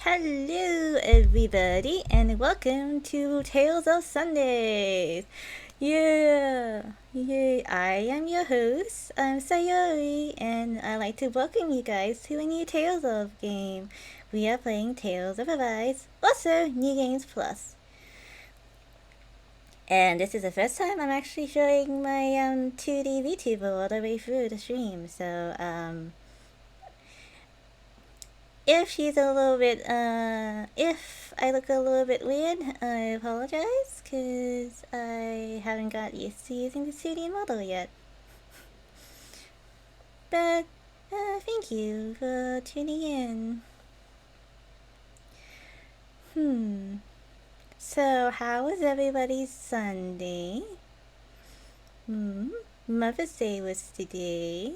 Hello, everybody, and welcome to Tales of Sundays. Yeah. I am your host. I'm Sayori, and I'd like to welcome you guys to a new Tales of game. We are playing Tales of Arise, also New Games Plus. And this is the first time I'm actually showing my 2D VTuber all the way through the stream, so if she's a little bit, if I look a little bit weird, I apologize, because I haven't got used to using the 2D model yet. But, thank you for tuning in. So, how was everybody's Sunday? Mother's Day was today.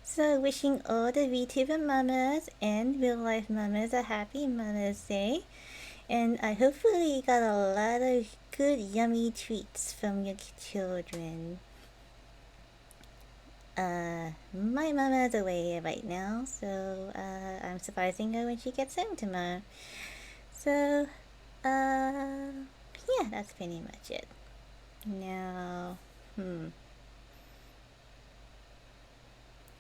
So, wishing all the VTuber mamas and real life mamas a happy Mother's Day. And I hopefully got a lot of good yummy treats from your children. My mama's away right now, so I'm surprising her when she gets home tomorrow. So, yeah, that's pretty much it. Now,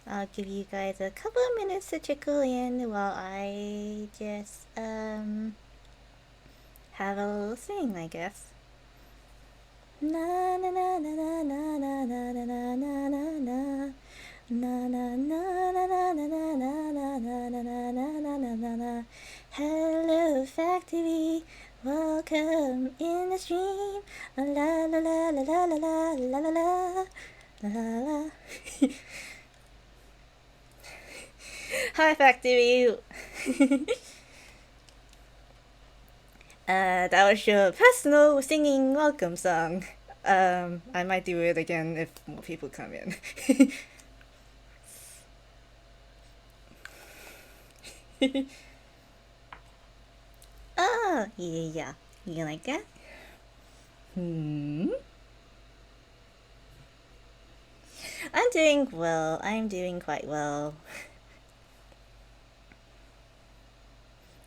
I'll give you guys a couple of minutes to trickle in while I just, have a little sing, I guess. Na na na na na na na na na na na na. Na na na na na na na na na na na na na na na. Hello factory, welcome in the stream. La la la la la la la la la la la la. Hi factory. That was your personal singing welcome song. I might do it again if more people come in. Oh, yeah. You like that? I'm doing well. I'm doing quite well.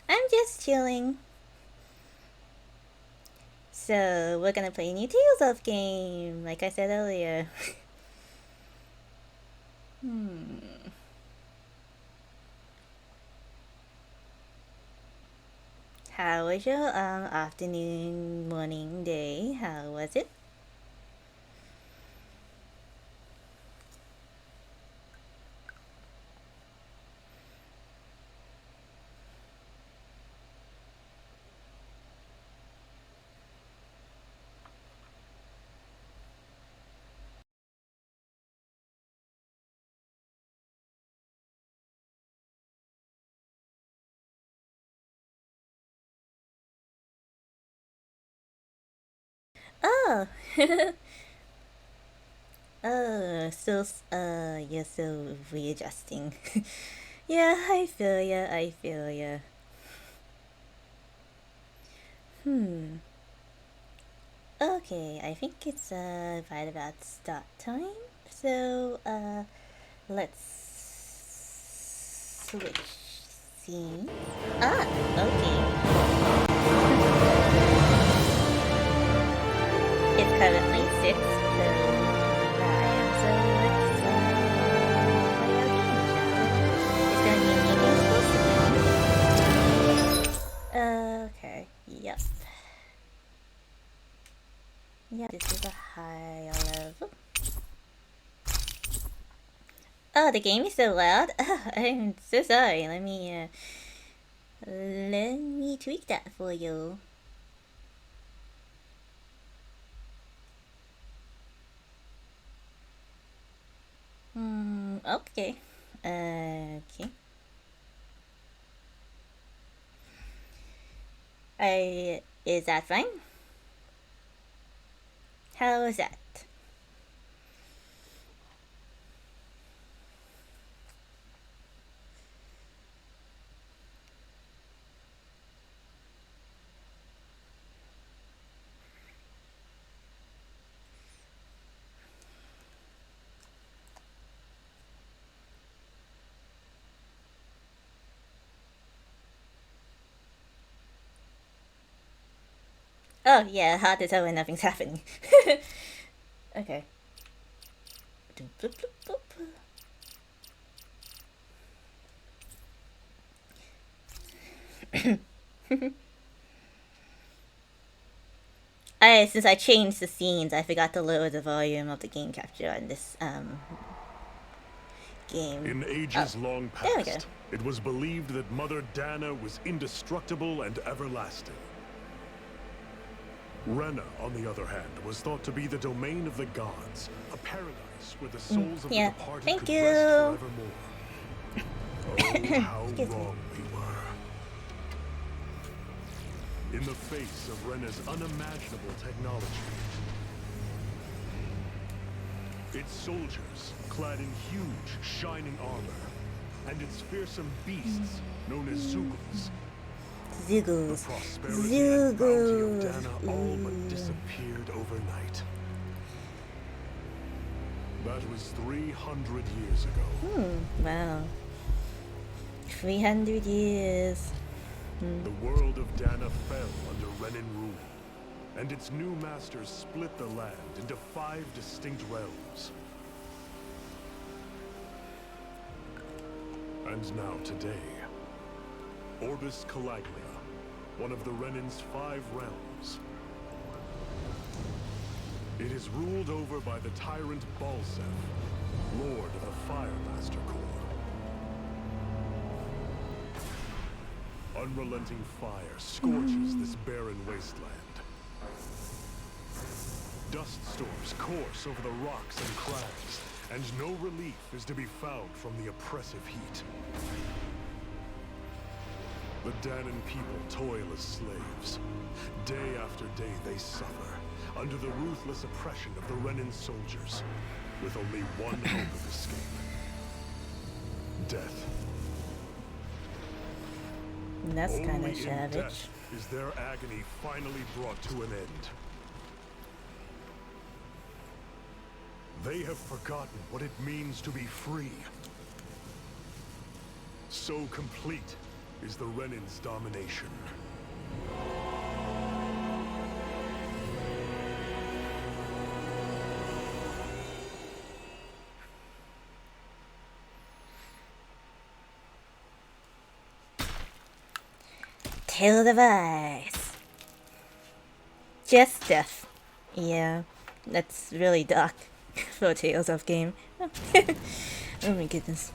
I'm just chilling. So, we're gonna play a new Tales of game, like I said earlier. How was your afternoon, morning, day? How was it? Oh, oh, so you're so readjusting. Yeah, I feel ya. I feel ya. Okay, I think it's right about start time. So let's switch scene. Ah, okay. It's currently 6, so I am so let's play our game, shall we? It's gonna be a new game Okay, yep. Yeah, this is a high level. Oh, the game is so loud. I'm so sorry. Let me tweak that for you. Okay. Okay. Is that fine? How is that? Oh, yeah, hard to tell when nothing's happening. Okay. Since I changed the scenes, I forgot to lower the volume of the game capture on this, game. In ages long past, it was believed that Mother Dana was indestructible and everlasting. Rena, on the other hand, was thought to be the domain of the gods, a paradise where the souls of the departed could rest forevermore. Oh, how wrong we were. In the face of Rena's unimaginable technology, its soldiers, clad in huge, shining armor, and its fearsome beasts, known as Zugals. Zugals. The prosperity and bounty of Dana all but disappeared overnight. That was 300 years ago. Wow. 300 years. The world of Dana fell under Renan rule, and its new masters split the land into 5 distinct realms. And now today, Orbis Calaglia, one of the Renan's 5 realms. It is ruled over by the tyrant Balsef, Lord of the Firemaster Corps. Unrelenting fire scorches this barren wasteland. Dust storms course over the rocks and crags, and no relief is to be found from the oppressive heat. The Danan people toil as slaves. Day after day they suffer, under the ruthless oppression of the Renan soldiers, with only one hope of escape. Death. That's kind Only of in savage. death is their agony finally brought to an end. They have forgotten what it means to be free. So complete is the Renan's domination. Tail device. Just death. Yeah, that's really dark for a Tales of game. Oh my goodness.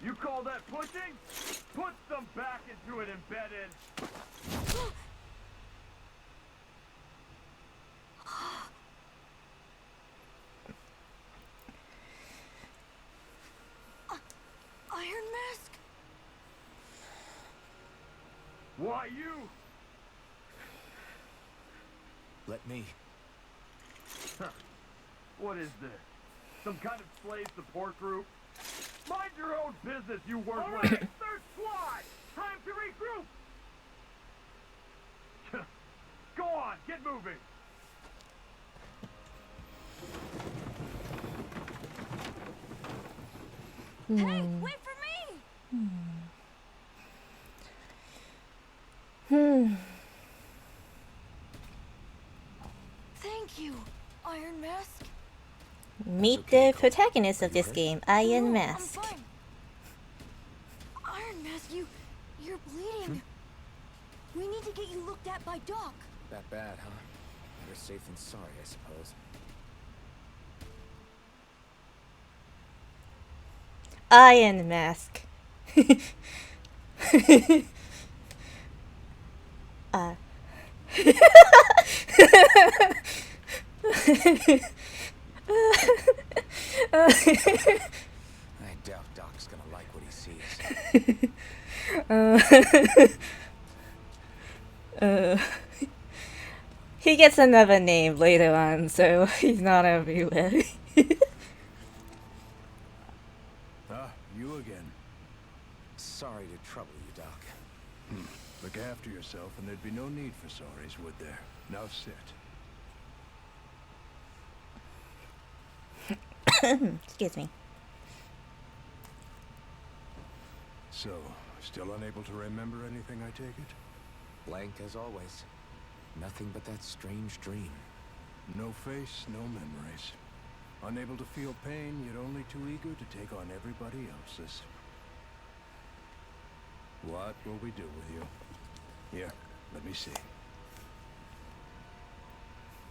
You call that pushing? Put some back into it, embedded. Iron Mask? Why you? Let me. Huh. What is this? Some kind of slave support group? Mind your own business, you worthless! All right, third squad! Time to regroup! Go on, get moving! Hey, wait for me! Thank you, Iron Mask. Meet the protagonist of this game, Iron Mask. I'm fine. Iron Mask, you're bleeding. We need to get you looked at by Doc. That bad, huh? Better safe than sorry, I suppose. Iron Mask. I doubt Doc's gonna like what he sees. Uh, he gets another name later on, so he's not everywhere. Ah, you again. Sorry to trouble you, Doc. Look after yourself, and there'd be no need for sorries, would there? Now sit. Excuse me. So, still unable to remember anything, I take it? Blank as always. Nothing but that strange dream. No face, no memories. Unable to feel pain, yet only too eager to take on everybody else's. What will we do with you? Here, let me see.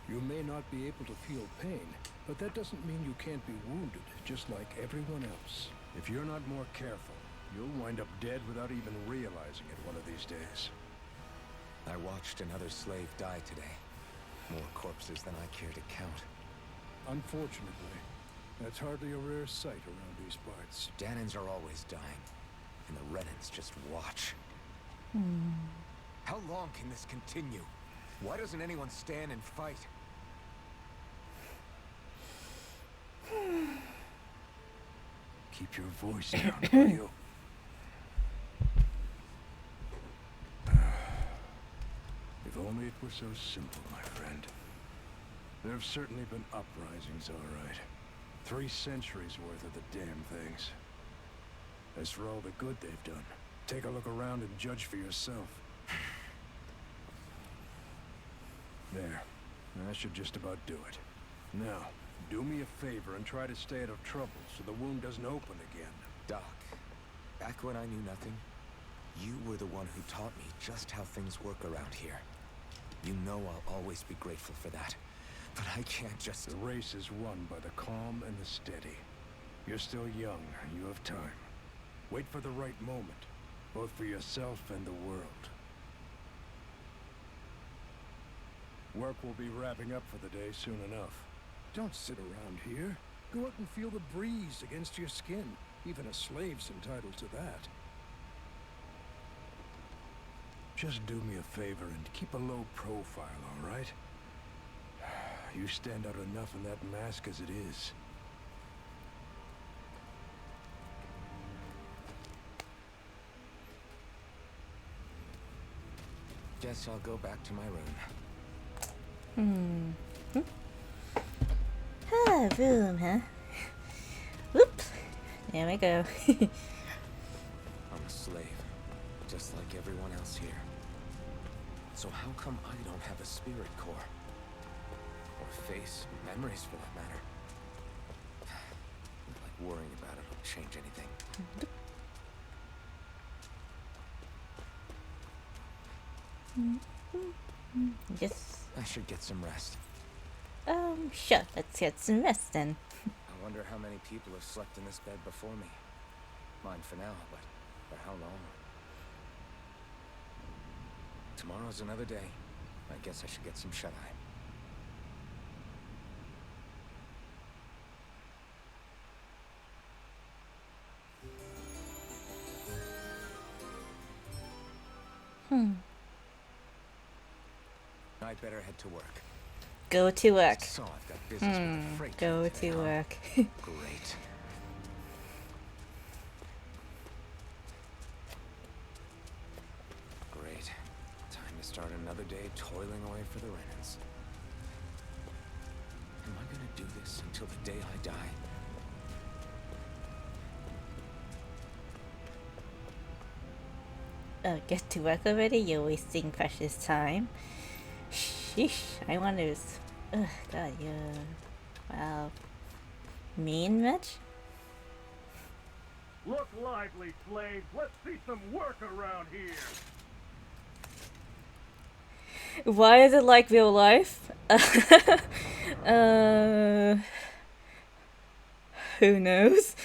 You may not be able to feel pain, but that doesn't mean you can't be wounded, just like everyone else. If you're not more careful, you'll wind up dead without even realizing it one of these days. I watched another slave die today. More corpses than I care to count. Unfortunately, that's hardly a rare sight around these parts. Danans are always dying, and the Renans just watch. How long can this continue? Why doesn't anyone stand and fight? Keep your voice down, will you? If only it were so simple, my friend. There have certainly been uprisings, all right. 3 centuries worth of the damn things. As for all the good they've done, take a look around and judge for yourself. There. That should just about do it. Now, do me a favor and try to stay out of trouble so the wound doesn't open again. Doc, back when I knew nothing, you were the one who taught me just how things work around here. You know I'll always be grateful for that. But I can't just... The race is won by the calm and the steady. You're still young. You have time. Wait for the right moment, both for yourself and the world. Work will be wrapping up for the day soon enough. Don't sit around here. Go out and feel the breeze against your skin. Even a slave's entitled to that. Just do me a favor and keep a low profile, all right? You stand out enough in that mask as it is. Guess I'll go back to my room. Ah, room, huh? Whoop. There we go. I'm a slave, just like everyone else here. So how come I don't have a spirit core? Or face, memories for that matter? Not like worrying about it will change anything. Yes. I should get some rest. Sure. Let's get some rest then. I wonder how many people have slept in this bed before me. Mine for now, but for how long? Tomorrow's another day. I guess I should get some shut-eye. I'd better head to work. Go to work. So I've got business with the freight Go company, to huh? work. Great. Great. Time to start another day toiling away for the Renans. Am I gonna do this until the day I die? Get to work already? You're wasting precious time. Sheesh. I wonder if... Ugh, God, you're... Wow. Mean much? Look lively, slaves. Let's see some work around here. Why is it like real life? Who knows?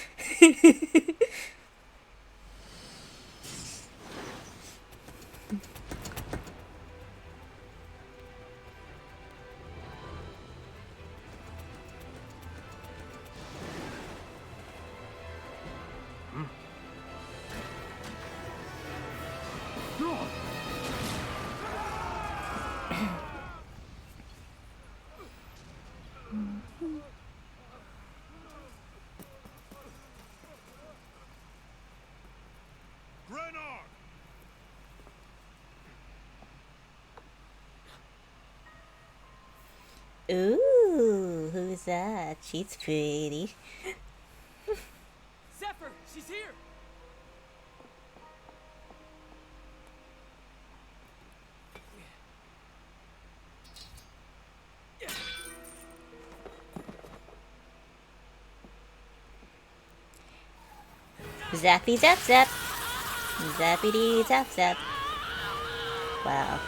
Ooh, who's that? She's pretty. Zephyr, she's here. Zappy zap zap. Zappity zap zap. Wow.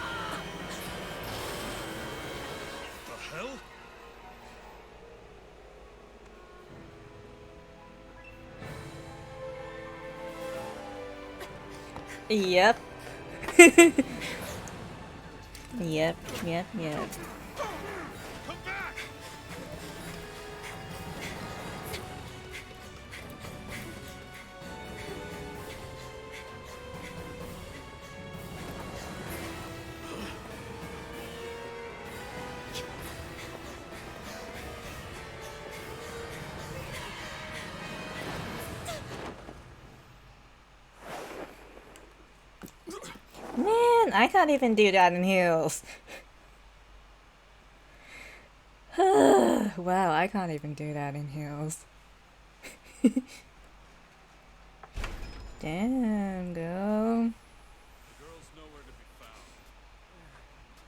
The hell? Yep. Yep. Come back! Man, I can't even do that in heels. Wow, I can't even do that in heels. Damn, girl. The girl's nowhere to be found.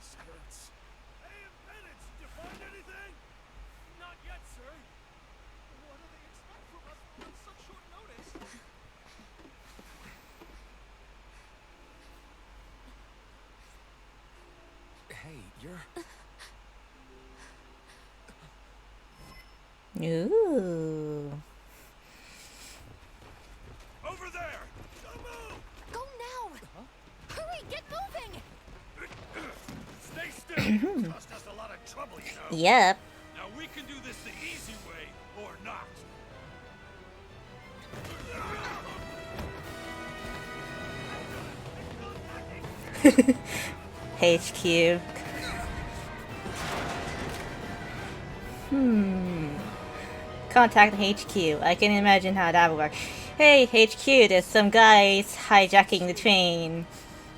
Skirts. Hey, Bennett, did you find anything? Not yet, sir. What do they expect from us on such short notice? Hey, you're... Ooh. Over there! Don't move! Go now! Hurry, get moving! Stay still! Cost us a lot of trouble, you know. Yep. Now we can do this the easy way, or not. HQ. Contact HQ. I can imagine how that would work. Hey, HQ, there's some guys hijacking the train.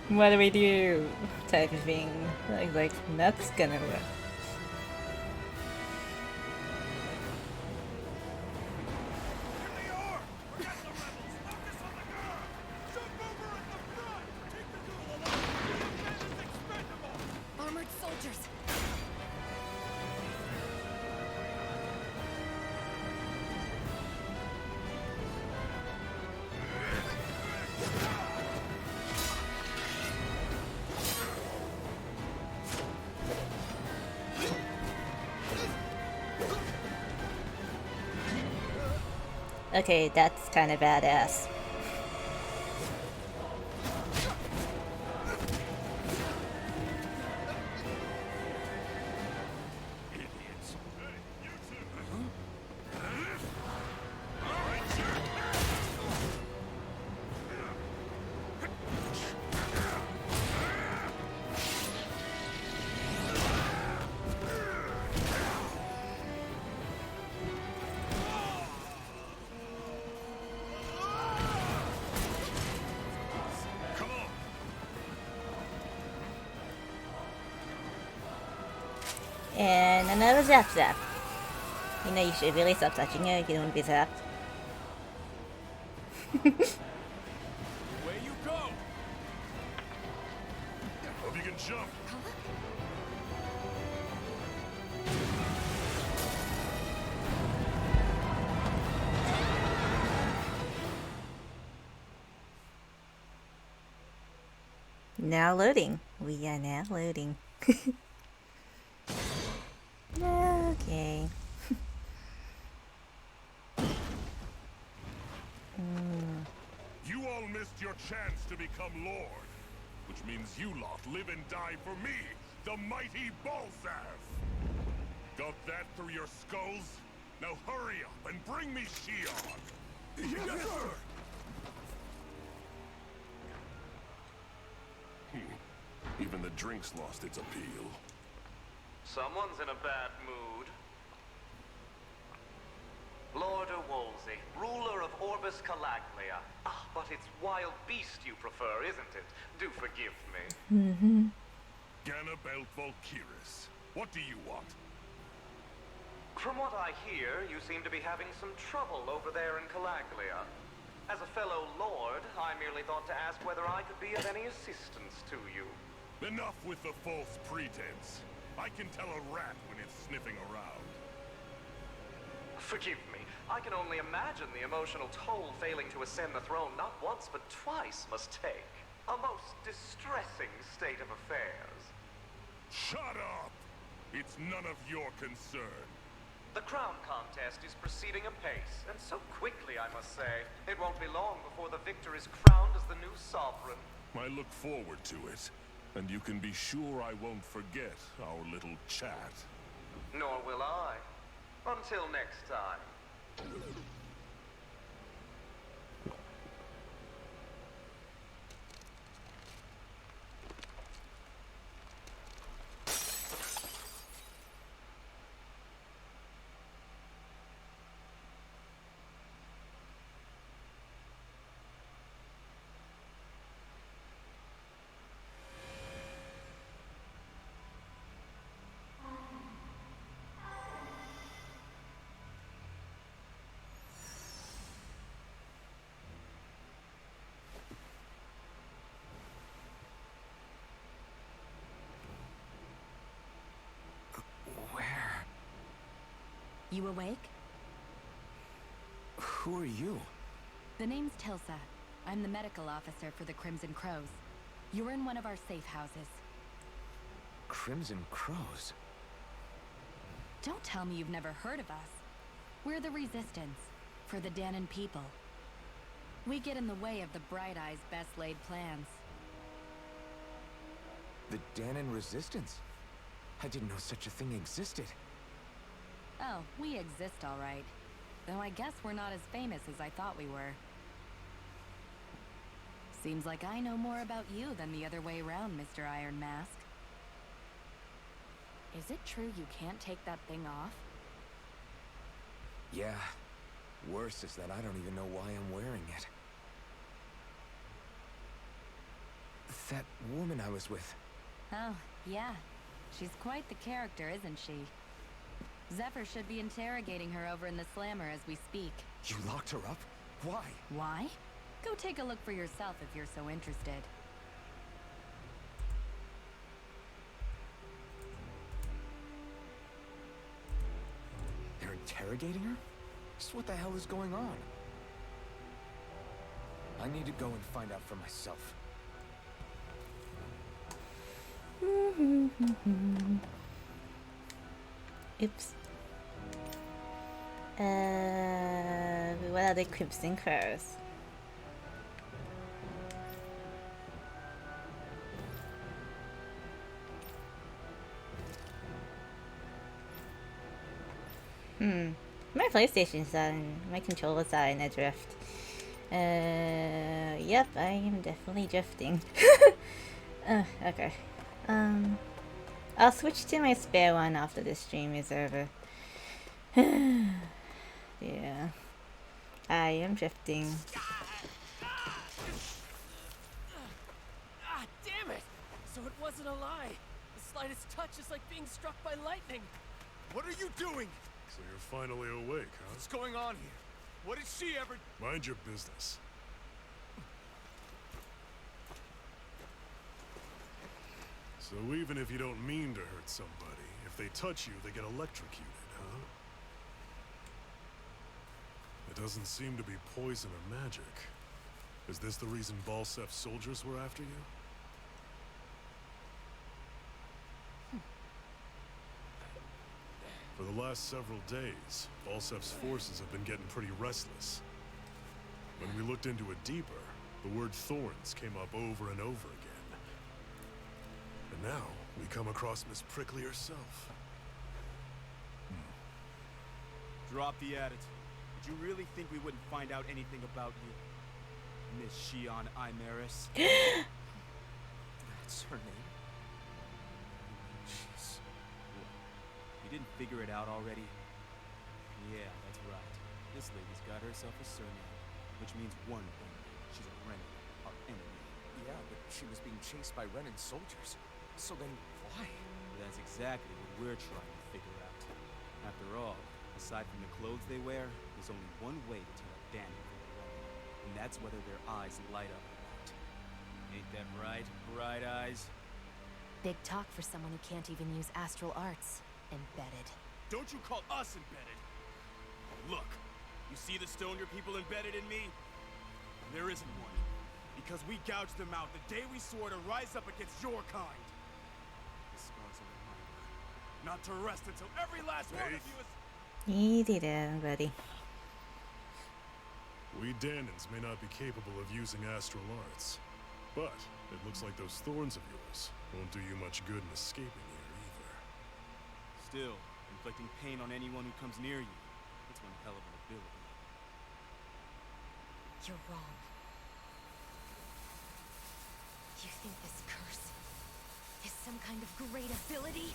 What do we do? Type of thing. Like that's gonna work. Here they are! Forget the rebels! Focus on the girl! Jump over at the front! Take the duel along! The man is expendable! Armored soldiers! Okay, that's kind of badass. Idiots! Hey, you two! Come on! And another zap zap. You know you should really stop touching it. You don't want to be zapped. Away you go! Hope you can jump. Now loading. We are now loading. Okay. You all missed your chance to become Lord, which means you lot live and die for me, the mighty Balzath. Got that through your skulls? Now hurry up and bring me Shion. Yes, sir. Even the drink's lost its appeal. Someone's in a bad mood. Lord Wolsey, ruler of Orbis Calaglia. Ah, but it's wild beast you prefer, isn't it? Do forgive me. Ganabelt Volkiris. What do you want? From what I hear, you seem to be having some trouble over there in Calaglia. As a fellow lord, I merely thought to ask whether I could be of any assistance to you. Enough with the false pretense. I can tell a rat when it's sniffing around. Forgive me. I can only imagine the emotional toll failing to ascend the throne not once but twice must take. A most distressing state of affairs. Shut up! It's none of your concern. The crown contest is proceeding apace, and so quickly, I must say. It won't be long before the victor is crowned as the new sovereign. I look forward to it, and you can be sure I won't forget our little chat. Nor will I. Until next time. Where? You awake? Who are you? The name's Tilsa. I'm the medical officer for the Crimson Crows. You're in one of our safe houses. Crimson Crows? Don't tell me you've never heard of us. We're the Resistance, for the Danon people. We get in the way of the Bright Eye's best-laid plans. The Danon Resistance? I didn't know such a thing existed. Oh, we exist all right. Though I guess we're not as famous as I thought we were. Seems like I know more about you than the other way around, Mr. Iron Mask. Is it true you can't take that thing off? Yeah. Worse is that I don't even know why I'm wearing it. That woman I was with. Oh, yeah. She's quite the character, isn't she? Zephyr should be interrogating her over in the Slammer as we speak. You locked her up? Why? Why? Go take a look for yourself if you're so interested. They're interrogating her? Just what the hell is going on? I need to go and find out for myself. Oops. What are the Crimson Crows? My PlayStation's on, my controller's on adrift. Yep, I am definitely drifting. Okay. I'll switch to my spare one after the stream is over. Yeah. I am drifting. Ah, damn it! So it wasn't a lie. The slightest touch is like being struck by lightning. What are you doing? So you're finally awake, huh? What's going on here? What did she ever... Mind your business. So even if you don't mean to hurt somebody, if they touch you, they get electrocuted, huh? It doesn't seem to be poison or magic. Is this the reason Balsef's soldiers were after you? For the last several days, Balsef's forces have been getting pretty restless. When we looked into it deeper, the word thorns came up over and over again. And now, we come across Miss Prickly herself. Drop the attitude. Did you really think we wouldn't find out anything about you? Miss Shion Imeris? That's her name? Jeez. You didn't figure it out already? Yeah, that's right. This lady's got herself a surname, which means one thing. She's a Renan, our enemy. Yeah, but she was being chased by Renan soldiers. So then, why? That's exactly what we're trying to figure out. After all, aside from the clothes they wear, there's only one way to tell a Danon from a Ronin, and that's whether their eyes light up or not. Ain't that right, Bright Eyes? Big talk for someone who can't even use astral arts. Embedded. Don't you call us embedded! Look, you see the stoner people embedded in me? There isn't one. Because we gouged them out the day we swore to rise up against your kind. The scar's a reminder. Not to rest until every last one of you is... Easy there, buddy. We Danons may not be capable of using astral arts, but it looks like those thorns of yours won't do you much good in escaping here either. Still, inflicting pain on anyone who comes near you. That's one hell of an ability. You're wrong. You think this curse is some kind of great ability?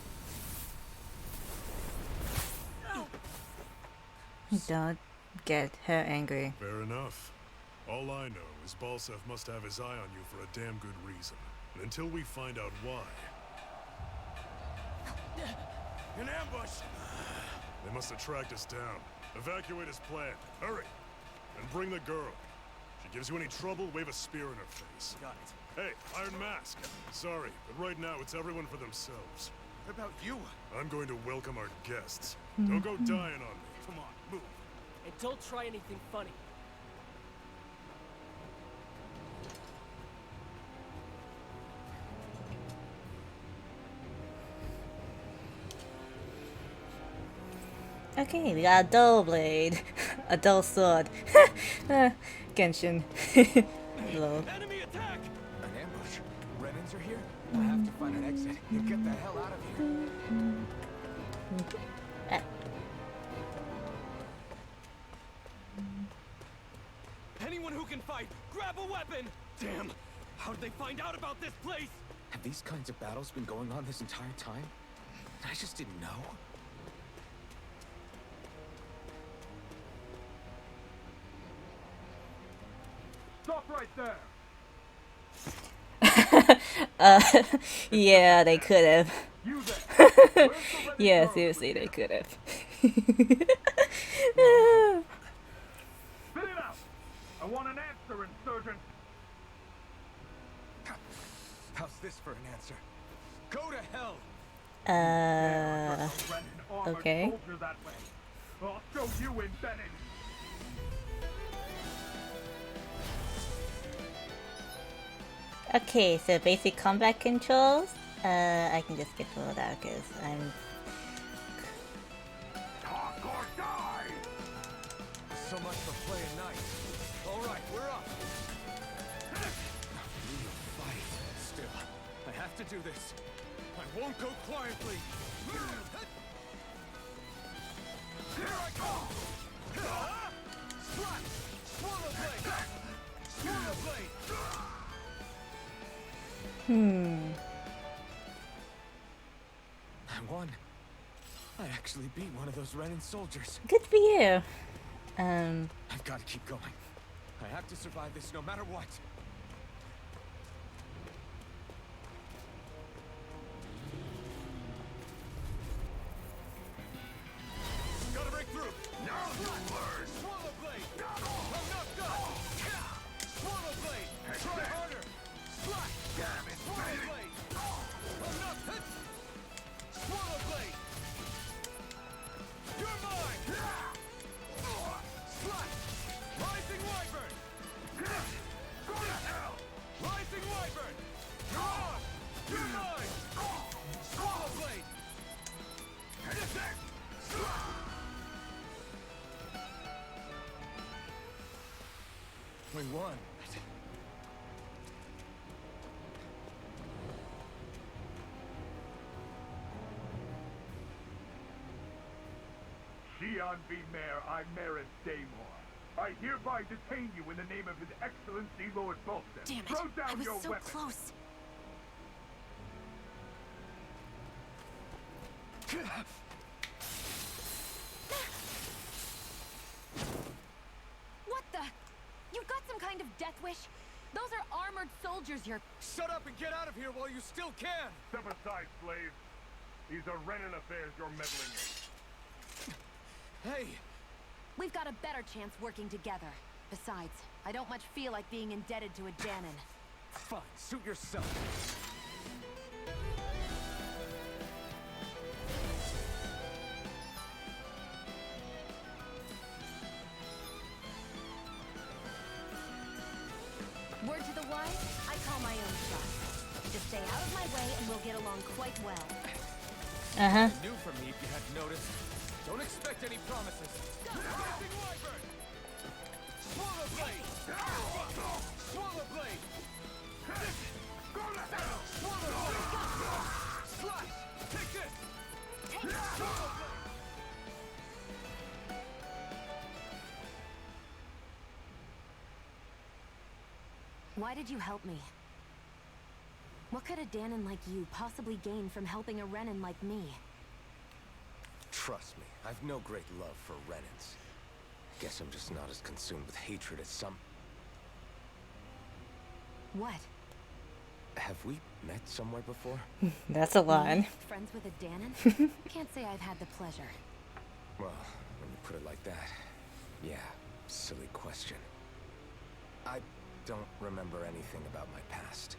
Don't get her angry. Fair enough. All I know is Balsev must have his eye on you for a damn good reason. And until we find out why... An ambush! They must have tracked us down. Evacuate as planned. Hurry! And bring the girl. She gives you any trouble, wave a spear in her face. Got it. Hey, Iron Mask. Sorry, but right now it's everyone for themselves. What about you? I'm going to welcome our guests. Don't go dying on me. Come on, move. And don't try anything funny. Okay, we got a dull blade. A dull sword. Genshin. Lol. Enemy attack! An ambush. Renans are here? I have to find an exit and get the hell out of here. Anyone who can fight, grab a weapon! Damn! How did they find out about this place? Have these kinds of battles been going on this entire time? I just didn't know. Stop right there! Yeah, they could have. You there! Where's the Renin Yeah, girl? seriously, they could have. Spit it out! I want an answer, insurgent! How's this for an answer? Go to hell! Renin armored Okay. soldier that way. I'll show you embedded! Okay, so basic combat controls. I can just skip all that because I'm... Talk or die! So much for playing nice. Alright, we're up. We will fight. Still, I have to do this. I won't go quietly. Here I come! Slap! Swallow blade! Swallow blade! I won. I actually beat one of those Renin soldiers. Good for you. I've got to keep going. I have to survive this no matter what. Gotta break through. Now you learn. Swallow blade. I'm not done. Swallow blade. Try harder. Slash. Damn it, Swallow blade. I'm not hit. Swallow blade. You're mine. Slash. Rising wyvern. Go to hell. Rising wyvern. You're on. You're mine. Swallow blade. We won. Xi'an V. Mayor, I Merit Daymore. I hereby detain you in the name of His Excellency Lord Bolton. Damn it! Throw I down was your so weapon. close. What the? You got some kind of death wish? Those are armored soldiers you're... Shut up and get out of here while you still can! Step aside, slave. These are Renin affairs you're meddling in. Hey! We've got a better chance working together. Besides, I don't much feel like being indebted to a Danon. Fine, suit yourself. Word to the wise, I call my own shot. Just stay out of my way and we'll get along quite well. Uh-huh. New for me if you hadn't noticed. Don't expect any promises. Rising Wyvern! Swallow blade! Swallow blade! Swallow blade! Slash! Take this! Swallow blade! Why did you help me? What could a Danon like you possibly gain from helping a Renan like me? Trust me, I've no great love for Renans. Guess I'm just not as consumed with hatred as some... What? Have we met somewhere before? That's a line. Friends with a Danon? Can't say I've had the pleasure. Well, when you put it like that, yeah, silly question. I don't remember anything about my past.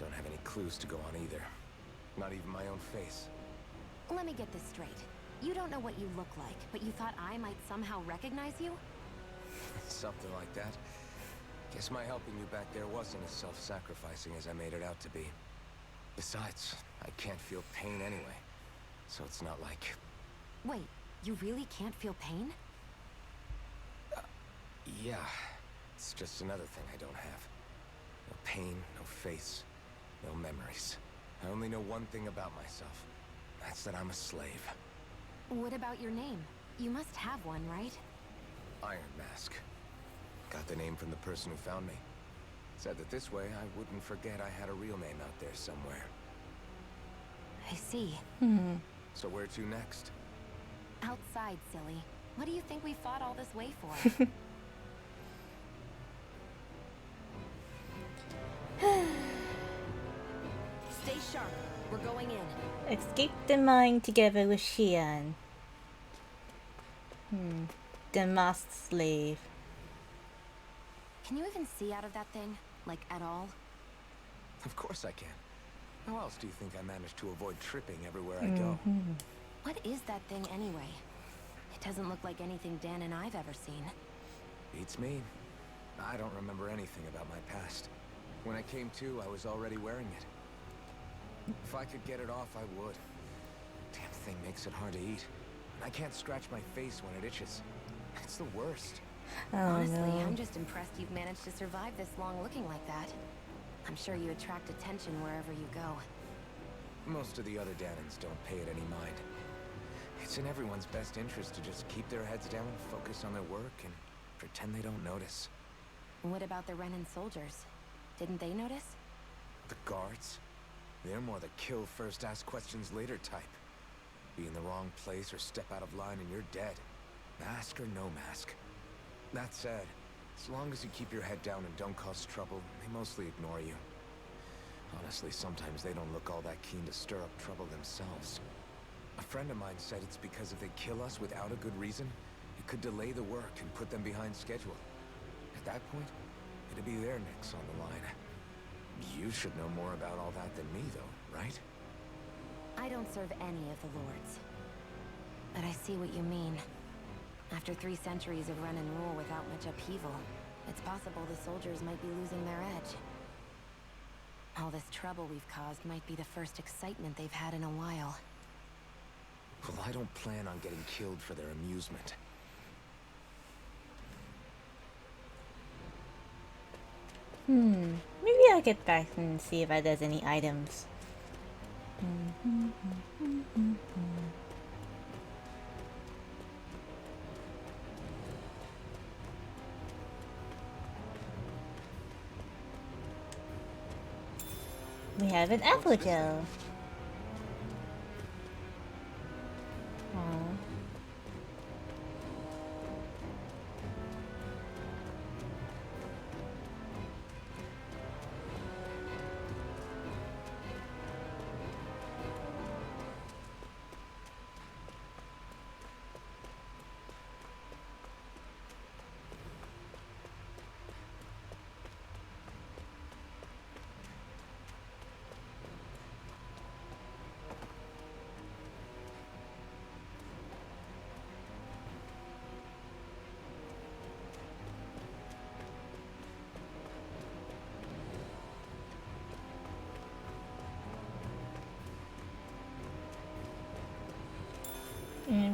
Don't have any clues to go on either. Not even my own face. Let me get this straight. You don't know what you look like, but you thought I might somehow recognize you? Something like that. Guess my helping you back there wasn't as self-sacrificing as I made it out to be. Besides, I can't feel pain anyway. So it's not like... Wait, you really can't feel pain? Yeah. It's just another thing I don't have. No pain, no face, no memories. I only know one thing about myself. That's that I'm a slave. What about your name? You must have one, right? Iron Mask. Got the name from the person who found me. Said that this way I wouldn't forget I had a real name out there somewhere. I see. So where to next? Outside, silly. What do you think we fought all this way for? Stay sharp. We're going in. Escape the mine together with Xian. The masked slave. Can you even see out of that thing? Like, at all? Of course I can. How else do you think I managed to avoid tripping everywhere I go? What is that thing anyway? It doesn't look like anything Dan and I've ever seen. Beats me. I don't remember anything about my past. When I came to, I was already wearing it. If I could get it off, I would. Damn thing makes it hard to eat. And I can't scratch my face when it itches. It's the worst. Honestly, no. I'm just impressed you've managed to survive this long looking like that. I'm sure you attract attention wherever you go. Most of the other Danons don't pay it any mind. It's in everyone's best interest to just keep their heads down, focus on their work, and pretend they don't notice. What about the Renan soldiers? Didn't they notice? The guards? They're more the kill first, ask questions later type. Be in the wrong place or step out of line and you're dead. Mask or no mask. That said, as long as you keep your head down and don't cause trouble, they mostly ignore you. Honestly, sometimes they don't look all that keen to stir up trouble themselves. A friend of mine said it's because if they kill us without a good reason, it could delay the work and put them behind schedule. At that point, it'd be their necks on the line. You should know more about all that than me, though, right? I don't serve any of the lords. But I see what you mean. After 3 centuries of run and rule without much upheaval, it's possible the soldiers might be losing their edge. All this trouble we've caused might be the first excitement they've had in a while. Well, I don't plan on getting killed for their amusement. Maybe I'll get back and see if there's any items. We have an apple gel. Aww.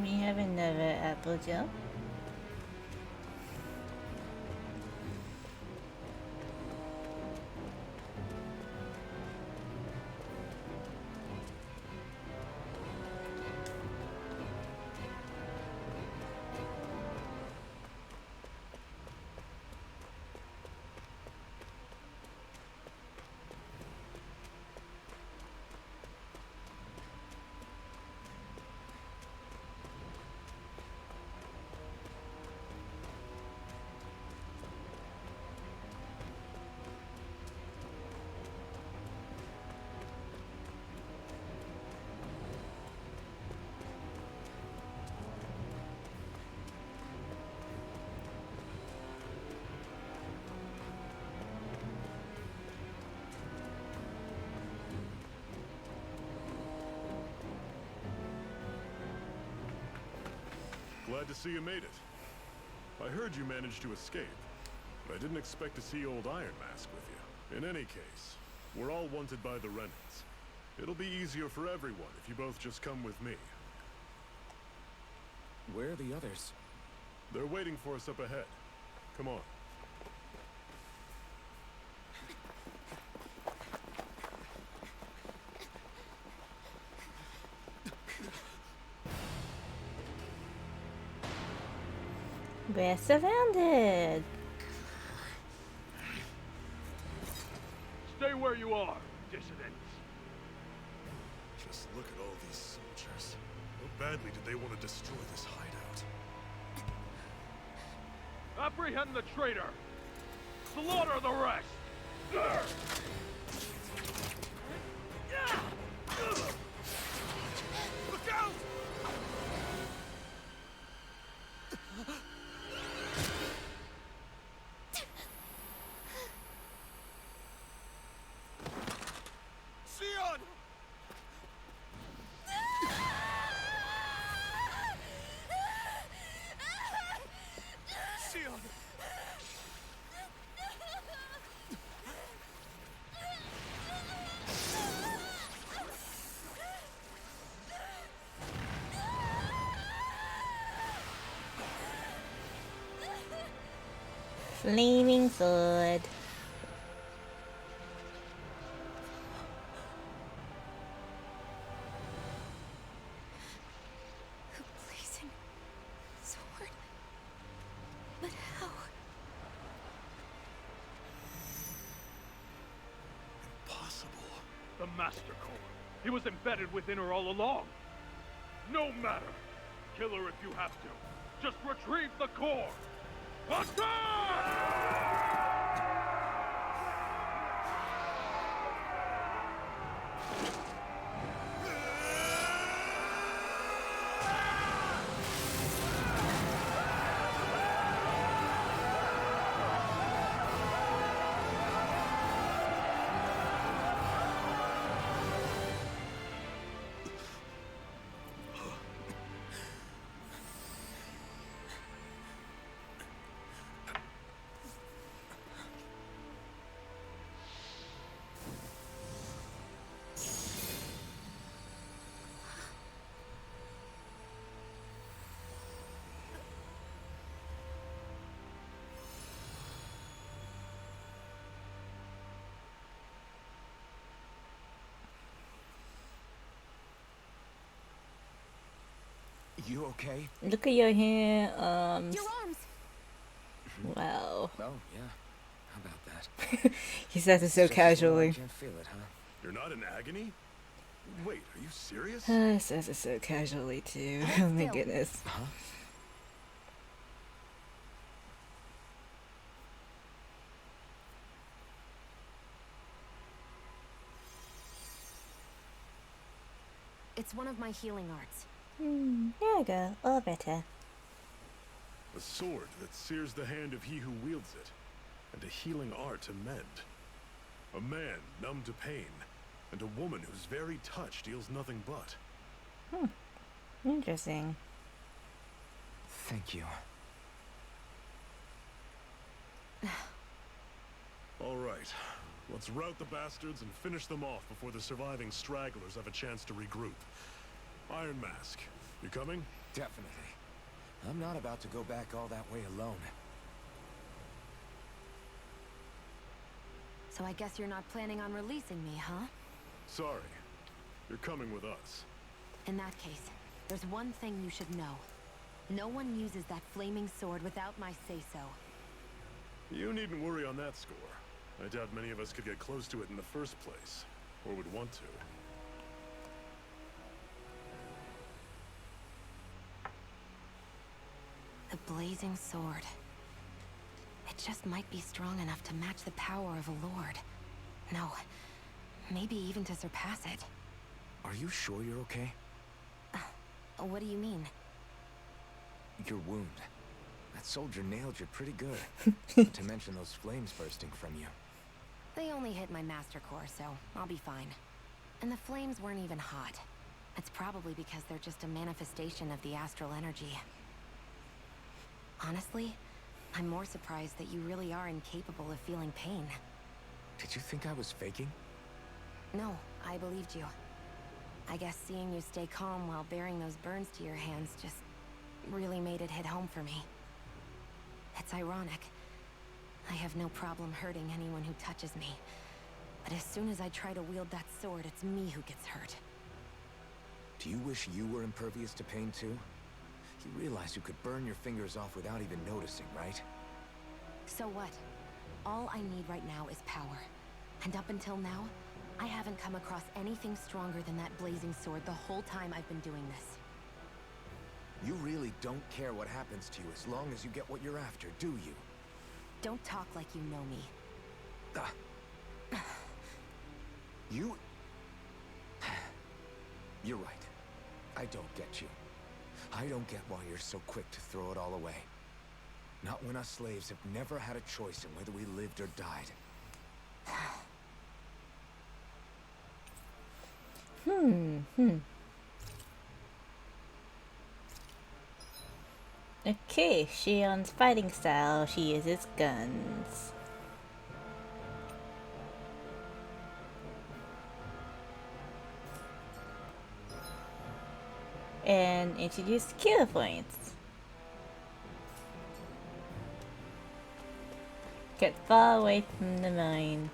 me have another apple gel. Glad to see you made it. I heard you managed to escape, but I didn't expect to see old Iron Mask with you. In any case, we're all wanted by the Renans. It'll be easier for everyone if you both just come with me. Where are the others? They're waiting for us up ahead. Come on. We're surrounded. Stay where you are, dissidents. Just look at all these soldiers. How badly did they want to destroy this hideout? Apprehend the traitor. Slaughter the rest. Look out! Sion! Sion! Flaming sword. A blazing sword? But how? Impossible. The Master Core. He was embedded within her all along. No matter. Kill her if you have to. Just retrieve the core. Attack! You okay? Look at your hair. Your arms! Wow. Oh, yeah. How about that? He says it so Just as well I casually. can't feel it, huh? You're not in agony? Wait, are you serious? He says it so casually too. Oh my goodness. Huh? It's one of my healing arts. There we go. All better. A sword that sears the hand of he who wields it, and a healing art to mend. A man numb to pain, and a woman whose very touch deals nothing but. Interesting. Thank you. All right, let's rout the bastards and finish them off before the surviving stragglers have a chance to regroup. Iron Mask, you coming? Definitely. I'm not about to go back all that way alone. So I guess you're not planning on releasing me, huh? Sorry. You're coming with us. In that case, there's one thing you should know. No one uses that flaming sword without my say-so. You needn't worry on that score. I doubt many of us could get close to it in the first place, or would want to. The blazing sword. It just might be strong enough to match the power of a lord. No, maybe even to surpass it. Are you sure you're okay? What do you mean? Your wound. That soldier nailed you pretty good. Not to mention those flames bursting from you. They only hit my master core, so I'll be fine. And the flames weren't even hot. It's probably because they're just a manifestation of the astral energy. Honestly, I'm more surprised that you really are incapable of feeling pain. Did you think I was faking? No, I believed you. I guess seeing you stay calm while bearing those burns to your hands just really made it hit home for me. It's ironic. I have no problem hurting anyone who touches me. But as soon as I try to wield that sword, it's me who gets hurt. Do you wish you were impervious to pain too? You realize you could burn your fingers off without even noticing, right? So what? All I need right now is power. And up until now, I haven't come across anything stronger than that blazing sword the whole time I've been doing this. You really don't care what happens to you as long as you get what you're after, do you? Don't talk like you know me. You... You're right. I don't get you. I don't get why you're so quick to throw it all away. Not when us slaves have never had a choice in whether we lived or died. Okay, Shion's fighting style. She uses guns. And introduce skill points. Get far away from the mine.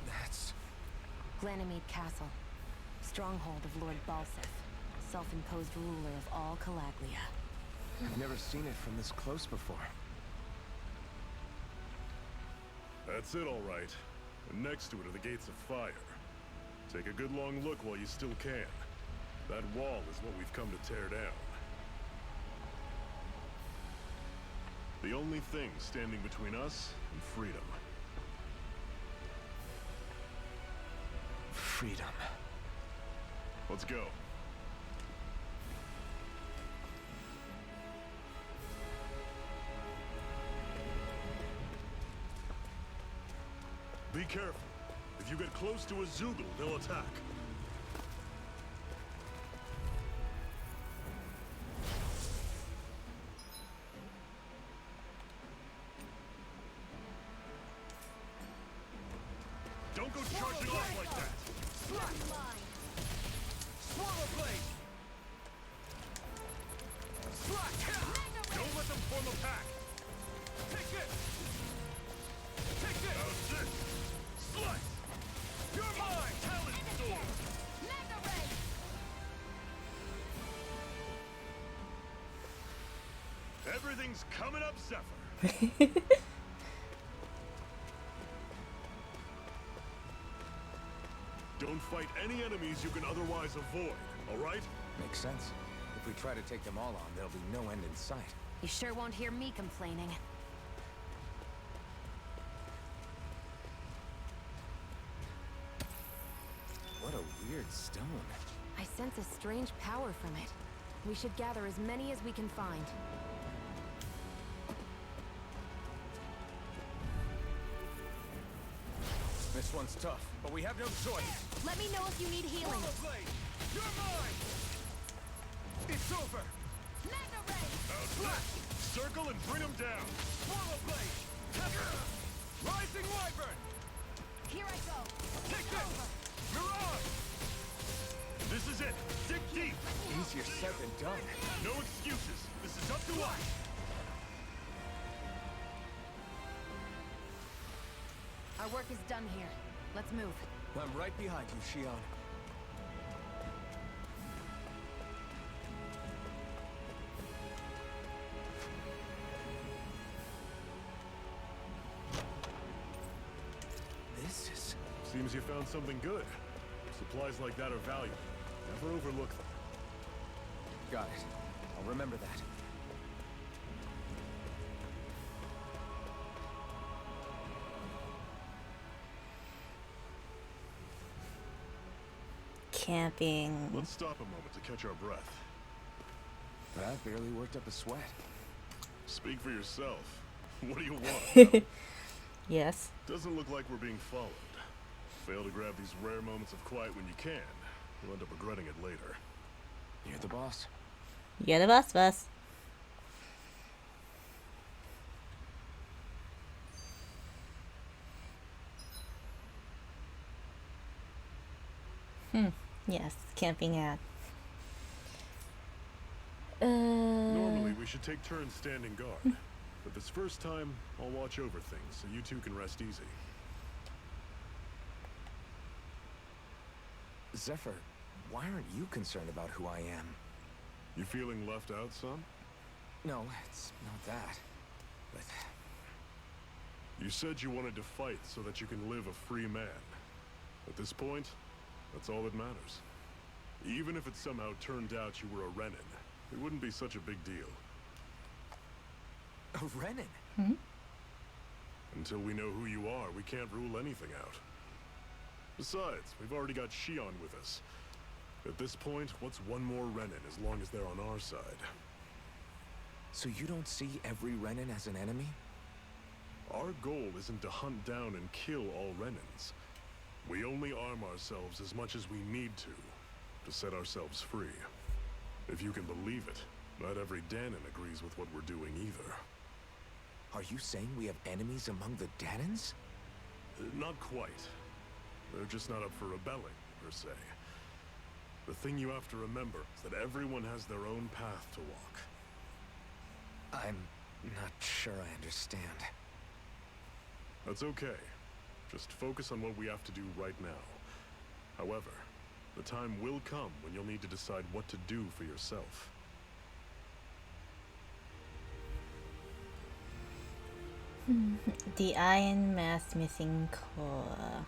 That's... Glanamede Castle. Stronghold of Lord Balsef. Self-imposed ruler of all Calaglia. I've never seen it from this close before. That's it, all right. And next to it are the gates of fire. Take a good long look while you still can. That wall is what we've come to tear down. The only thing standing between us and freedom. Freedom. Let's go. Be careful. If you get close to a Zoogle, they'll attack. Don't go charging off like that! Swallow blade! Don't let them form a pack! Take this! Take this! That's it! Slice! You're mine! Talon sword! Everything's coming up, Zephyr! Don't fight any enemies you can otherwise avoid, alright? Makes sense. If we try to take them all on, there'll be no end in sight. You sure won't hear me complaining. What a weird stone. I sense a strange power from it. We should gather as many as we can find. This one's tough, but we have no choice. Let me know if you need healing. Blade, you're mine! It's over! Mega Ray! Flash! Circle and bring them down! Swallow Blade! Rising Wyvern! Here I go! Take this! Mirage! This is it! Dig deep! Easier said than done. No excuses! This is up to us! Our work is done here. Let's move. I'm right behind you, Shion. This is... Seems you found something good. Supplies like that are valuable. Never overlook them. Got it. I'll remember that. Camping. Let's stop a moment to catch our breath. That barely worked up a sweat. Speak for yourself. What do you want? Yes. Doesn't look like we're being followed. Fail to grab these rare moments of quiet when you can. You'll end up regretting it later. You're the boss. You're the boss. Yes, camping out. Normally, we should take turns standing guard. But this first time, I'll watch over things so you two can rest easy. Zephyr, why aren't you concerned about who I am? You feeling left out, son? No, it's not that. But... You said you wanted to fight so that you can live a free man. At this point, that's all that matters. Even if it somehow turned out you were a Renin, it wouldn't be such a big deal. A Renin? Hmm? Until we know who you are, we can't rule anything out. Besides, we've already got Shion with us. At this point, what's one more Renin as long as they're on our side? So you don't see every Renin as an enemy? Our goal isn't to hunt down and kill all Renins. We only arm ourselves as much as we need to set ourselves free. If you can believe it, not every Danon agrees with what we're doing either. Are you saying we have enemies among the Danons? Not quite. They're just not up for rebelling, per se. The thing you have to remember is that everyone has their own path to walk. I'm not sure I understand. That's okay. Just focus on what we have to do right now. However, the time will come when you'll need to decide what to do for yourself. The Iron Mask missing core.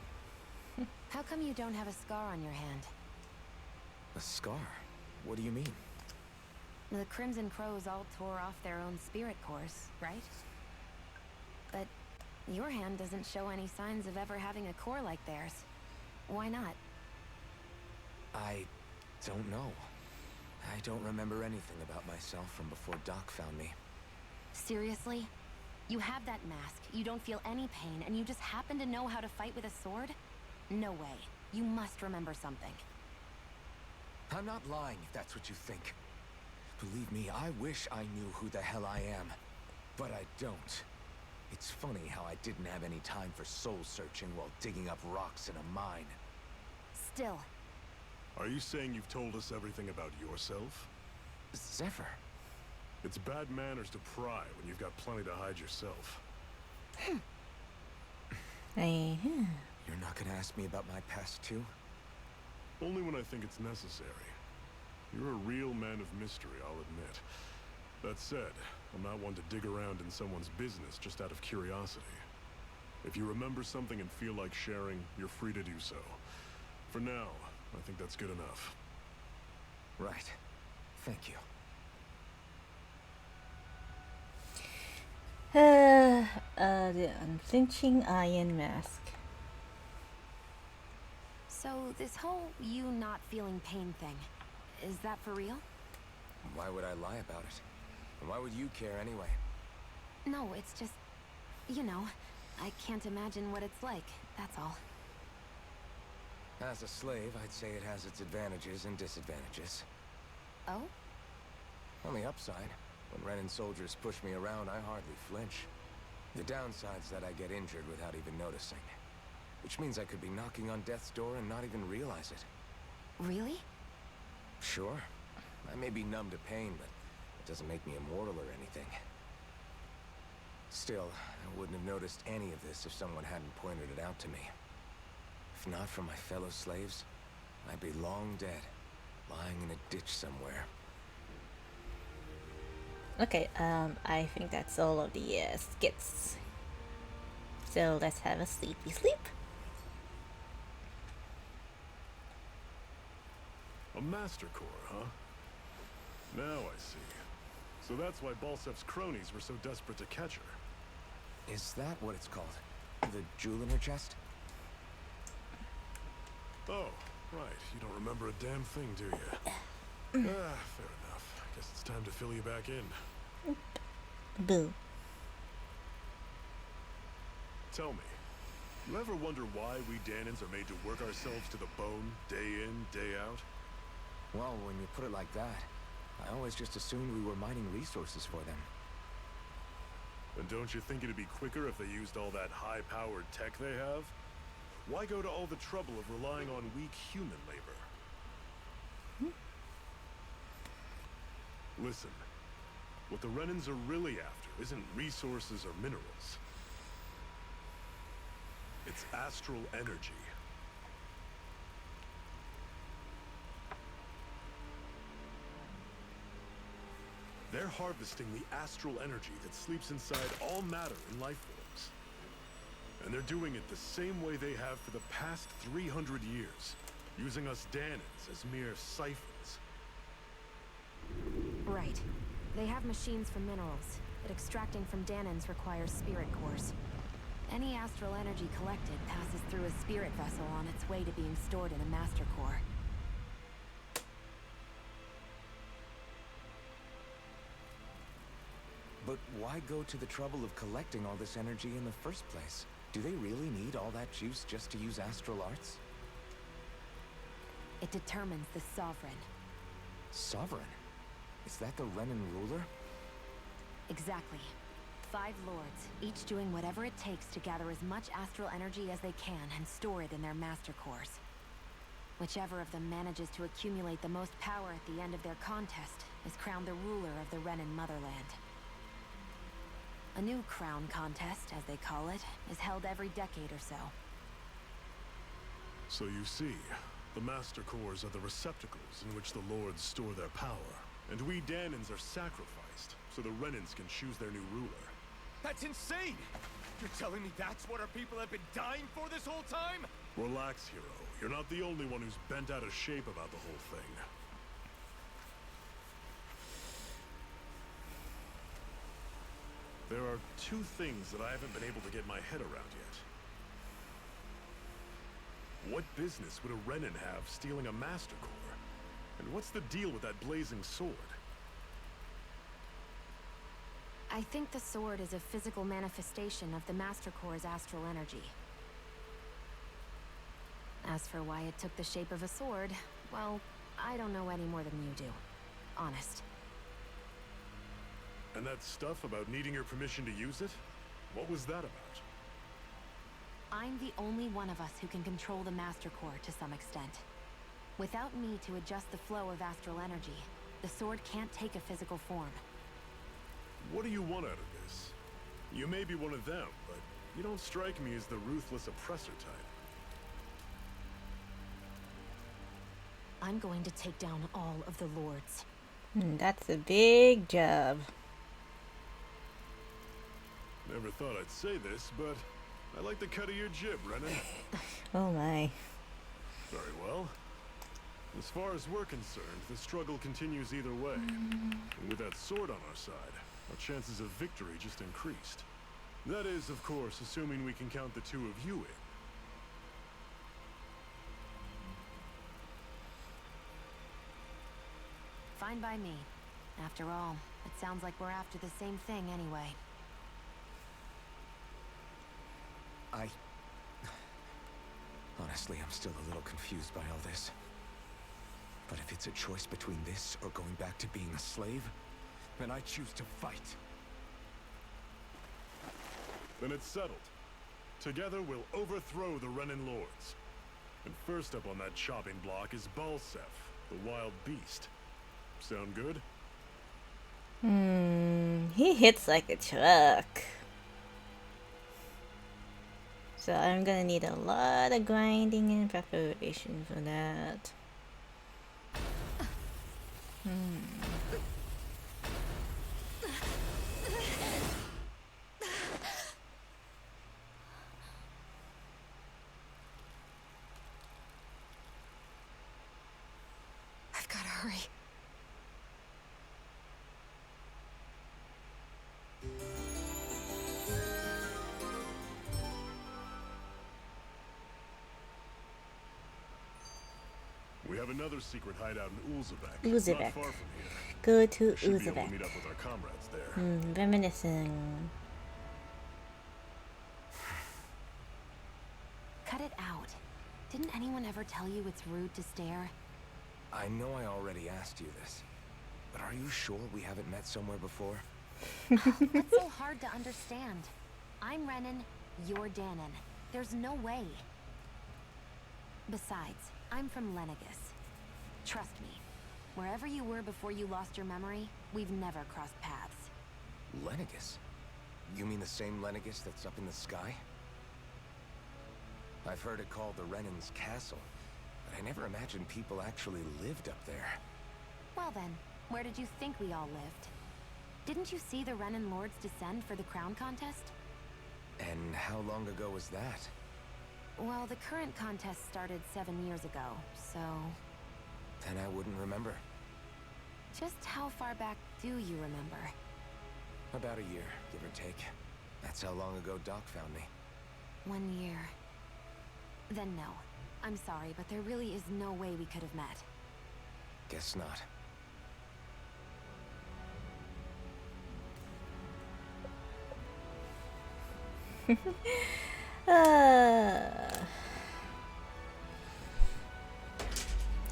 How come you don't have a scar on your hand? A scar? What do you mean? The Crimson Crows all tore off their own spirit cores, right? But your hand doesn't show any signs of ever having a core like theirs. Why not? I don't know. I don't remember anything about myself from before Doc found me. Seriously? You have that mask, you don't feel any pain, and you just happen to know how to fight with a sword? No way. You must remember something. I'm not lying if that's what you think. Believe me, I wish I knew who the hell I am. But I don't. It's funny how I didn't have any time for soul searching while digging up rocks in a mine. Still. Are you saying you've told us everything about yourself? Zephyr. It's bad manners to pry when you've got plenty to hide yourself. You're not gonna ask me about my past too? Only when I think it's necessary. You're a real man of mystery, I'll admit. That said, I'm not one to dig around in someone's business just out of curiosity. If you remember something and feel like sharing, you're free to do so. For now, I think that's good enough. Right. Thank you. The unflinching iron mask. So, this whole you not feeling pain thing, is that for real? Why would I lie about it? And why would you care anyway? No, it's just, you know, I can't imagine what it's like, that's all. As a slave, I'd say it has its advantages and disadvantages. Oh? On the upside, when Renan soldiers push me around, I hardly flinch. The downside's that I get injured without even noticing. Which means I could be knocking on death's door and not even realize it. Really? Sure. I may be numb to pain, but it doesn't make me immortal or anything. Still, I wouldn't have noticed any of this if someone hadn't pointed it out to me. If not for my fellow slaves, I'd be long dead, lying in a ditch somewhere. Okay, I think that's all of the skits. So let's have a sleepy sleep. A Master Core, huh? Now I see. So that's why Balsef's cronies were so desperate to catch her. Is that what it's called? The jewel in her chest? Oh, right. You don't remember a damn thing, do you? Fair enough. Guess it's time to fill you back in. Boo. Tell me, you ever wonder why we Danans are made to work ourselves to the bone, day in, day out? Well, when you put it like that, I always just assumed we were mining resources for them. And don't you think it'd be quicker if they used all that high-powered tech they have? Why go to all the trouble of relying on weak human labor? Listen, what the Renans are really after isn't resources or minerals. It's astral energy. They're harvesting the astral energy that sleeps inside all matter in life forms. And they're doing it the same way they have for the past 300 years, using us Danans as mere siphons. Right. They have machines for minerals, but extracting from Danans requires spirit cores. Any astral energy collected passes through a spirit vessel on its way to being stored in a master core. But why go to the trouble of collecting all this energy in the first place? Do they really need all that juice just to use astral arts? It determines the Sovereign. Sovereign? Is that the Renan ruler? Exactly. 5 lords, each doing whatever it takes to gather as much astral energy as they can and store it in their master cores. Whichever of them manages to accumulate the most power at the end of their contest is crowned the ruler of the Renan motherland. A new crown contest, as they call it, is held every decade or so. So you see, the Master Cores are the receptacles in which the Lords store their power. And we Danans are sacrificed, so the Renans can choose their new ruler. That's insane! You're telling me that's what our people have been dying for this whole time? Relax, hero. You're not the only one who's bent out of shape about the whole thing. There are 2 things that I haven't been able to get my head around yet. What business would a Renan have stealing a Master Core? And what's the deal with that blazing sword? I think the sword is a physical manifestation of the Master Core's astral energy. As for why it took the shape of a sword, well, I don't know any more than you do. Honest. And that stuff about needing your permission to use it? What was that about? I'm the only one of us who can control the Master Core to some extent. Without me to adjust the flow of astral energy, the sword can't take a physical form. What do you want out of this? You may be one of them, but you don't strike me as the ruthless oppressor type. I'm going to take down all of the lords. That's a big job. Never thought I'd say this, but I like the cut of your jib, Renan. Oh my. Very well. As far as we're concerned, the struggle continues either way. And with that sword on our side, our chances of victory just increased. That is, of course, assuming we can count the two of you in. Fine by me. After all, it sounds like we're after the same thing anyway. Honestly, I'm still a little confused by all this. But if it's a choice between this or going back to being a slave, then I choose to fight. Then it's settled. Together we'll overthrow the Renin Lords. And first up on that chopping block is Balsef, the wild beast. Sound good? He hits like a truck. So I'm gonna need a lot of grinding and preparation for that. I've gotta hurry. We have another secret hideout in Ulzebek. Ulzebek. Not far from here. Go to Should be able to Uzbek. meet up with our comrades there. Reminiscing. Cut it out. Didn't anyone ever tell you it's rude to stare? I know I already asked you this, but are you sure we haven't met somewhere before? That's so hard to understand. I'm Renin, you're Danon. There's no way. Besides, I'm from Lenegus. Trust me, wherever you were before you lost your memory, we've never crossed paths. Lenegus? You mean the same Lenegus that's up in the sky? I've heard it called the Renin's Castle, but I never imagined people actually lived up there. Well then, where did you think we all lived? Didn't you see the Renin Lords descend for the crown contest? And how long ago was that? Well, the current contest started 7 years ago, so... Then I wouldn't remember. Just how far back do you remember? About a year, give or take. That's how long ago Doc found me. 1 year. Then no. I'm sorry, but there really is no way we could have met. Guess not.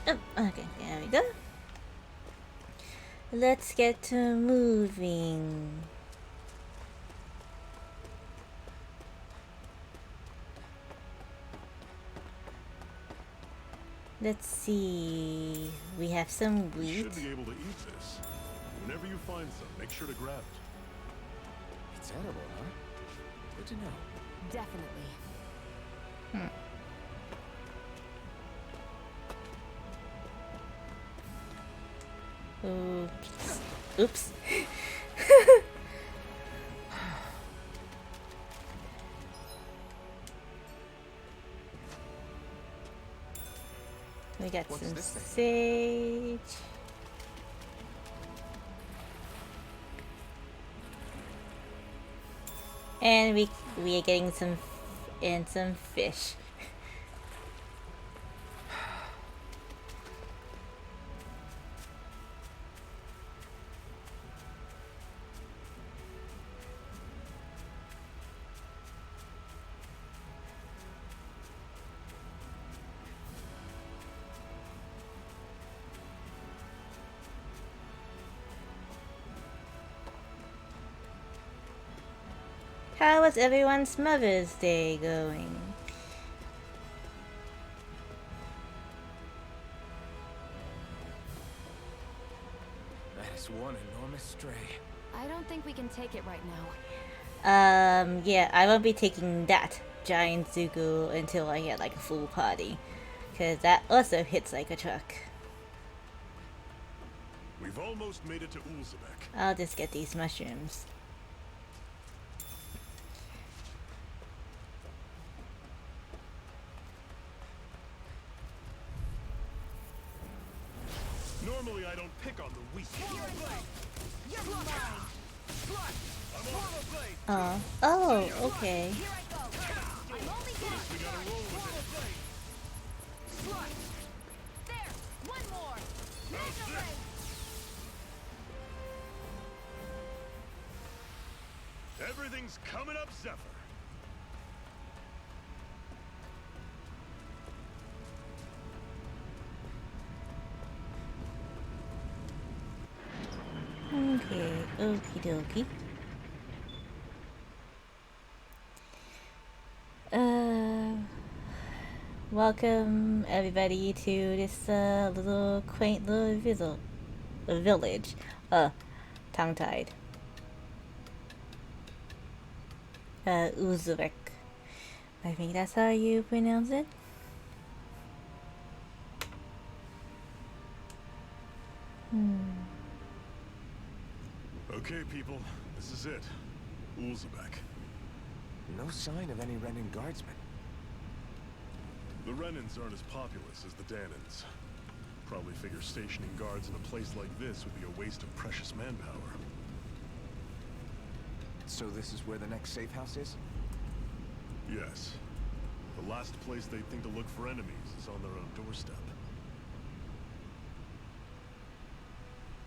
Oh, okay, there we go. Let's get to moving. Let's see. We have some You wheat. should be able to eat this. Whenever you find some, make sure to grab it. It's edible, huh? Good to know. Definitely. Oops. Oops. We got What's some this thing? sage. And we are getting some fish. How was everyone's Mother's Day going? That is one enormous stray. I don't think we can take it right now. Yeah, I won't be taking that giant Zugu until I get like a full party. Cause that also hits like a truck. We've almost made it to Ulzebek. I'll just get these mushrooms. Normally I don't pick on the weak. Oh, okay. Everything's coming up, Zephyr. Okay, okie dokie. Welcome everybody to this little quaint little village. Tongue-tied. Uzbek. I think that's how you pronounce it. Okay, people, this is it. Ulzebek. No sign of any Renan guardsmen. The Renans aren't as populous as the Danans. Probably figure stationing guards in a place like this would be a waste of precious manpower. So this is where the next safe house is? Yes. The last place they'd think to look for enemies is on their own doorstep.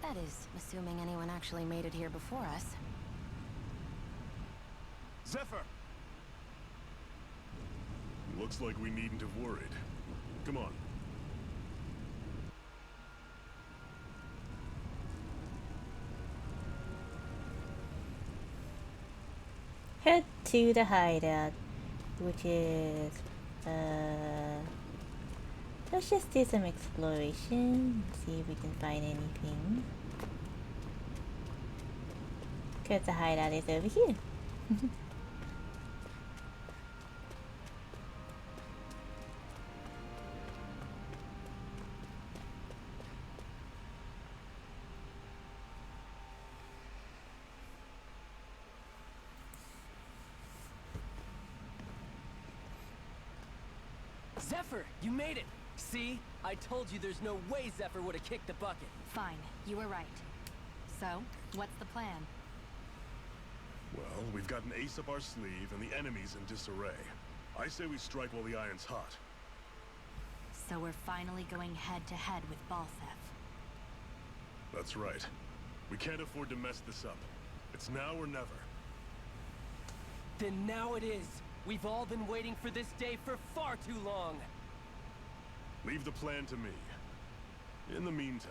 That is, assuming anyone actually made it here before us. Zephyr! Looks like we needn't have worried. Come on. Head to the hideout, which is let's just do some exploration, see if we can find anything. Cause the hideout is over here. Zephyr, you made it! See? I told you there's no way Zephyr would have kicked the bucket. Fine, you were right. So, what's the plan? Well, we've got an ace up our sleeve and the enemy's in disarray. I say we strike while the iron's hot. So we're finally going head-to-head with Balsef. That's right. We can't afford to mess this up. It's now or never. Then now it is. We've all been waiting for this day for far too long. Leave the plan to me. In the meantime...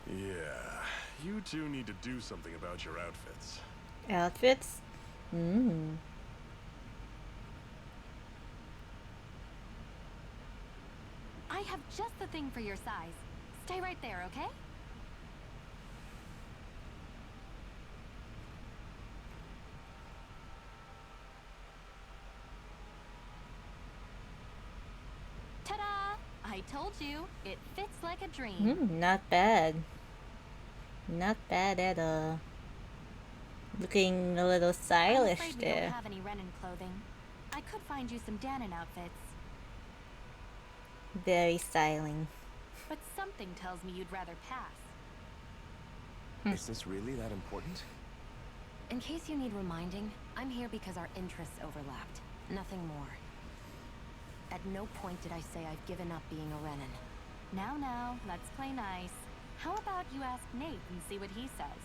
Yeah, you two need to do something about your outfits. Outfits? I have just the thing for your size. Stay right there, okay? Ta-da! I told you, it fits like a dream. Not bad. Not bad at all. Looking a little stylish I'm afraid we there. don't have any Renan clothing. I could find you some Danon outfits. Very styling. But something tells me you'd rather pass. Is this really that important? In case you need reminding, I'm here because our interests overlapped. Nothing more. At no point did I say I've given up being a Renan. Now, let's play nice. How about you ask Nate and see what he says?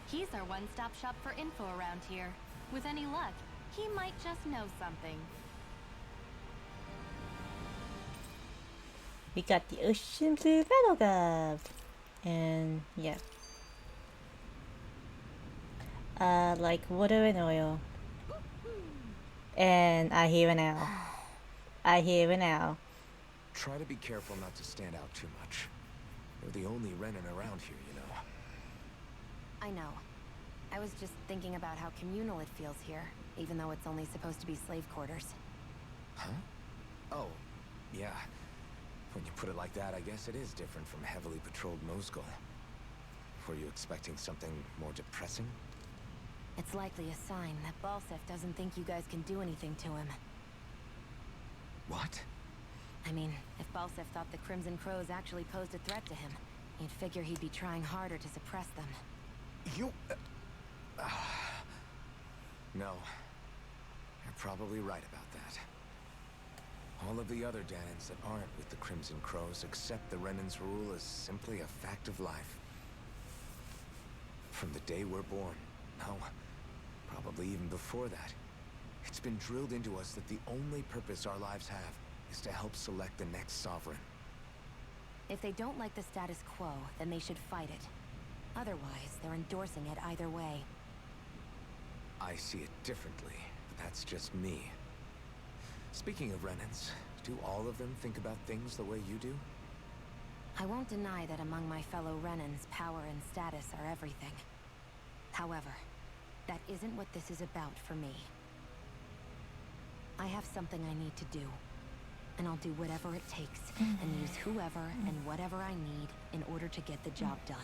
He's our one-stop shop for info around here. With any luck, he might just know something. We got the Ocean Blue Battle Glove. And yeah. Like water and oil. And I hear an owl. I hear an owl. Try to be careful not to stand out too much. You're the only Renan around here, you know. I know. I was just thinking about how communal it feels here, even though it's only supposed to be slave quarters. Huh? Oh, yeah. When you put it like that, I guess it is different from heavily patrolled Moscow. Were you expecting something more depressing? It's likely a sign that Balsef doesn't think you guys can do anything to him. What? I mean, if Balsef thought the Crimson Crows actually posed a threat to him, You'd figure he'd be trying harder to suppress them. You... No. You're probably right about that. All of the other Danans that aren't with the Crimson Crows accept the Renan's rule as simply a fact of life. From the day we're born, no, probably even before that, it's been drilled into us that the only purpose our lives have is to help select the next sovereign. If they don't like the status quo, then they should fight it. Otherwise, they're endorsing it either way. I see it differently, but that's just me. Speaking of Renans, do all of them think about things the way you do? I won't deny that among my fellow Renans, power and status are everything. However, that isn't what this is about for me. I have something I need to do, and I'll do whatever it takes, and use whoever and whatever I need in order to get the job done.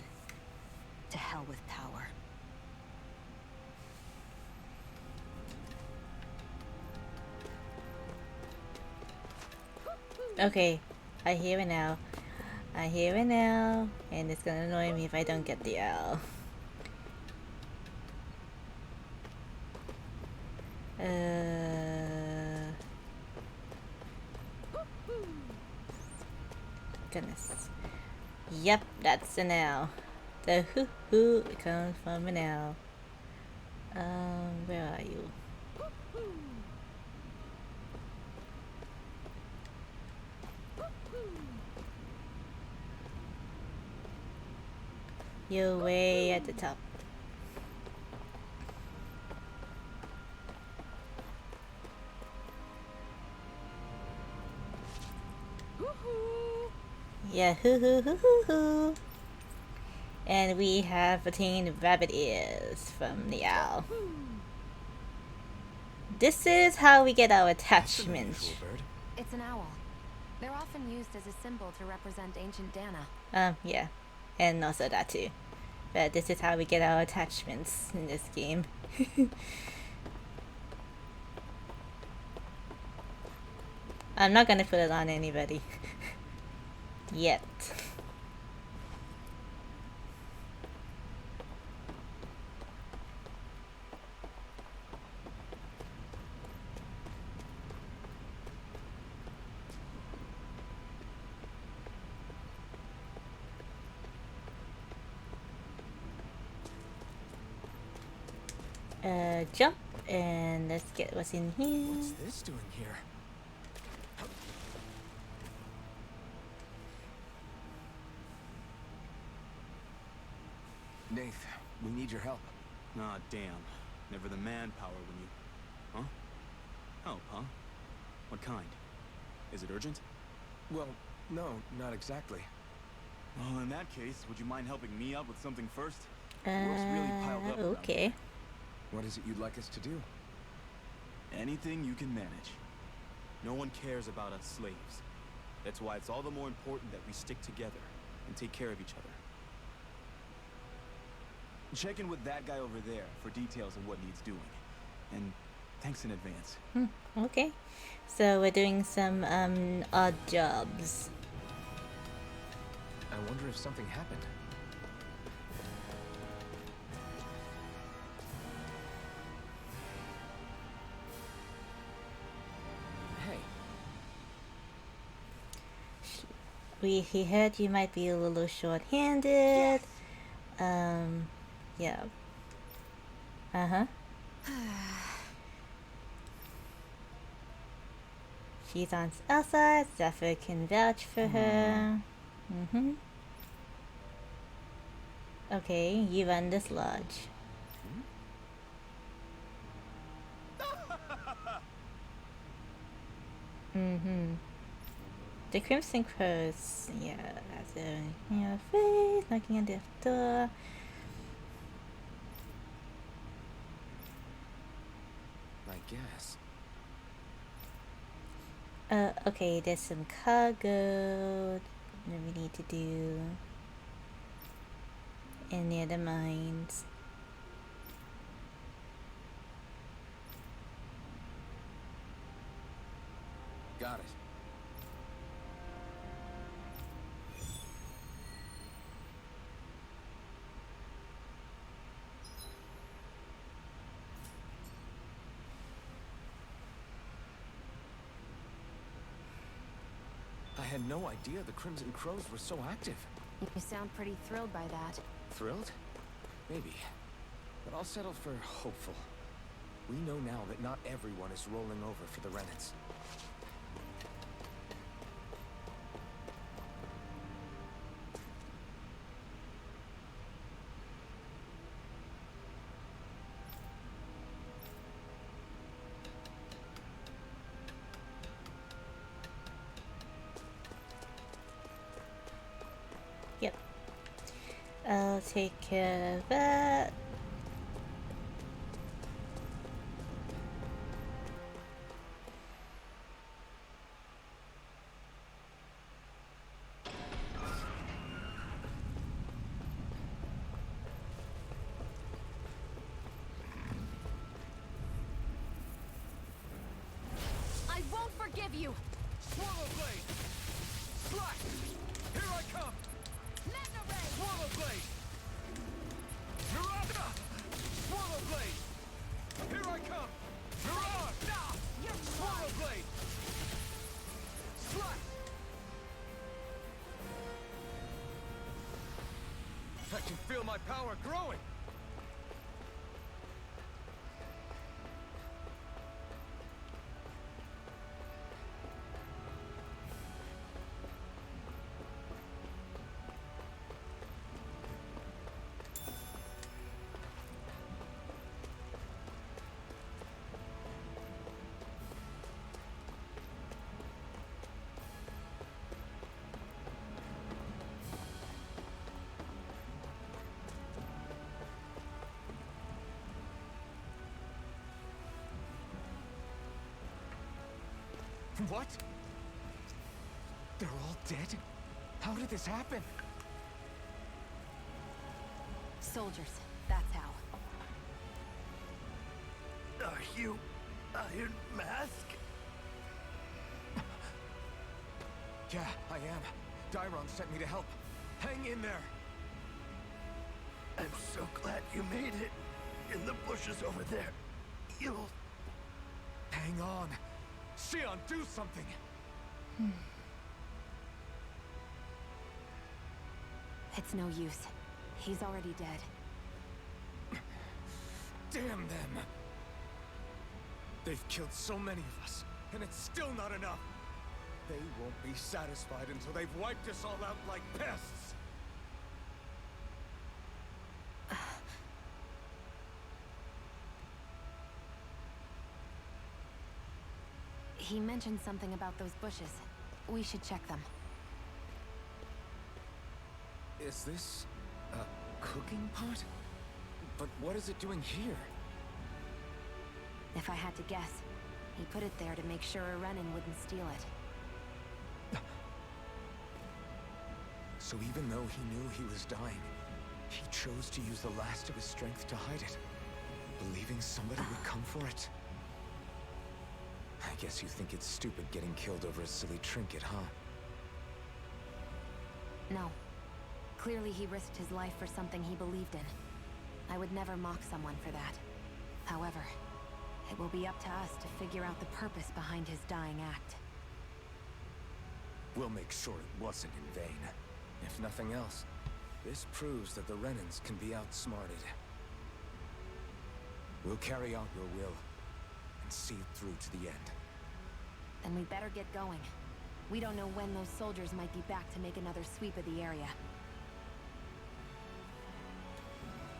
To hell with power. Okay, I hear it now. I hear it now, and it's gonna annoy me if I don't get the L. Goodness. Yep, that's an L. The hoo-hoo comes from an L. Where are you? You're way at the top. Yeah, hoo hoo hoo hoo hoo. And we have attained rabbit ears from the owl. This is how we get our attachment. It's an owl. They're often used as a symbol to represent ancient Dana. Yeah. And also that too. But this is how we get our attachments in this game. I'm not gonna put it on anybody. Yet. Jump and let's get what's in here. What's this doing here? Nath, we need your help. Ah, damn. Never the manpower when you... Huh? Help, huh? What kind? Is it urgent? Well, no, not exactly. Well, in that case, would you mind helping me out with something first? Work's really piled up around okay. here. What is it you'd like us to do? Anything you can manage. No one cares about us slaves. That's why it's all the more important that we stick together and take care of each other. Check in with that guy over there for details on what needs doing. And thanks in advance. Okay. So we're doing some odd jobs. I wonder if something happened. Hey. He heard you might be a little short-handed. Yes. Yeah. Uh-huh. She's on outside. Zephyr can vouch for her. Okay, you run this lodge. The Crimson Crows, yeah, that's a your face, knocking at the door. I guess. Okay, there's some cargo that we need to do. And near the mines. Got it. had no idea the Crimson Crows were so active. You sound pretty thrilled by that. Thrilled? Maybe. But I'll settle for hopeful. We know now that not everyone is rolling over for the Renans. Yep. I'll take care of that. I won't forgive you! Swallow blade! Slash! Here I come! Magna Ray! Swallow blade! Miranda! Swallow blade! Here I come! Miranda! You're Swallow blade! Slash! I can feel my power growing! What? They're all dead? How did this happen? Soldiers, that's how. Are you Iron Mask? Yeah, I am. Dairon sent me to help. Hang in there! I'm so glad you made it. In the bushes over there. You'll... Hang on! Xion, do something! It's no use. He's already dead. Damn them! They've killed so many of us, and it's still not enough! They won't be satisfied until they've wiped us all out like pests! He mentioned something about those bushes. We should check them. Is this a cooking pot? But what is it doing here? If I had to guess, he put it there to make sure a Renan wouldn't steal it. So even though he knew he was dying, he chose to use the last of his strength to hide it, believing somebody would come for it. I guess you think it's stupid getting killed over a silly trinket, huh? No. Clearly he risked his life for something he believed in. I would never mock someone for that. However, it will be up to us to figure out the purpose behind his dying act. We'll make sure it wasn't in vain. If nothing else, this proves that the Renans can be outsmarted. We'll carry out your will, and see it through to the end. Then we better get going. We don't know when those soldiers might be back to make another sweep of the area.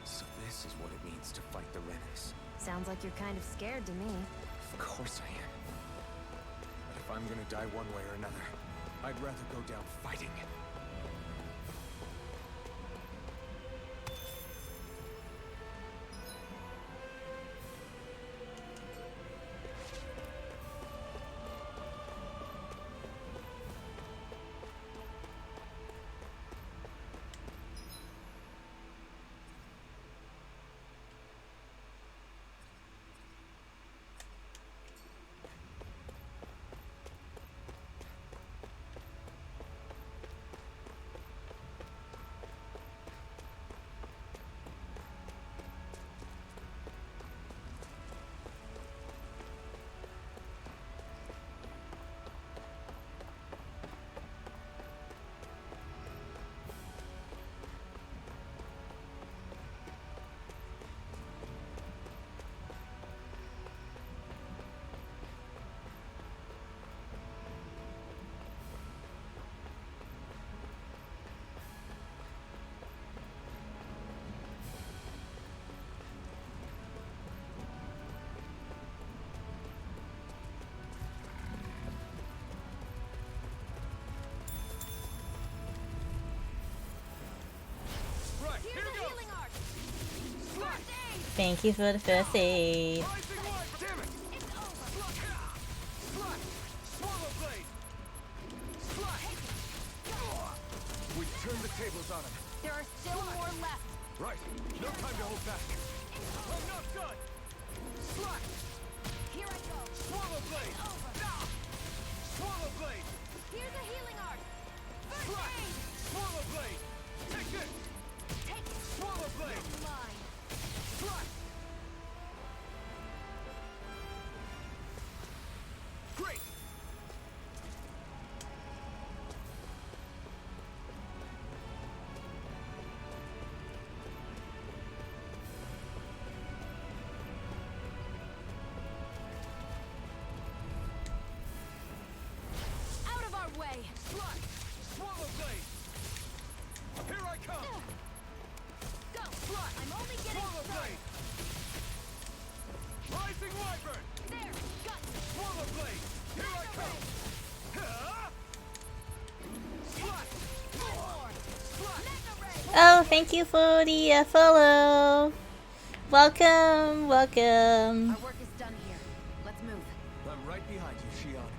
So this is what it means to fight the Renans. Sounds like you're kind of scared to me. Of course I am. But if I'm gonna die one way or another, I'd rather go down fighting. Thank you for the first aid. Damn it! Swallow blade! We turned the tables on him. There are still more left. Right. No time to hold back. I'm not done. Slash! Here I go. Swallow blade! Swallow blade! Here's a healing art. First Slash! aid. Swallow blade! Take this! Take it. Swallow blade! Mine. Slash! Great! Out of our way. Slash! Swallow blade! Here I come! Go. Slash! I'm only getting Swallow started. blade! Rising wyvern! There. Got you. Swallow blade! Here I come! Huh? Slash! One more. Slash! Mega ray. Oh, thank you for the follow. Welcome, welcome. Our work is done here. Let's move. I'm right behind you, Shion.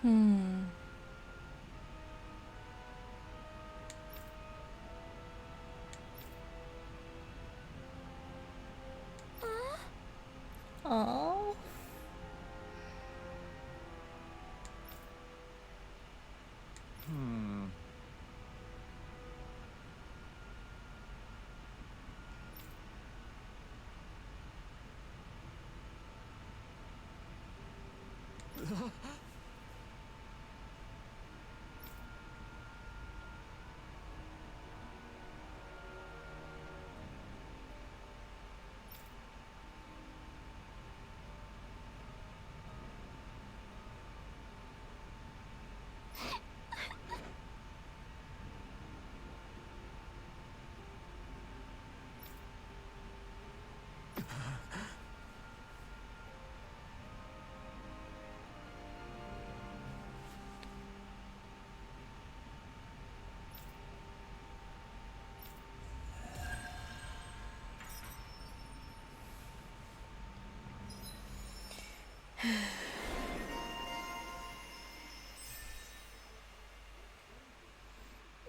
Hmm. Oh.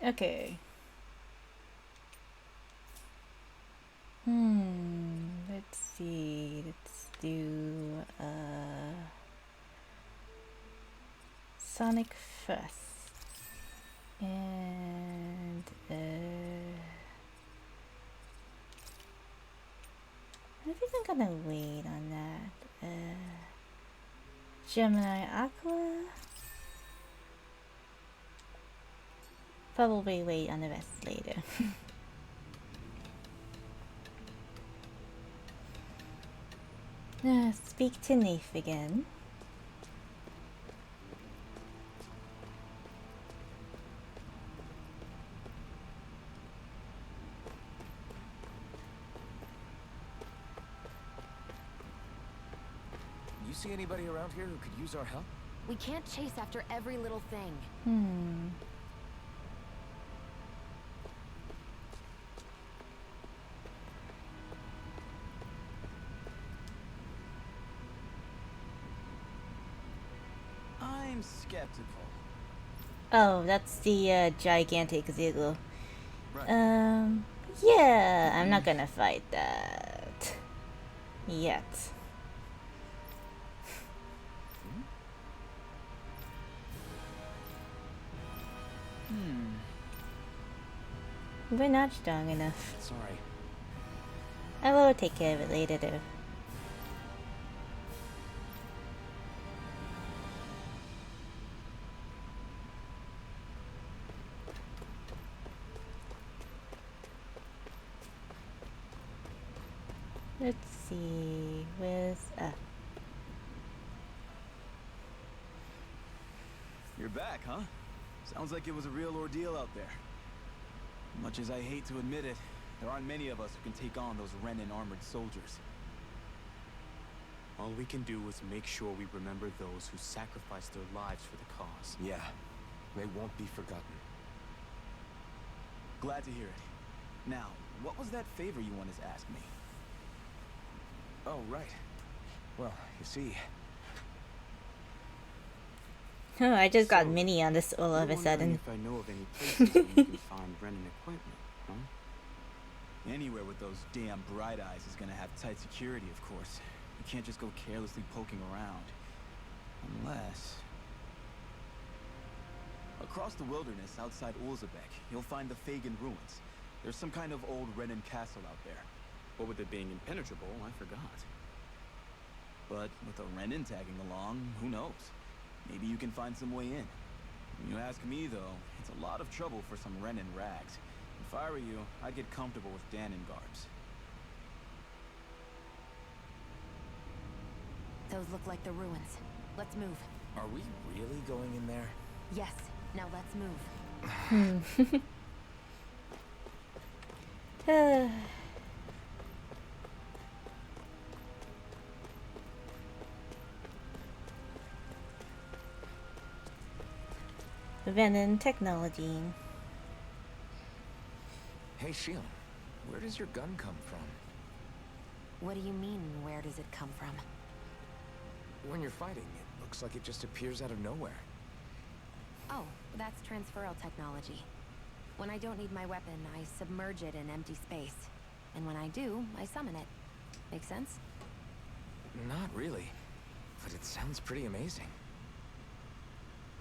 Okay. Let's see. Let's do Sonic first. And I think I'm gonna wait on that. Gemini Aqua. Probably wait on the rest later. Speak to Neef again. You see anybody around here who could use our help? We can't chase after every little thing. I'm skeptical. Oh, that's the gigantic Ziggle. Right. Yeah, I'm not gonna fight that yet. We're not strong enough. Sorry. I will take care of it later though. Let's see, where's You're back, huh? Sounds like it was a real ordeal out there. Much as I hate to admit it, there aren't many of us who can take on those Renin armored soldiers. All we can do is make sure we remember those who sacrificed their lives for the cause. Yeah, they won't be forgotten. Glad to hear it. Now, what was that favor you wanted to ask me? Oh, right. Well, you see... Oh, I just got mini on this all of a sudden. If I know of any places where you can find Renin equipment, huh? Anywhere with those damn bright eyes is gonna have tight security, of course. You can't just go carelessly poking around. Unless... Across the wilderness outside Ulzebek, you'll find the Fagan ruins. There's some kind of old Renin castle out there. But with it being impenetrable, I forgot. But with a Renin tagging along, who knows? Maybe you can find some way in. You ask me, though, it's a lot of trouble for some Renin rags. If I were you, I'd get comfortable with Danin garbs. Those look like the ruins. Let's move. Are we really going in there? Yes. Now let's move. Venom technology. Hey, Shion, where does your gun come from? What do you mean, where does it come from? When you're fighting, it looks like it just appears out of nowhere. Oh, that's transferal technology. When I don't need my weapon, I submerge it in empty space. And when I do, I summon it. Make sense? Not really, but it sounds pretty amazing.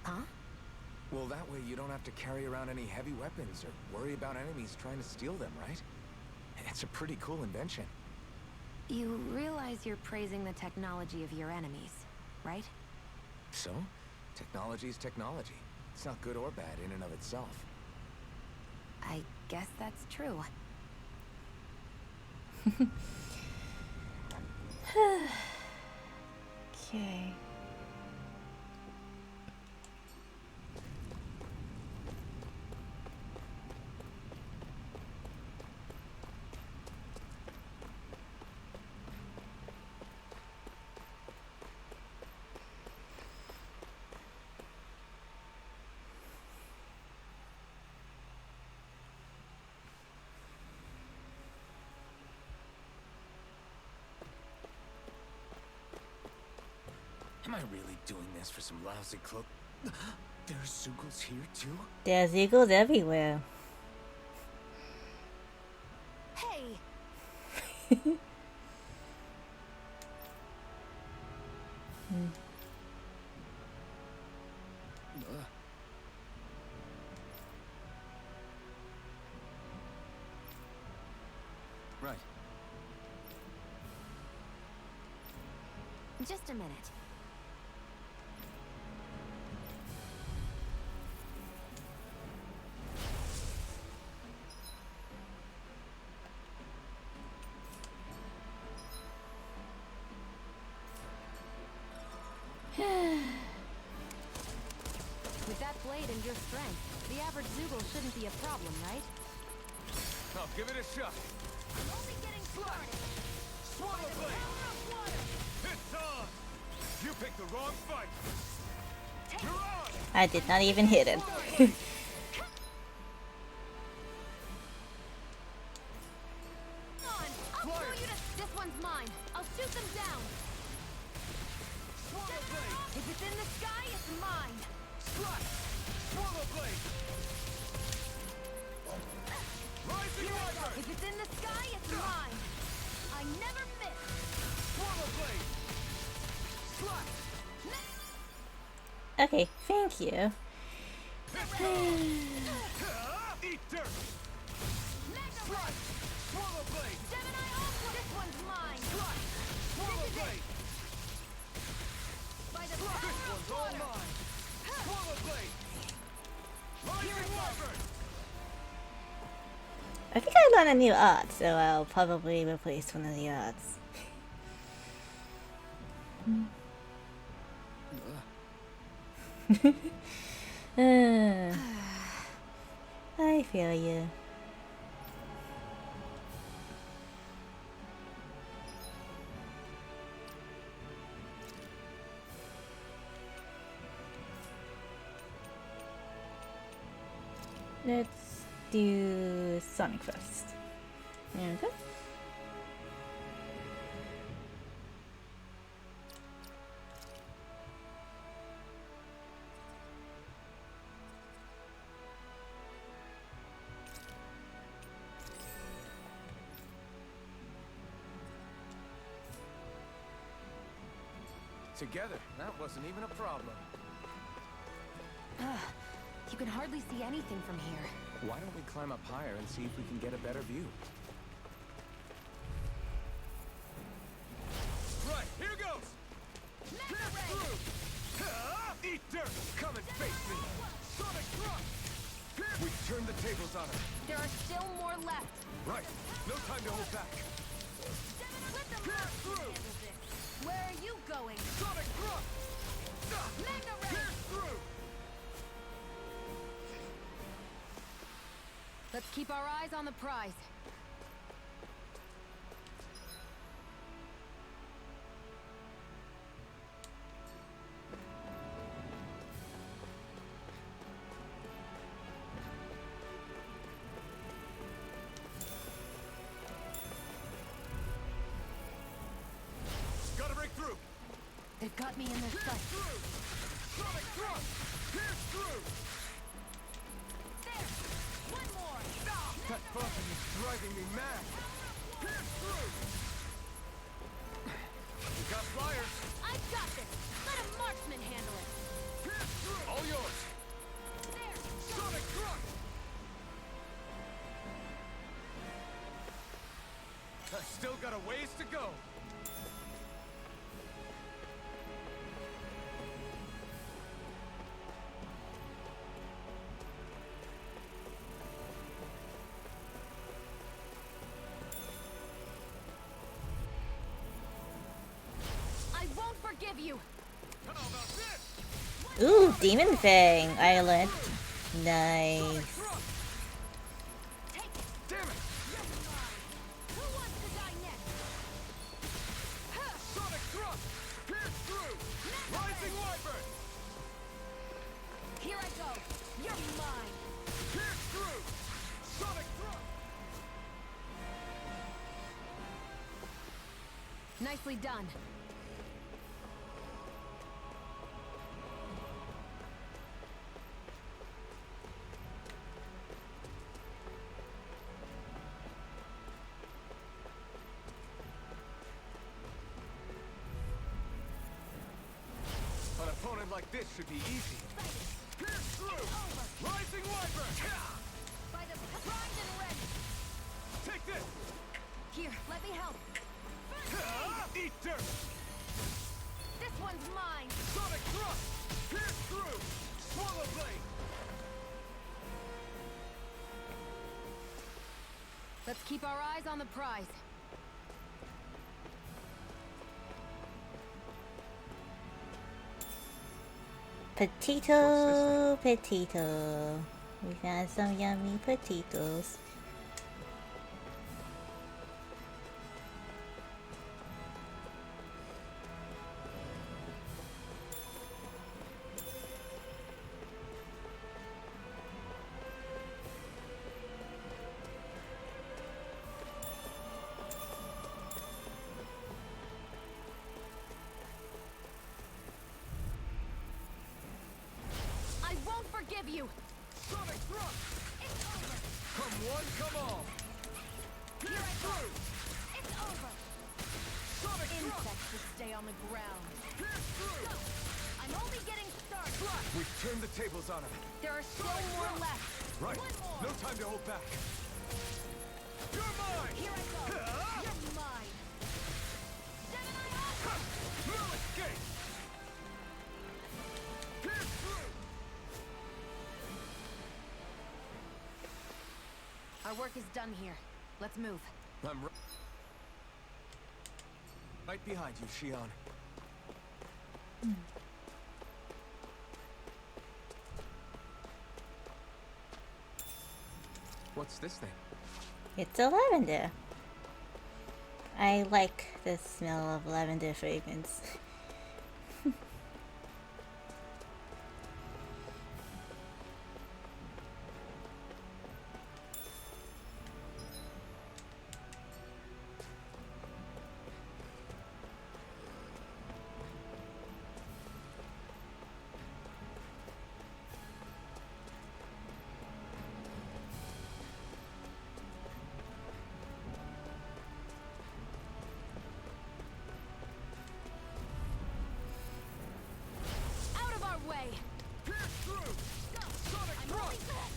Huh? Well, that way you don't have to carry around any heavy weapons or worry about enemies trying to steal them, right? It's a pretty cool invention. You realize you're praising the technology of your enemies, right? So? Technology's technology. It's not good or bad in and of itself. I guess that's true. Okay. Am I really doing this for some lousy cloak? There's Zeugles here too? There's eagles everywhere. Hey! Right. Just a minute. With that blade and your strength, the average Zeugle shouldn't be a problem, right? I'll give it a shot. I'm only getting started. Swallow blade! It's on! You picked the wrong fight! You're on! I did not even hit him. I'll show you this one's mine. I'll shoot them down. Swallow blade! If it's in the sky, it's mine. Strike! Swallow blade! Rising Rider! If it's in the sky, it's mine. I never miss. Swallow blade! Strike! Okay, thank you. Eat dirt! Strike! Swallow blade! Gemini Aqua! one's mine. Swallow blade. By the This one's all mine. Swallow blade. Rising wyvern. I think I learned a new art, so I'll probably replace one of the arts. I feel you. Let's do Sonic first. There we go. Together, that wasn't even a problem. You can hardly see anything from here. Why don't we climb up higher and see if we can get a better view? Right, here goes. Pierce through. Eat dirt. Come and face me. Sonic thrust. We turned the tables on her. There are still more left. Right. No time to hold back. Let them Pierce through. Where are you going? Sonic thrust. Mega Ray! Pierce through. Let's keep our eyes on the prize. Gotta break through. They've got me in their Pierce sights. through. Sonic thrust. Pierce through. There! One more! That buzzing is driving me mad. Pierce through. We got flyers. I've got this! Let a marksman handle it! Pierce through. All yours. There! Sonic thrust. I still got a ways to go. I won't forgive you! How about this? Ooh, Demon Fang Island. Nice. Take it! Damn it! You're mine! Who wants to die next? Sonic thrust. Pierce through. Rising wyvern. Here I go! You're mine! Pierce through. Sonic thrust. Nicely done. An opponent like this should be easy. Pierce through. Rising wyvern. By the primed and ready! Take this. Here, let me help! Eat dirt. This one's mine! Sonic thrust. Pierce through. Swallow blade. Let's keep our eyes on the prize. Potato, potato. We found some yummy potatoes. I won't forgive you! Sonic thrust. It's over! Come one, come all. Here I go! It's over! Sonic thrust. Insects should stay on the ground. Pierce through. I'm only getting started! We've turned the tables on him. There are still more left! Right. One more! No time to hold back. You're mine. Here I go! You're mine! escape! Pierce through! Our work is done here. Let's move. I'm right behind you, Shion. What's this thing? It's a lavender. I like the smell of lavender fragrance. Out of our way! Pierce through! Sonic I'm thrust! moving back.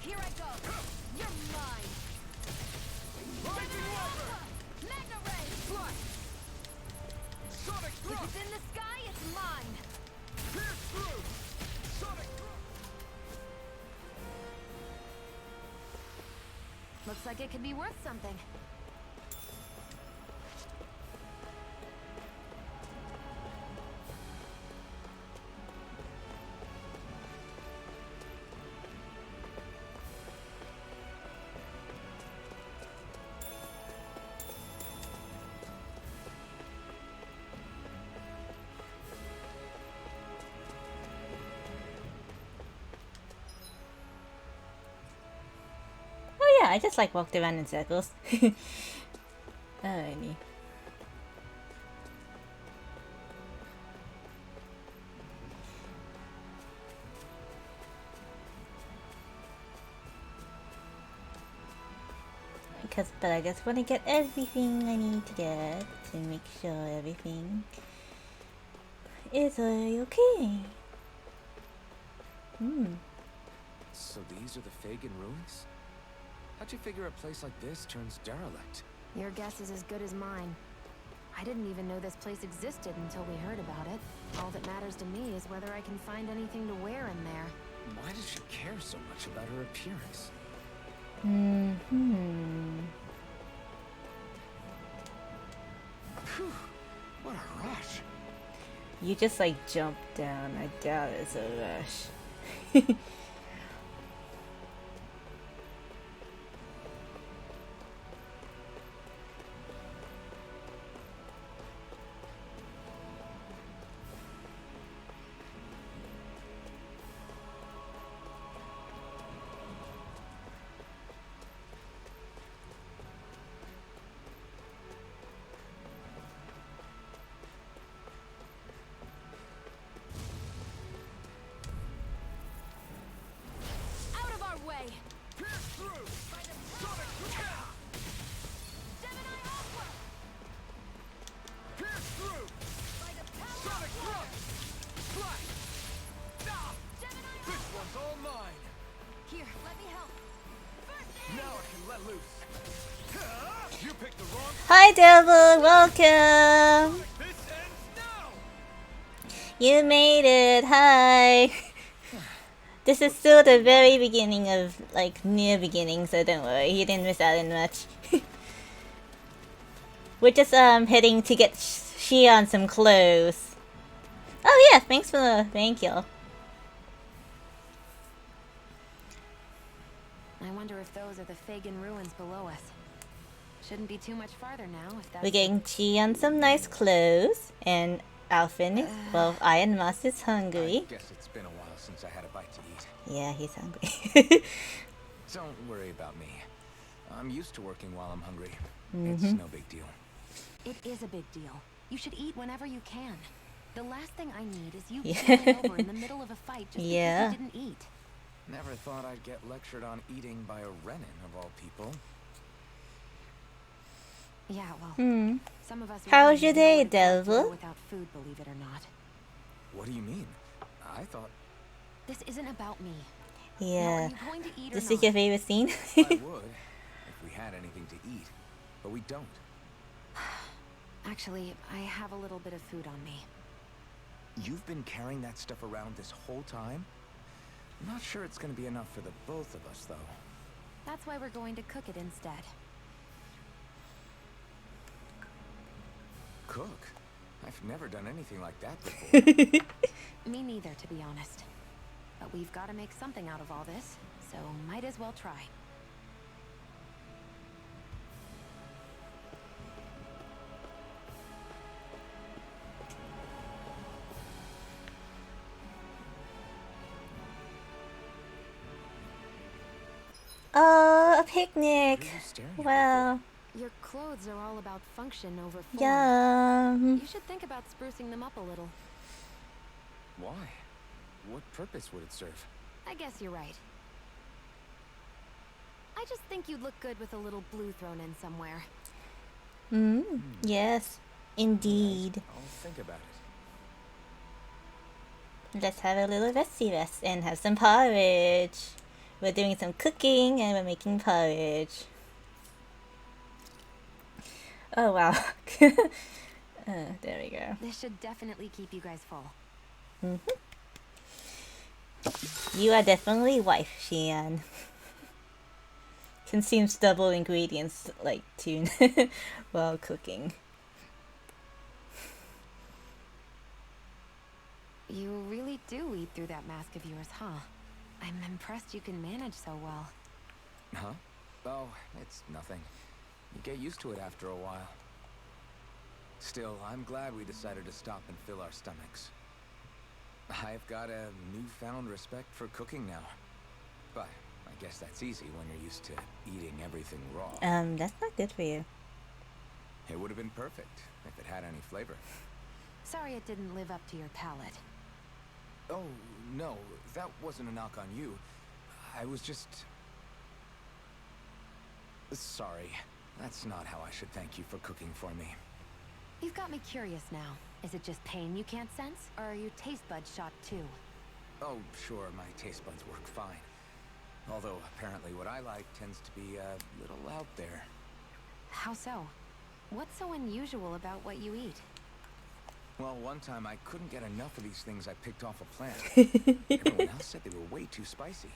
Here I go. You're mine. Rising Walker! Magna Ray! Fly! Sonic If thrust! it's in the sky, it's mine. Pierce through! Sonic thrust! Looks like it could be worth something. Oh yeah, I just like walked around in circles. Alrighty. But I just want to get everything I need to get to make sure everything is okay. So these are the Fagin ruins? How'd you figure a place like this turns derelict? Your guess is as good as mine. I didn't even know this place existed until we heard about it. All that matters to me is whether I can find anything to wear in there. Why does she care so much about her appearance? Phew, what a rush. You just like jump down. I doubt it's a rush. Out of our way! Pierce through! Sonic thrust! Gemini Aqua! Pierce through! By the power Sonic of thrust! Fly! Ah! Gemini This Aqua! one's all mine! Here, let me help. First aid! Now I can let loose. You picked the wrong. Hi Devil, welcome! This ends now! You made it, hi! This is still the very beginning of, like, near beginning, so don't worry, you didn't miss out on much. We're just, heading to get Shion some clothes. Oh yeah, thanks for the thank you. I wonder if those are the Fagin ruins below us. Shouldn't be too much farther now if that's... We're getting Shion some nice clothes, and Alphen is, well, Iron Moss is hungry. I guess it's been a while since I had a bite to eat. Yeah, he's hungry. Don't worry about me. I'm used to working while I'm hungry. It's no big deal. It is a big deal. You should eat whenever you can. The last thing I need is you Yeah. falling over in the middle of a fight just Yeah. because you didn't eat. Never thought I'd get lectured on eating by a Renin, of all people. Yeah, well, some of us... How was Renans your know day, what it's like to Devil? go without food, believe it or not. What do you mean? I thought This isn't about me. Now, Yeah. are you going to eat or This not? is your favorite scene? I would if we had anything to eat, but we don't. Actually, I have a little bit of food on me. You've been carrying that stuff around this whole time? I'm not sure it's gonna be enough for the both of us, though. That's why we're going to cook it instead. Cook? I've never done anything like that before. Me neither, to be honest. But we've got to make something out of all this, so might as well try. Oh, a picnic. What are you staring at me Well, Your clothes are all about function over form. yum. You should think about sprucing them up a little. for? Why? What purpose would it serve? I guess you're right. I just think you'd look good with a little blue thrown in somewhere. Yes, indeed. I'll think about it. Let's have a little resty rest and have some porridge. We're doing some cooking and we're making porridge. Oh wow. There we go. This should definitely keep you guys full. You are definitely wife, Xian. Consumes double ingredients like tune while cooking. You really do eat through that mask of yours, huh? I'm impressed you can manage so well. Huh? Oh, it's nothing. You get used to it after a while. Still, I'm glad we decided to stop and fill our stomachs. I've got a newfound respect for cooking now. But I guess that's easy when you're used to eating everything raw. That's not good for you. It would have been perfect if it had any flavor. Sorry it didn't live up to your palate. Oh, no, that wasn't a knock on you. I was just... Sorry. That's not how I should thank you for cooking for me. You've got me curious now. Is it just pain you can't sense, or are your taste buds shot too? Oh, sure, my taste buds work fine. Although, apparently what I like tends to be a little out there. How so? What's so unusual about what you eat? Well, one time I couldn't get enough of these things I picked off a plant. Everyone else said they were way too spicy.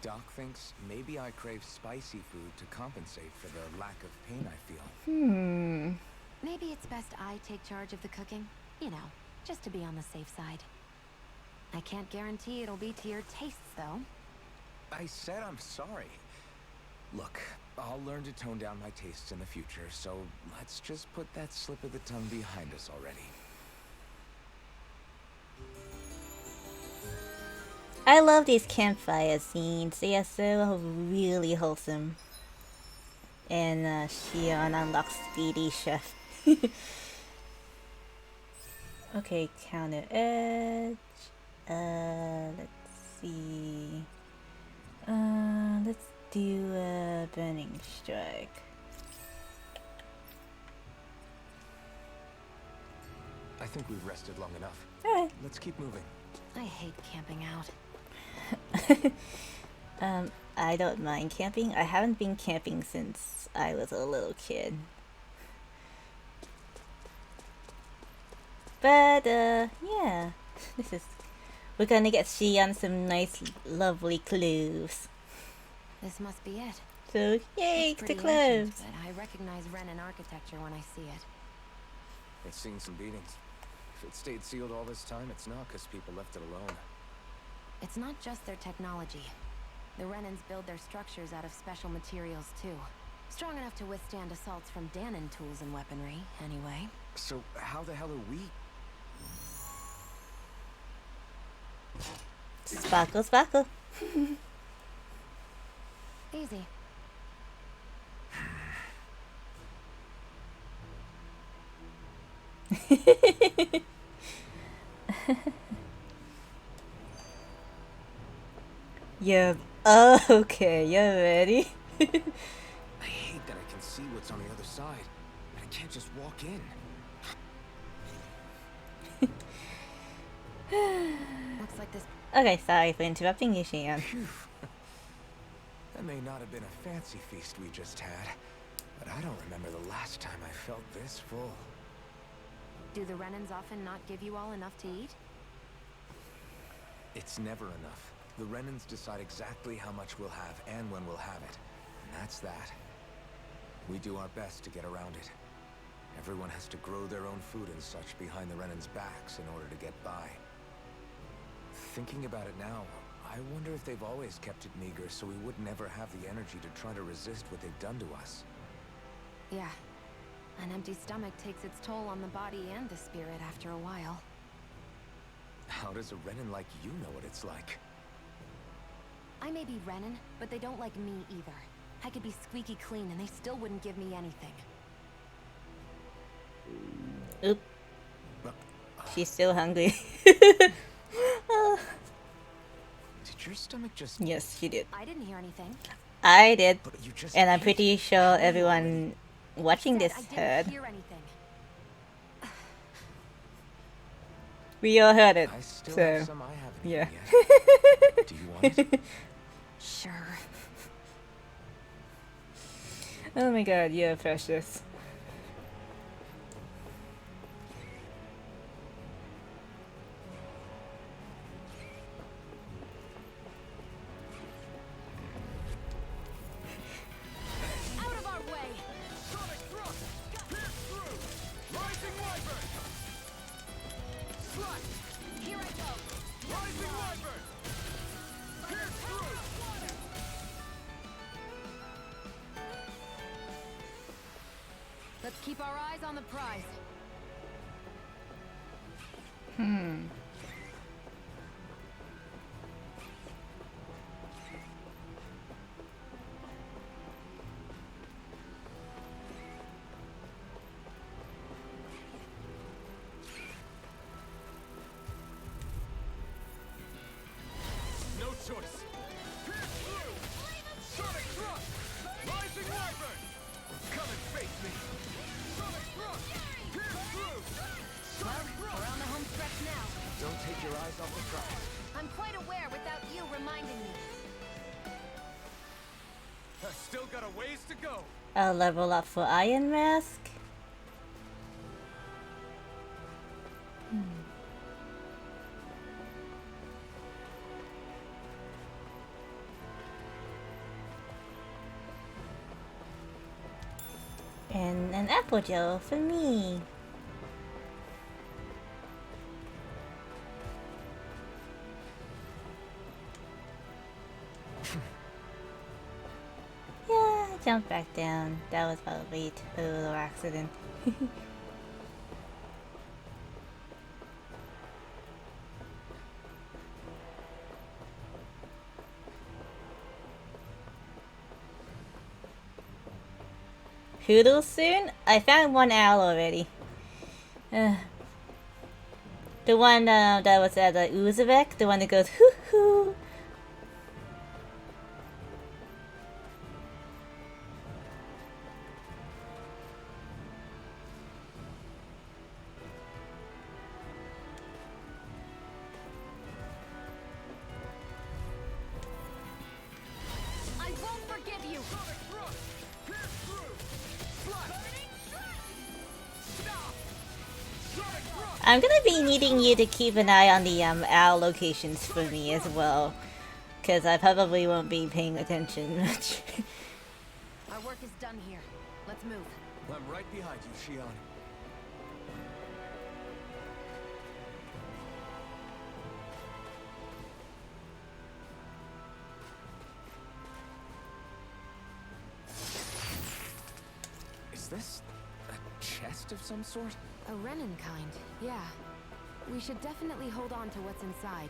Doc thinks maybe I crave spicy food to compensate for the lack of pain I feel. Maybe it's best I take charge of the cooking. You know, just to be on the safe side. I can't guarantee it'll be to your tastes, though. I said I'm sorry. Look, I'll learn to tone down my tastes in the future, so let's just put that slip of the tongue behind us already. I love these campfire scenes. They are so really wholesome. And Xion unlocks Speedy Chef. Okay, counter edge. Let's see. Let's do a burning strike. I think we've rested long enough. Alright. Let's keep moving. I hate camping out. I don't mind camping. I haven't been camping since I was a little kid. But, yeah. We're gonna get Xian some nice, lovely clothes. This must be it. So, yay, It's to pretty clothes. ancient, but I recognize Renan architecture when I see it. It's seen some beatings. If it stayed sealed all this time, it's not because people left it alone. It's not just their technology. The Renans build their structures out of special materials, too. Strong enough to withstand assaults from Danon tools and weaponry, anyway. So how the hell are we? Sparkle, sparkle. Easy. Yeah. Oh, okay, you're ready. I hate that I can see what's on the other side, but I can't just walk in. Looks like this. Okay, sorry for interrupting you, Xian. Phew. That may not have been a fancy feast we just had. But I don't remember the last time I felt this full. Do the Renans often not give you all enough to eat? It's never enough. The Renans decide exactly how much we'll have and when we'll have it. And that's that. We do our best to get around it. Everyone has to grow their own food and such behind the Renans' backs in order to get by. Thinking about it now, I wonder if they've always kept it meager so we would never have the energy to try to resist what they've done to us. Yeah. An empty stomach takes its toll on the body and the spirit after a while. How does a Renan like you know what it's like? I may be Renan, but they don't like me either. I could be squeaky clean and they still wouldn't give me anything. Oop. She's still hungry. Did your stomach just... Yes, she did. I didn't hear anything. I did. But you just And I'm ate. pretty sure everyone watching this I didn't heard. hear anything. We all heard it. I still So, have some I haven't yeah. eaten yet. Do you want it? Sure. Oh my god, you're precious. Out of our way! Sonic thrust! Pierce through! Rising wyvern! Slash! Here I go! Rising wyvern! Pierce through! Let's keep our eyes on the prize. No choice. Pierce through! Sonic thrust! Rising wyvern! Come and face me! Sonic thrust! Pierce through! Sonic thrust! We're on the home stretch now. Don't take your eyes off the prize. I'm quite aware without you reminding me. I've still got a ways to go. I'll level up for Iron Mask. And an apple gel for me. Yeah, I jumped back down. That was probably a little accident. Poodle soon? I found one owl already. The one that was at Uzbek, the one that goes hoo hoo. I won't forgive you! Sonic thrust! Pierce through! Slash! Stop! Sonic thrust! I'm gonna be needing you to keep an eye on the owl locations for me as well, because I probably won't be paying attention much. Our work is done here. Let's move. I'm right behind you, Shion. Is this a chest of some sort? A Renan kind, yeah. We should definitely hold on to what's inside.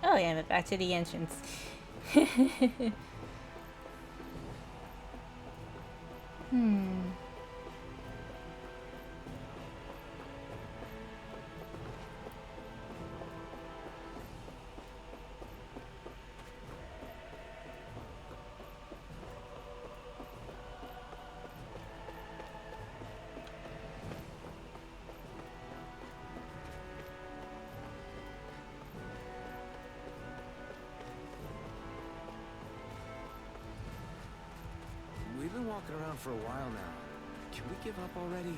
Oh yeah, but back to the entrance. walking around for a while now. Can we give up already?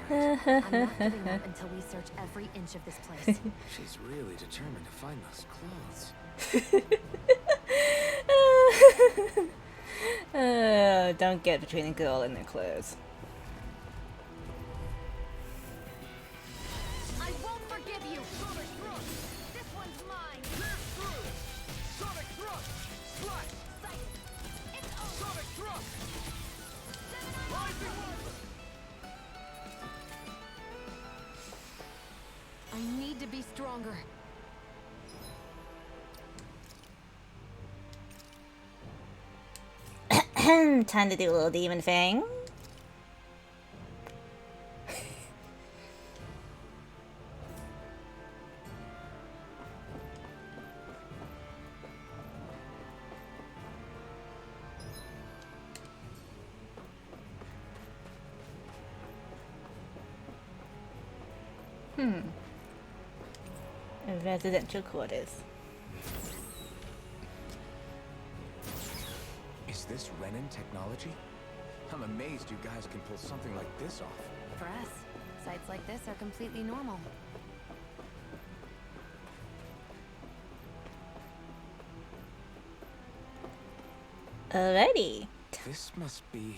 I'm not giving up until we search every inch of this place. She's really determined to find those clothes. Don't get between a girl and their clothes. I won't forgive you. Sonic thrust. This one's mine. Pierce through. Sonic thrust. Slash. It's over. Sonic thrust. Rising. I need to be stronger. Time to do a little demon thing. Residential quarters. Is this Renin technology? I'm amazed you guys can pull something like this off. For us, sites like this are completely normal. Alrighty. This must be...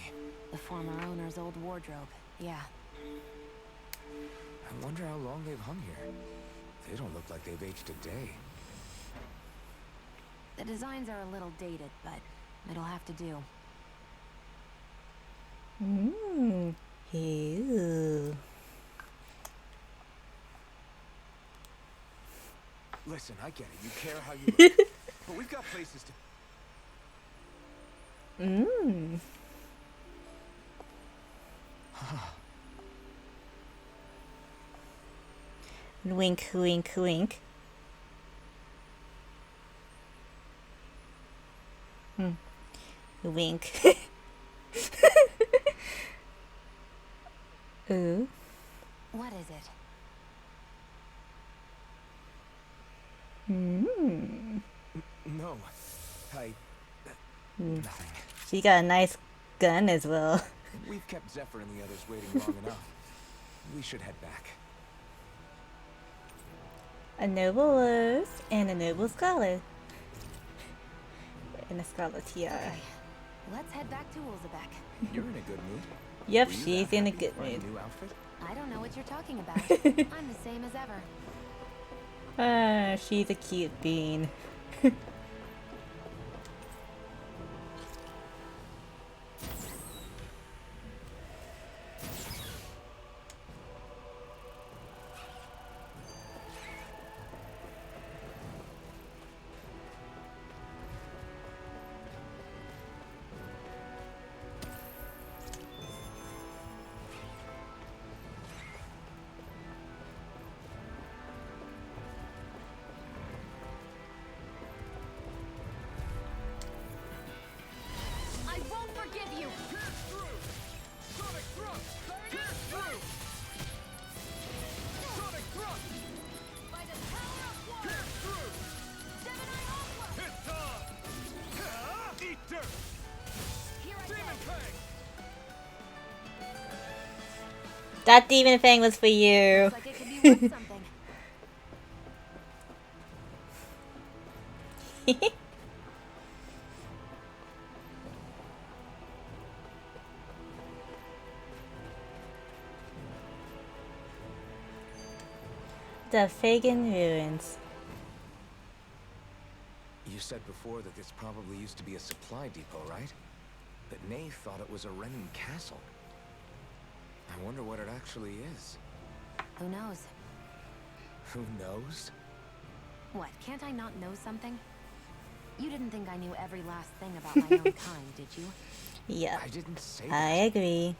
The former owner's old wardrobe, yeah. I wonder how long they've hung here. They don't look like they've aged a day. The designs are a little dated, but it'll have to do. Ew. Listen, I get it. You care how you look. But we've got places to... Wink, wink, wink. Wink. Ooh. What is it? No. Nothing. She got a nice gun as well. We've kept Zephyr and the others waiting long enough. We should head back. A noble rose and a noble scholar. And a scarlet tiara. Okay, let's head back to Ulzabek. You're in a good mood. Yep, Were you she's that in a happy good for a mood. new outfit? I don't know what you're talking about. I'm the same as ever. She's a cute bean. I won't forgive you. Pierce through. Sonic thrust. Pierce through. Sonic thrust. By the power of one. Pierce through. Gemini Aqua. Hit time. Eat dirt. Here I Demon go. Fang. That demon thing was for you. Looks like it could be worth something. The Fagan Ruins. You said before that this probably used to be a supply depot, right? But Nay thought it was a Renin castle. I wonder what it actually is. Who knows? Who knows? What, can't I not know something? You didn't think I knew every last thing about my own kind, did you? Yeah, I didn't say I that. agree.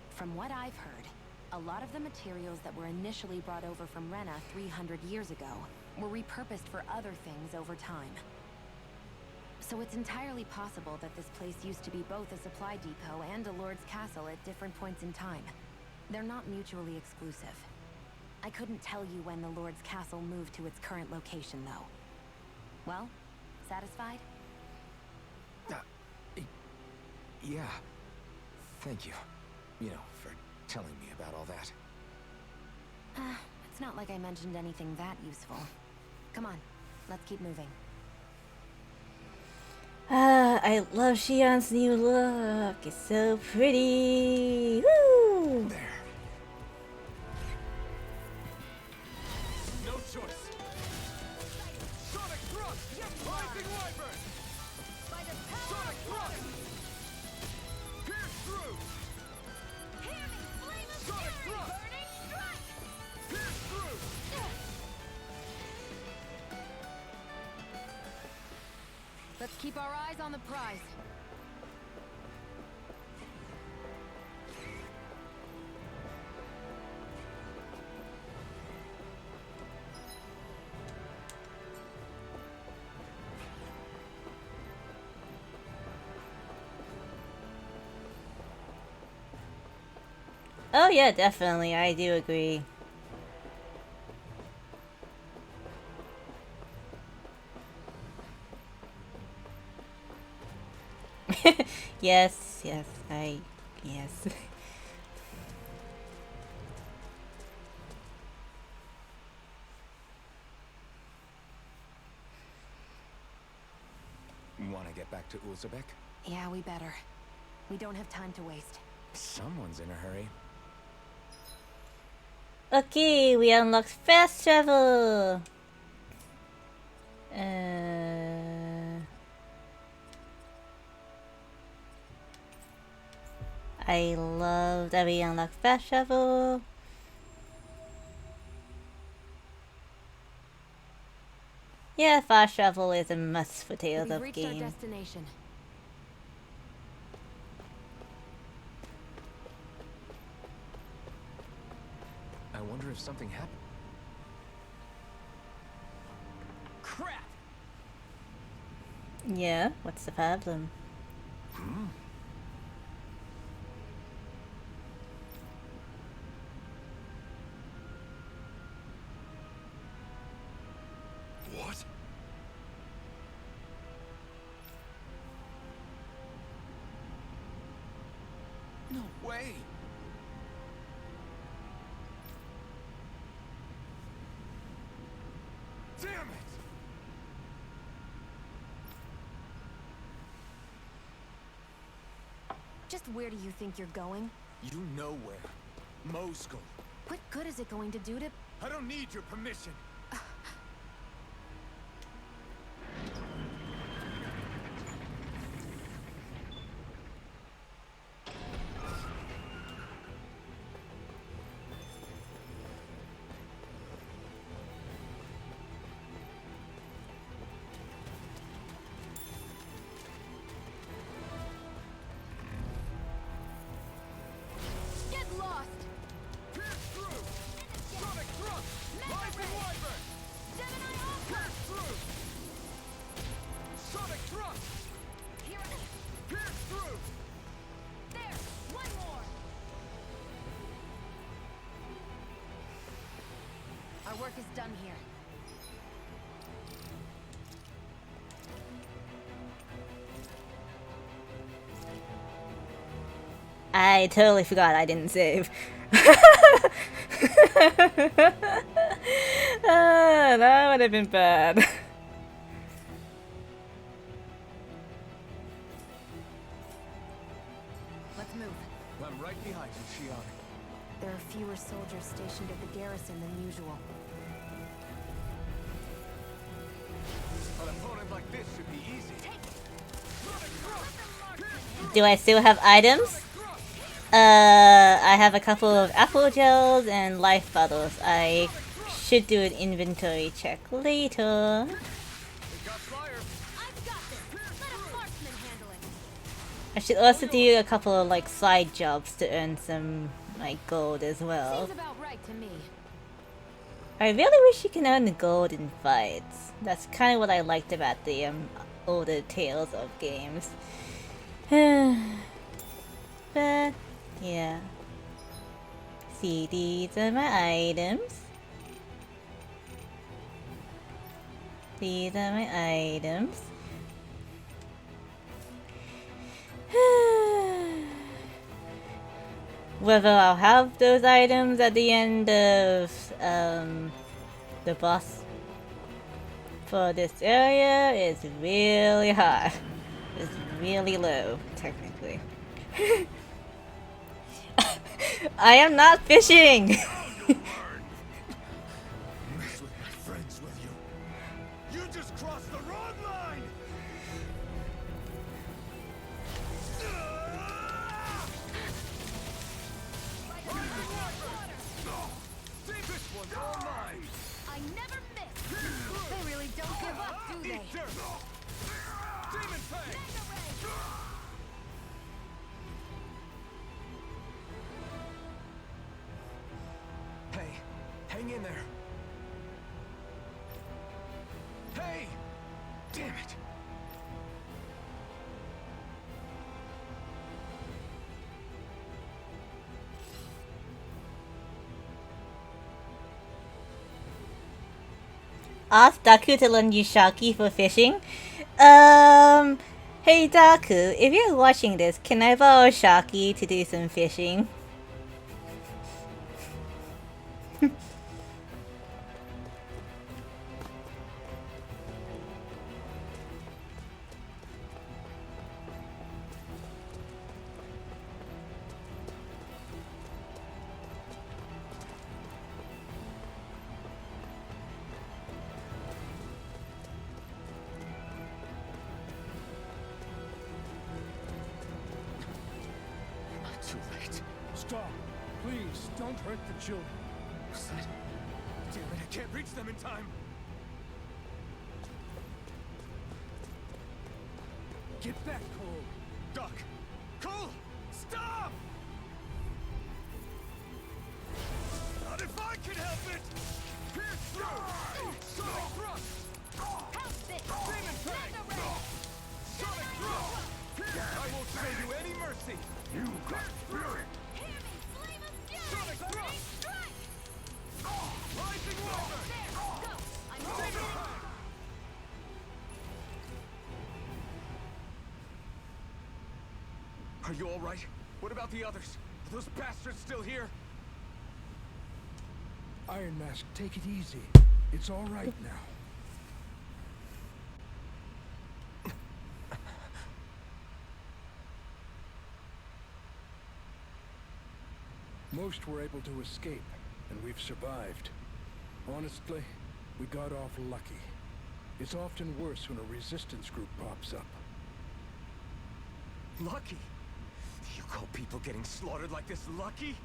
From what I've heard, a lot of the materials that were initially brought over from Rena 300 years ago were repurposed for other things over time. So it's entirely possible that this place used to be both a supply depot and a lord's castle at different points in time. They're not mutually exclusive. I couldn't tell you when the lord's castle moved to its current location, though. Well, Satisfied? Yeah. Thank you. You know, for telling me about all that. It's not like I mentioned anything that useful. Come on, let's keep moving. I love Shion's new look. It's so pretty. Woo! There. No choice. Sonic Thrust! Rising Wyvern! By the power Sonic of Thrust! Pierce through! Hear me, flame of Sonic fury! Thrust! Burning strike! Pierce through! Let's keep our eyes on the prize. Oh yeah, definitely. I do agree. Yes, yes, yes. Want to get back to Ulzebek? Yeah, we better. We don't have time to waste. Someone's in a hurry. Okay, we unlocked fast travel. I love that we unlocked fast travel. Yeah, fast travel is a must for Tales We've of reached our Game. destination. I wonder if something happened. Crap! Yeah, what's the problem? Hmm? What? No way! Damn it! Just where do you think you're going? You know where. Mosul. What good is it going to do to... I don't need your permission. Get lost! Pierce through! Sonic Thrust! Rising Wyvern! Gemini Alpha! Pierce through! Sonic Thrust! Here I am! Pierce through! There! One more! Our work is done here. I totally forgot I didn't save. That would have been bad. Let's move. I'm right behind you, Shion. There are fewer soldiers stationed at the garrison than usual. An opponent like this should be easy. Do I still have items? I have a couple of apple gels and life bottles. I should do an inventory check later. I've got this! Let a marksman handle it! I should also do a couple of like side jobs to earn some like gold as well. Seems about right to me. I really wish you can earn the gold in fights. That's kind of what I liked about the older Tales of games. But yeah. See, these are my items. These are my items. Whether I'll have those items at the end of the boss for this area is really high. It's really low, technically. I am not fishing! Mess with my friends, will you? You just crossed the wrong line! This one's all mine. I never miss. They really don't give up, do they? Eat dirt. Demon Fang. Hey, hang in there. Hey! Damn it! Ask Daku to lend you Shaki for fishing. Hey Daku, if you're watching this, can I borrow Shaki to do some fishing? Too late. Stop. Please, don't hurt the children. What's that? Damn it, I can't reach them in time. Get back, Cole. Duck. Cole, stop! Not if I can help it! Pierce through! Sonic thrust! How's this? Demon Fang! Sonic thrust! I won't show you any mercy! You got spirit. Hear me, flame of fury! Sonic thrust! Strike! Rising Weather! There, go! I'm Demon ready! Fang! Are you alright? What about the others? Are those bastards still here? Iron Mask, take it easy. It's all right now. Most were able to escape, and we've survived. Honestly, we got off lucky. It's often worse when a resistance group pops up. Lucky? You call people getting slaughtered like this lucky?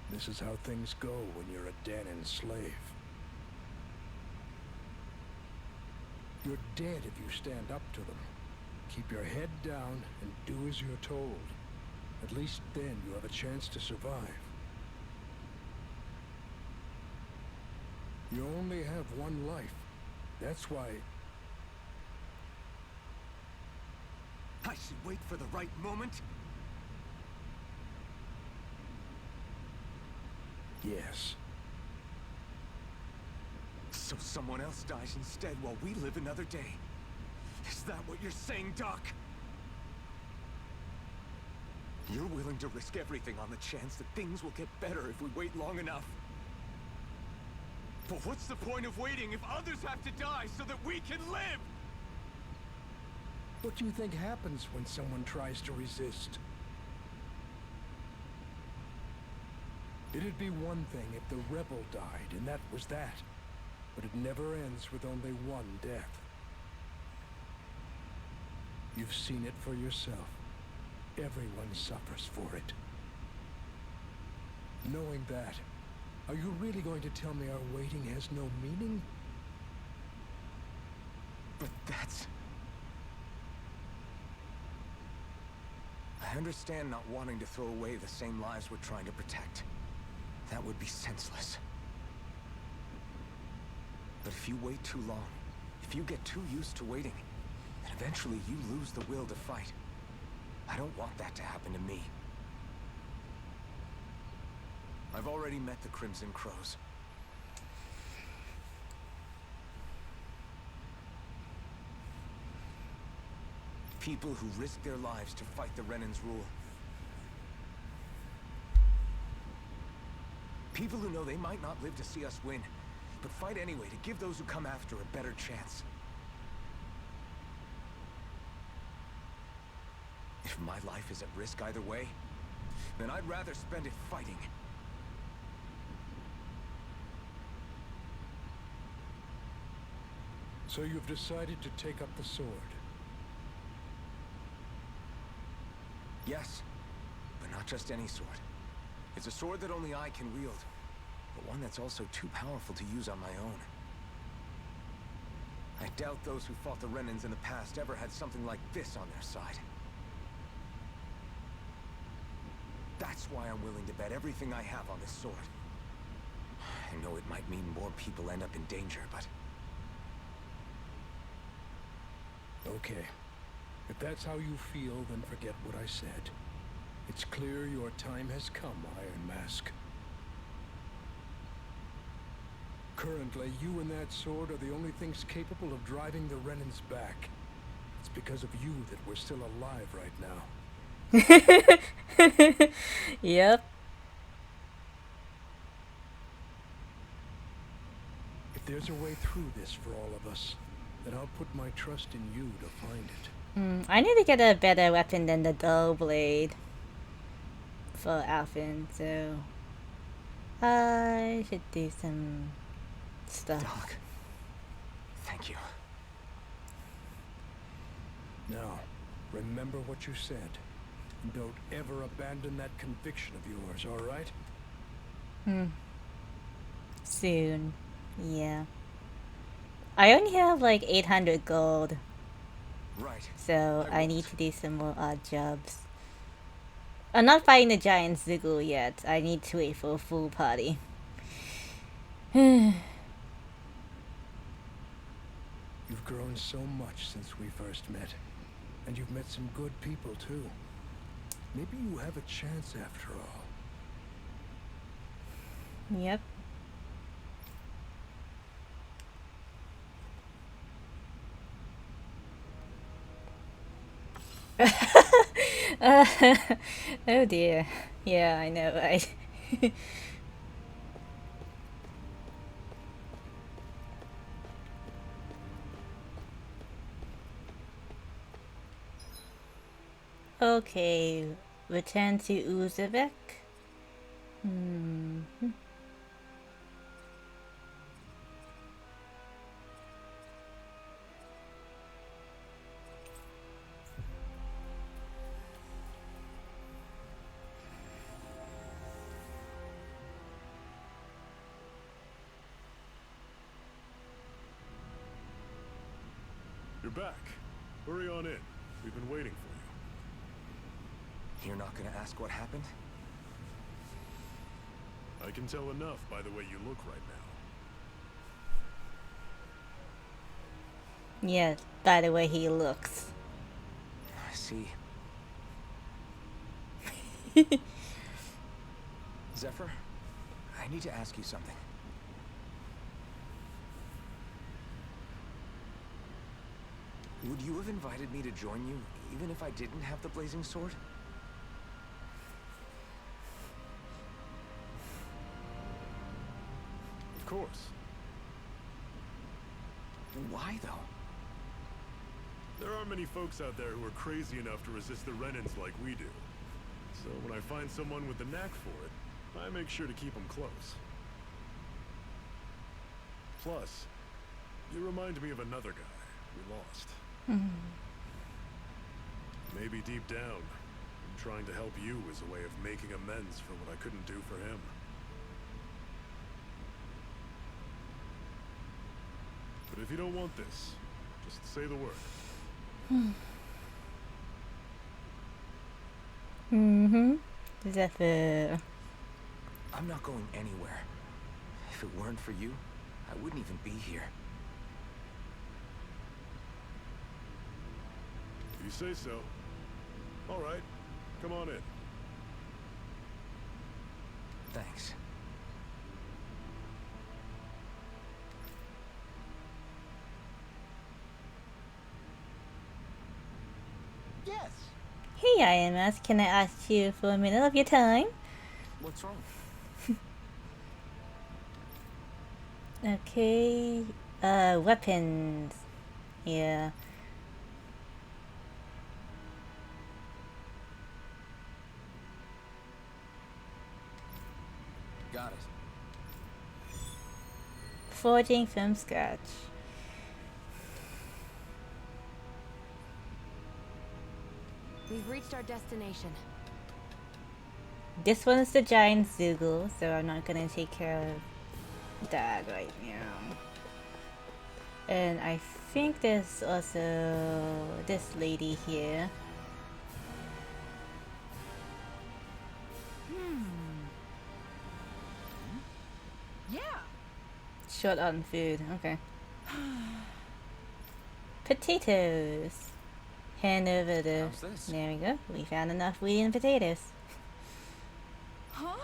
This is how things go when you're a Danon slave. You're dead if you stand up to them. Keep your head down and do as you're told. At least then you have a chance to survive. You only have one life. That's why... I should wait for the right moment? Yes. So someone else dies instead while we live another day. Is that what you're saying, Doc? You're willing to risk everything on the chance that things will get better if we wait long enough. But what's the point of waiting if others have to die so that we can live? What do you think happens when someone tries to resist? It'd be one thing if the rebel died, and that was that. But it never ends with only one death. You've seen it for yourself. Everyone suffers for it. Knowing that, are you really going to tell me our waiting has no meaning? But that's... I understand not wanting to throw away the same lives we're trying to protect. That would be senseless. But if you wait too long, if you get too used to waiting, then eventually you lose the will to fight. I don't want that to happen to me. I've already met the Crimson Crows. People who risk their lives to fight the Renan's rule. People who know they might not live to see us win, but fight anyway to give those who come after a better chance. If my life is at risk either way, then I'd rather spend it fighting. So you've decided to take up the sword. Yes, but not just any sword. It's a sword that only I can wield, but one that's also too powerful to use on my own. I doubt those who fought the Renans in the past ever had something like this on their side. That's why I'm willing to bet everything I have on this sword. I know it might mean more people end up in danger, but... Okay. If that's how you feel, then forget what I said. It's clear your time has come, Iron Mask. Currently, you and that sword are the only things capable of driving the Renans back. It's because of you that we're still alive right now. Yep. If there's a way through this for all of us, then I'll put my trust in you to find it. I need to get a better weapon than the dull blade for Alphen, so I should do some stuff. Doc, thank you. Now, remember what you said. And don't ever abandon that conviction of yours, all right? Soon. Yeah. I only have like 800 gold. Right. So I need to do some more odd jobs. I'm not fighting the giant Ziggle yet. I need to wait for a full party. You've grown so much since we first met. And you've met some good people too. Maybe you have a chance after all. Yep. Oh dear. Yeah, I know, right? Okay, return to Uzbek. You're back. Hurry on in. We've been waiting for you. You're not gonna ask what happened? I can tell enough by the way you look right now. Yeah, by the way he looks. I see. Zephyr, I need to ask you something. Would you have invited me to join you, even if I didn't have the blazing sword? Of course. Why, though? There aren't many folks out there who are crazy enough to resist the Renans like we do. So when I find someone with the knack for it, I make sure to keep them close. Plus, you remind me of another guy we lost. Maybe deep down, trying to help you is a way of making amends for what I couldn't do for him. But if you don't want this, just say the word. Zephyr. I'm not going anywhere. If it weren't for you, I wouldn't even be here. If you say so. All right, come on in. Thanks. Yes. Hey, IMS, can I ask you for a minute of your time? What's wrong? Okay. Weapons. Yeah. Got it. Forging from scratch. We've reached our destination. This one is the giant Zoogle, so I'm not gonna take care of that right now. And I think there's also this lady here. Yeah. Short on food, okay. Potatoes. Hand over the... How's this? There we go. We found enough wheat and potatoes. Huh?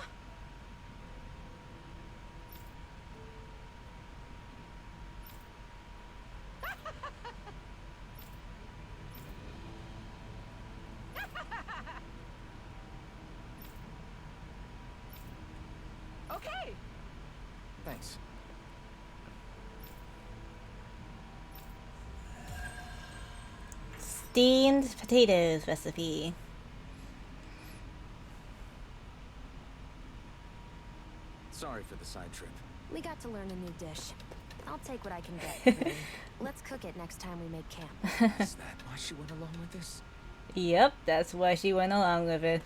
Okay. Thanks. Steamed potatoes recipe. Sorry for the side trip. We got to learn a new dish. I'll take what I can get. Really. Let's cook it next time we make camp. Is that why she went along with this? Yep, that's why she went along with it.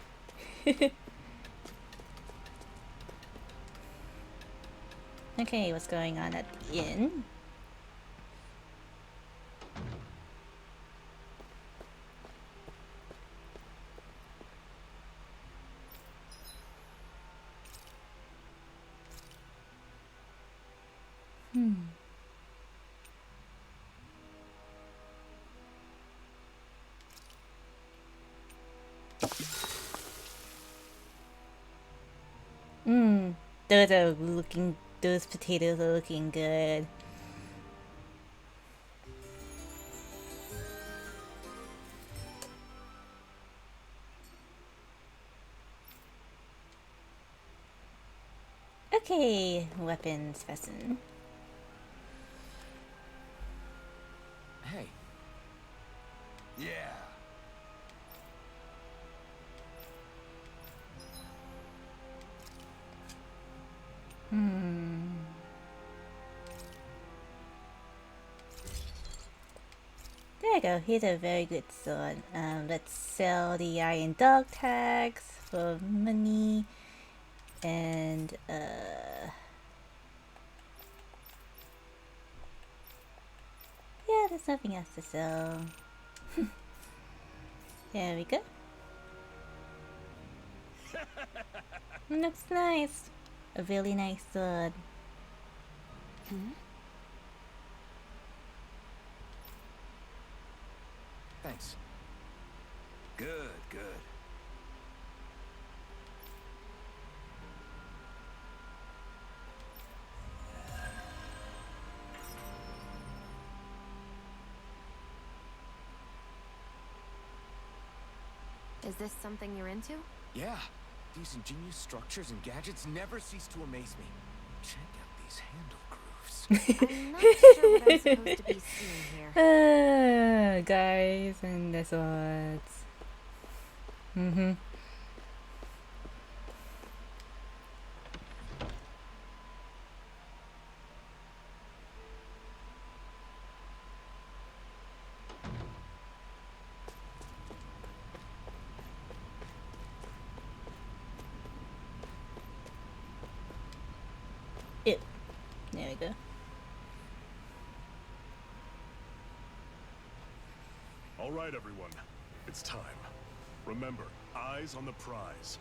Okay, what's going on at the inn? Those potatoes are looking good. Okay, weapons person. Hey. Yeah. There you go, here's a very good sword. Let's sell the iron dog tags for money. And, yeah, there's nothing else to sell. There we go. Looks nice. A really nice sword. Thanks. Good, good. Is this something you're into? Yeah. These ingenious structures and gadgets never cease to amaze me. Check out these handle grooves. I'm not sure what I'm supposed to be seeing here. Guys and the swords. There we go. All right, everyone. It's time. Remember, eyes on the prize.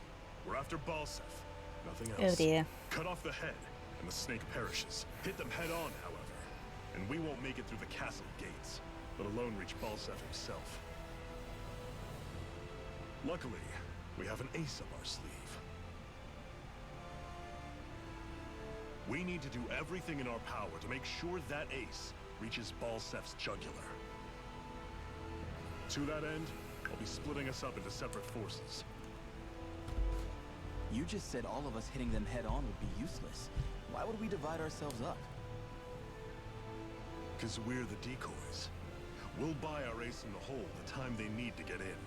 We're after Balsef. Nothing else. Oh dear. Cut off the head, and the snake perishes. Hit them head on, however. And we won't make it through the castle gates, let alone reach Balsef himself. Luckily, we have an ace up our sleeve. We need to do everything in our power to make sure that ace reaches Balsef's jugular. To that end, I'll be splitting us up into separate forces. You just said all of us hitting them head on would be useless. Why would we divide ourselves up? Because we're the decoys. We'll buy our ace in the hole the time they need to get in.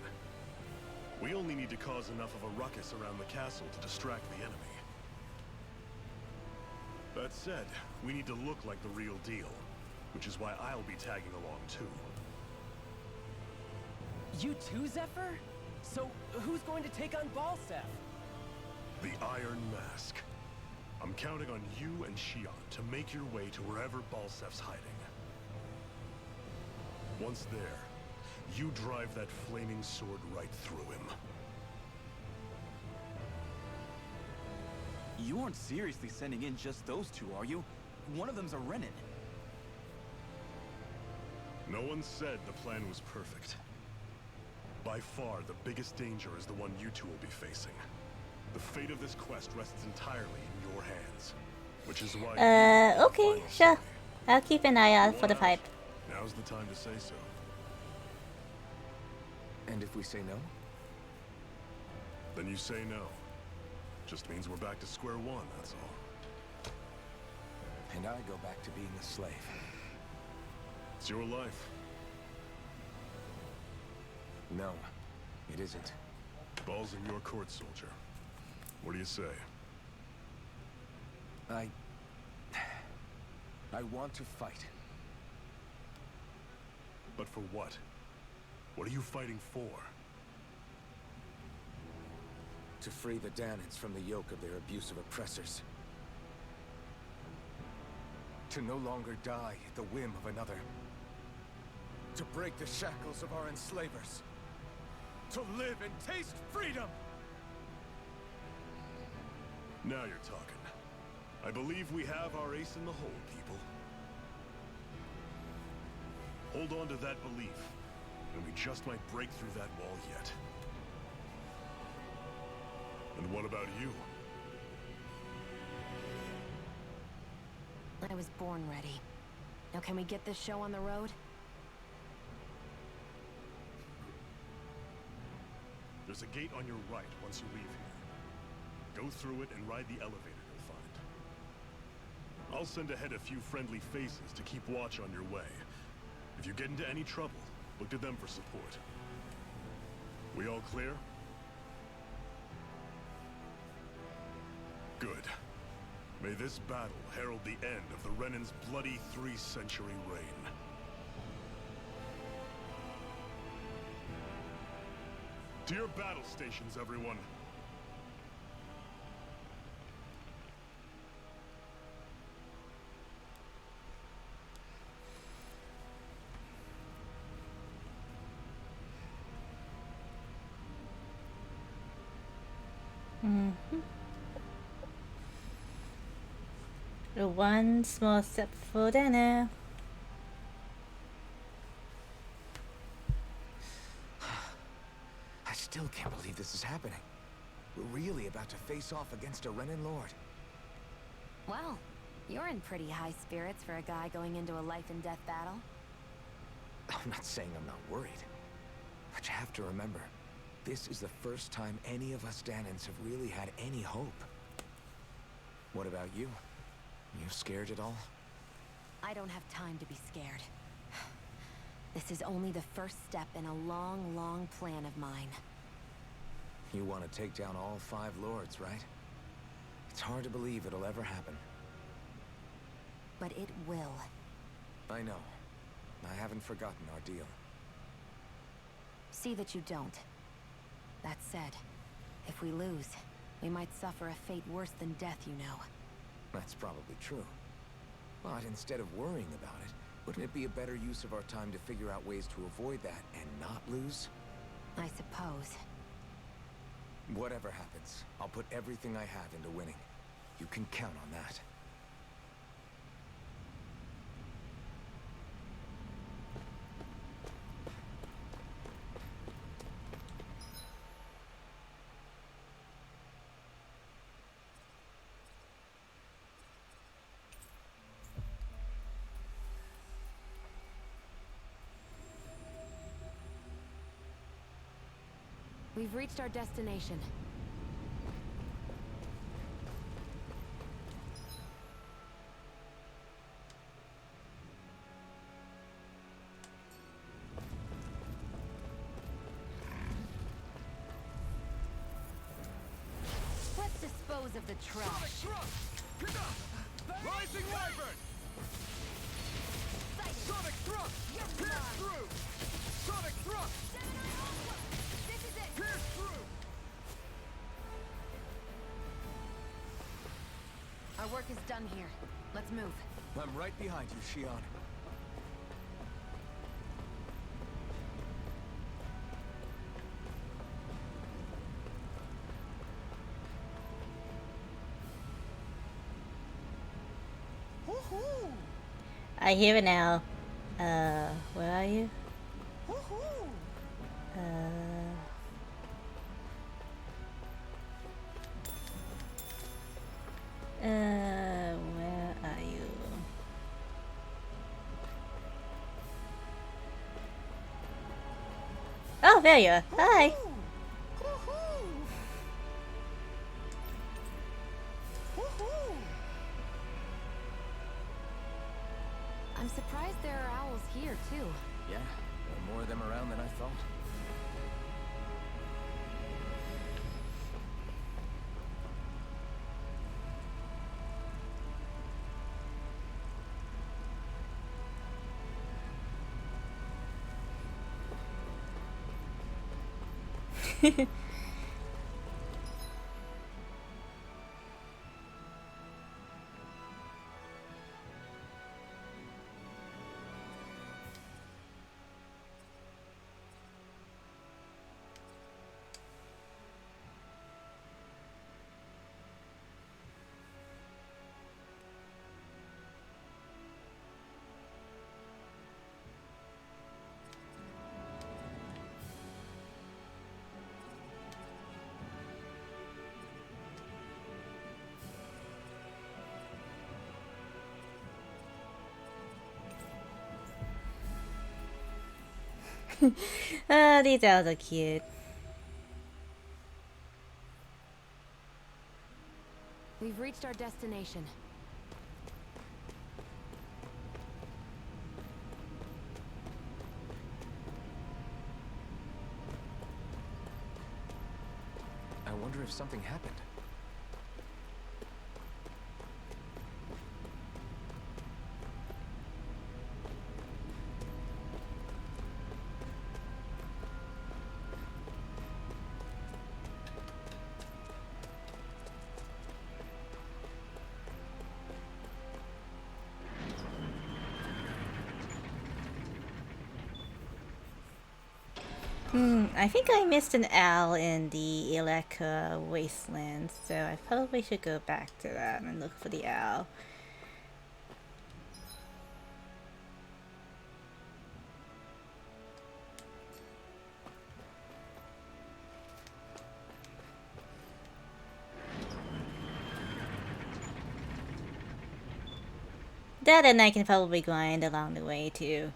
We only need to cause enough of a ruckus around the castle to distract the enemy. That said, we need to look like the real deal, which is why I'll be tagging along too. You too, Zephyr? So, who's going to take on Balsef? The Iron Mask. I'm counting on you and Shion to make your way to wherever Balsef's hiding. Once there, you drive that flaming sword right through him. You aren't seriously sending in just those two, are you? One of them's a Renin. No one said the plan was perfect. By far, the biggest danger is the one you two will be facing. The fate of this quest rests entirely in your hands, which is why... Okay, sure. I'll keep an eye out for the pipe. Now's the time to say so. And if we say no? Then you say no. Just means we're back to square one, that's all. And I go back to being a slave. It's your life. No, it isn't. Ball's in your court, soldier. What do you say? I want to fight. But for what? What are you fighting for? To free the Dahnans from the yoke of their abusive oppressors. To no longer die at the whim of another. To break the shackles of our enslavers. To live and taste freedom! Now you're talking. I believe we have our ace in the hole, people. Hold on to that belief, and we just might break through that wall yet. And what about you? I was born ready. Now can we get this show on the road? There's a gate on your right once you leave here. Go through it and ride the elevator you'll find. I'll send ahead a few friendly faces to keep watch on your way. If you get into any trouble, look to them for support. We all clear? Good. May this battle herald the end of the Renin's bloody 3-century reign. To your battle stations, everyone. One small step for dinner. I still can't believe this is happening. We're really about to face off against a Renin Lord. Well, you're in pretty high spirits for a guy going into a life and death battle. I'm not saying I'm not worried. But you have to remember, this is the first time any of us Dahnans have really had any hope. What about you? You scared at all? I don't have time to be scared. This is only the first step in a long, long plan of mine. You want to take down all 5 lords, right? It's hard to believe it'll ever happen. But it will. I know. I haven't forgotten our deal. See that you don't. That said, if we lose, we might suffer a fate worse than death, you know. That's probably true. But instead of worrying about it, wouldn't it be a better use of our time to figure out ways to avoid that and not lose? I suppose. Whatever happens, I'll put everything I have into winning. You can count on that. We've reached our destination. dispose of the trash. Rising Wyvern! Sonic Thrust! Pierce through! Sonic Thrust! This is it! Pierce through! Our work is done here. Let's move. I'm right behind you, Shion. I hear it now. Where are you? Where are you? Oh, there you are. Hi. I'm surprised there are owls here, too. Yeah, there are more of them around than I thought. These owls are cute. We've reached our destination. I wonder if something happened. I think I missed an owl in the Eleka Wasteland, so I probably should go back to that and look for the owl. That and I can probably grind along the way too.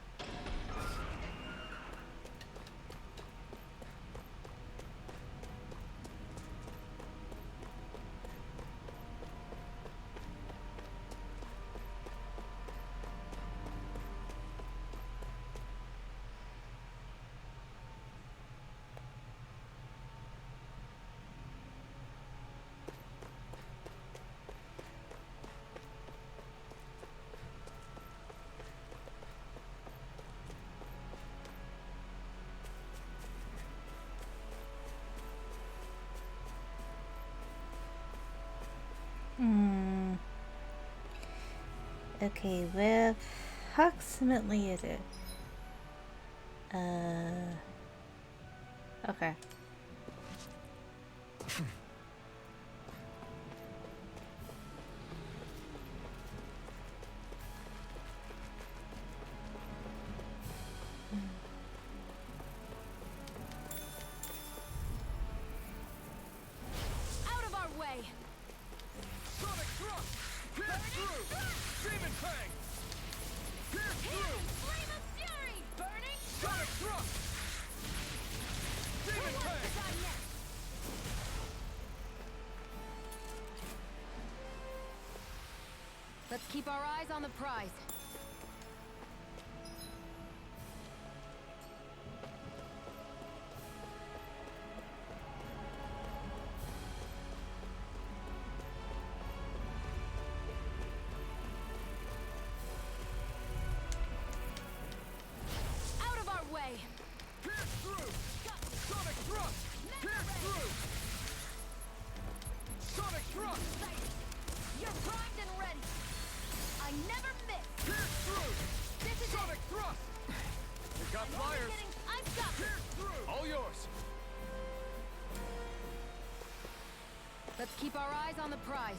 Okay, where approximately is it? Okay. Out of our way! Sonic Thrust! Pierce through! Demon Fang! Pierce through! Flame of Fury! Burning! Sonic Thrust! Demon Fang! Let's keep our eyes on the prize. primed and ready. I never miss. Pierce through! This is Sonic it. thrust! We've got I'm only flyers! kidding. I've got this. Pierce through! All yours. Let's keep our eyes on the prize.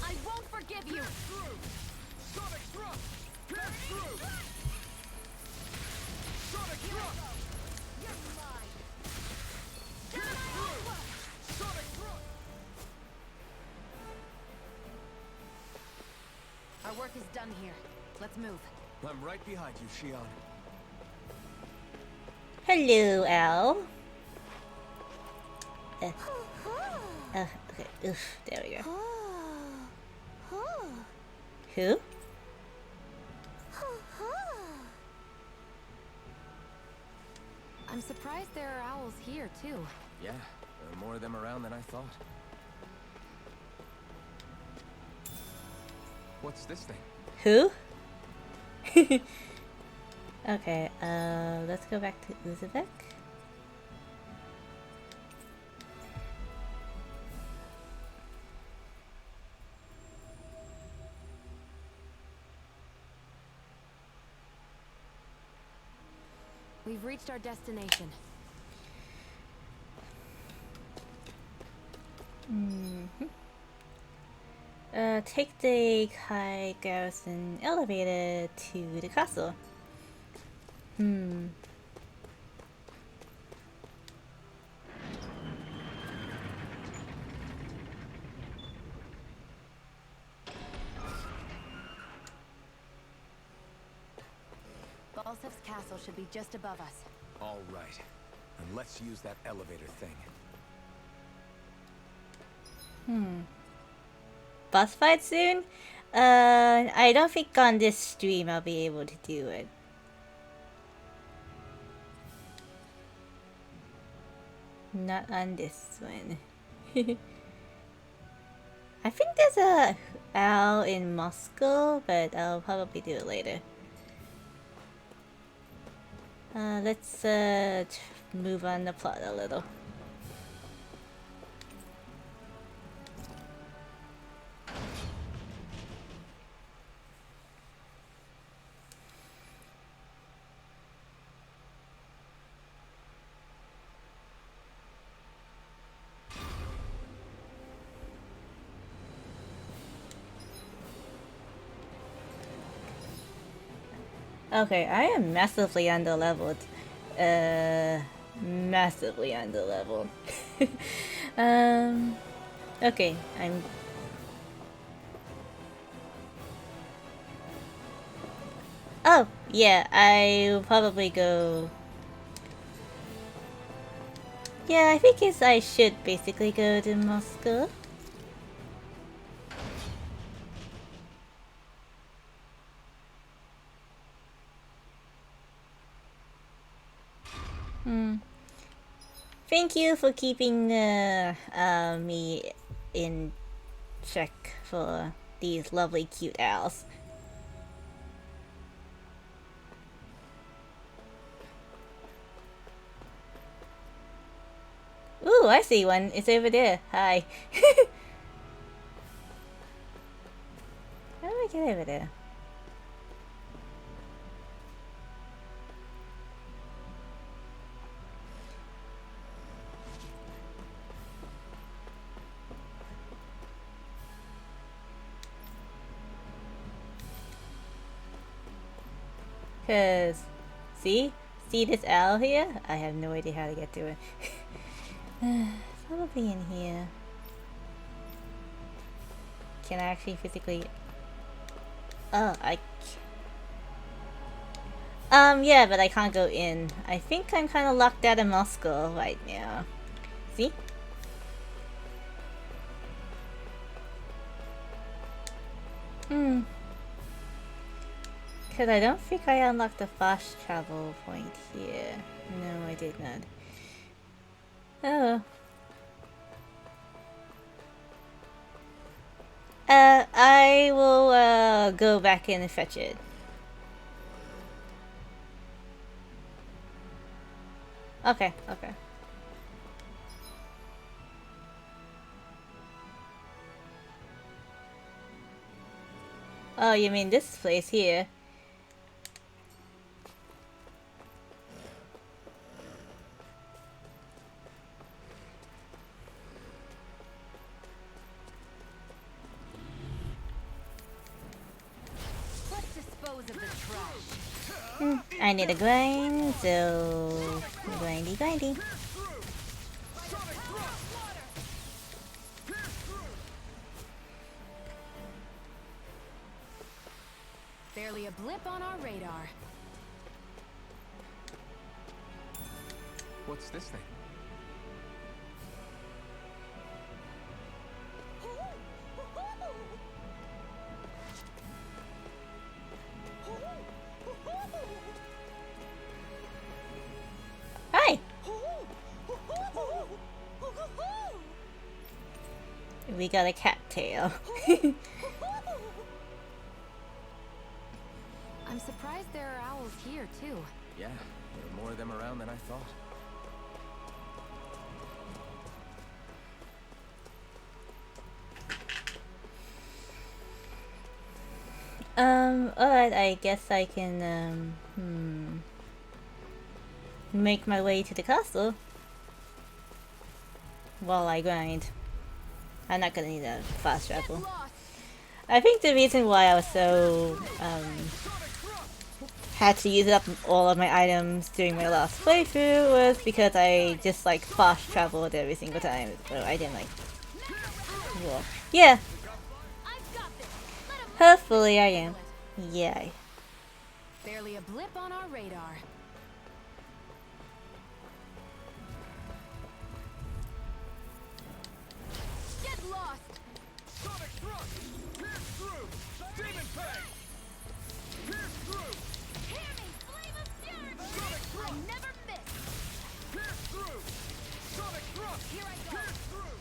I won't forgive you. Pierce through! Sonic thrust! Pierce through! Sonic thrust! You're mine. Pierce through! Sonic thrust! Our work is done here. Let's move. I'm right behind you, Shion. Hello, Al. Okay. Oof, there we go. Who? I'm surprised there are owls here, too. Yeah, there are more of them around than I thought. What's this thing? Who? Okay, let's go back to Uzbek. We've reached our destination. Take the Kai Garrison elevator to the castle. Balsef's castle should be just above us. All right. And let's use that elevator thing. Boss fight soon? I don't think on this stream I'll be able to do it. Not on this one. I think there's a owl in Moscow, but I'll probably do it later. Let's move on the plot a little. Okay, I am massively underleveled. Massively underleveled. Okay, I'm... Oh, yeah, I'll probably go... Yeah, I think I should basically go to Moscow. Thank you for keeping me in check for these lovely cute owls. Ooh, I see one. It's over there. Hi. How do I get over there? Cause, see this owl here? I have no idea how to get to it. Probably in here. Can I actually physically? Oh, yeah, but I can't go in. I think I'm kind of locked out of Moscow right now. See? Because I don't think I unlocked the fast travel point here. No, I did not. Oh. I will, go back in and fetch it. Okay, okay. Oh, you mean this place here? Let's dispose of the trash. I need a grind, so grindy. Barely a blip on our radar. What's this thing? Hi! We got a cattail. I'm surprised there are owls here, too. Yeah, there are more of them around than I thought. Alright, I guess I can, make my way to the castle while I grind. I'm not gonna need a fast travel. I think the reason why I was so, had to use up all of my items during my last playthrough was because I just, like, fast traveled every single time, so I didn't, like, well, yeah. Hopefully I am. Yay. Barely a blip on our radar. Get lost! Sonic thrust! Pierce through! Demon fang! Pierce through! Hear me, flame of fury! Sonic thrust! I never miss! Pierce through! Sonic thrust! Here I go! Pierce through!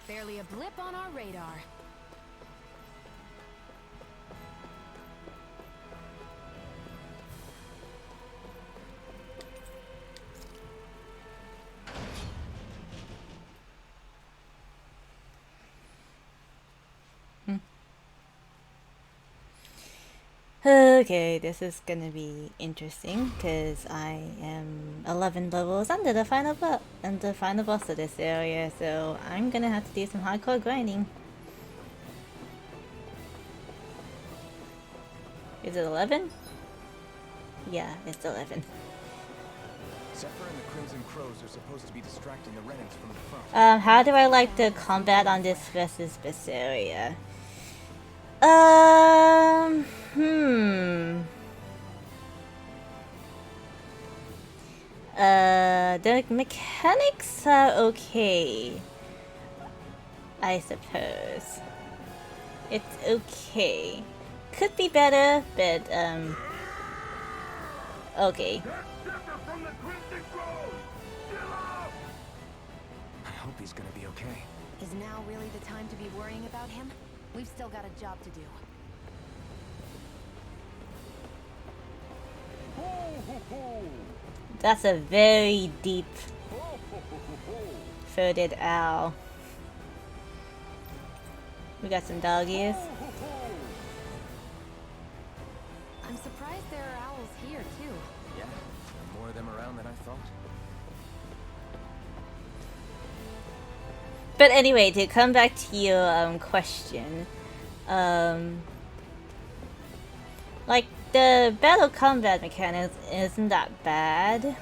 Barely a blip on our radar. Okay, this is gonna be interesting because I am 11 levels under the final boss of this area, so I'm gonna have to do some hardcore grinding. Is it 11? Yeah, it's 11. Zephyr and the Crimson Crows are supposed to be distracting the Renans from the front. How do I like the combat on this versus this area? The mechanics are okay, I suppose. It's okay. Could be better, but, okay. I hope he's gonna be okay. Is now really the time to be worrying about him? We've still got a job to do. That's a very deep throated owl. We got some doggies. I'm surprised there are owls here, too. Yeah, there are more of them around than I thought. But anyway, to come back to your question, Like, the battle combat mechanics isn't that bad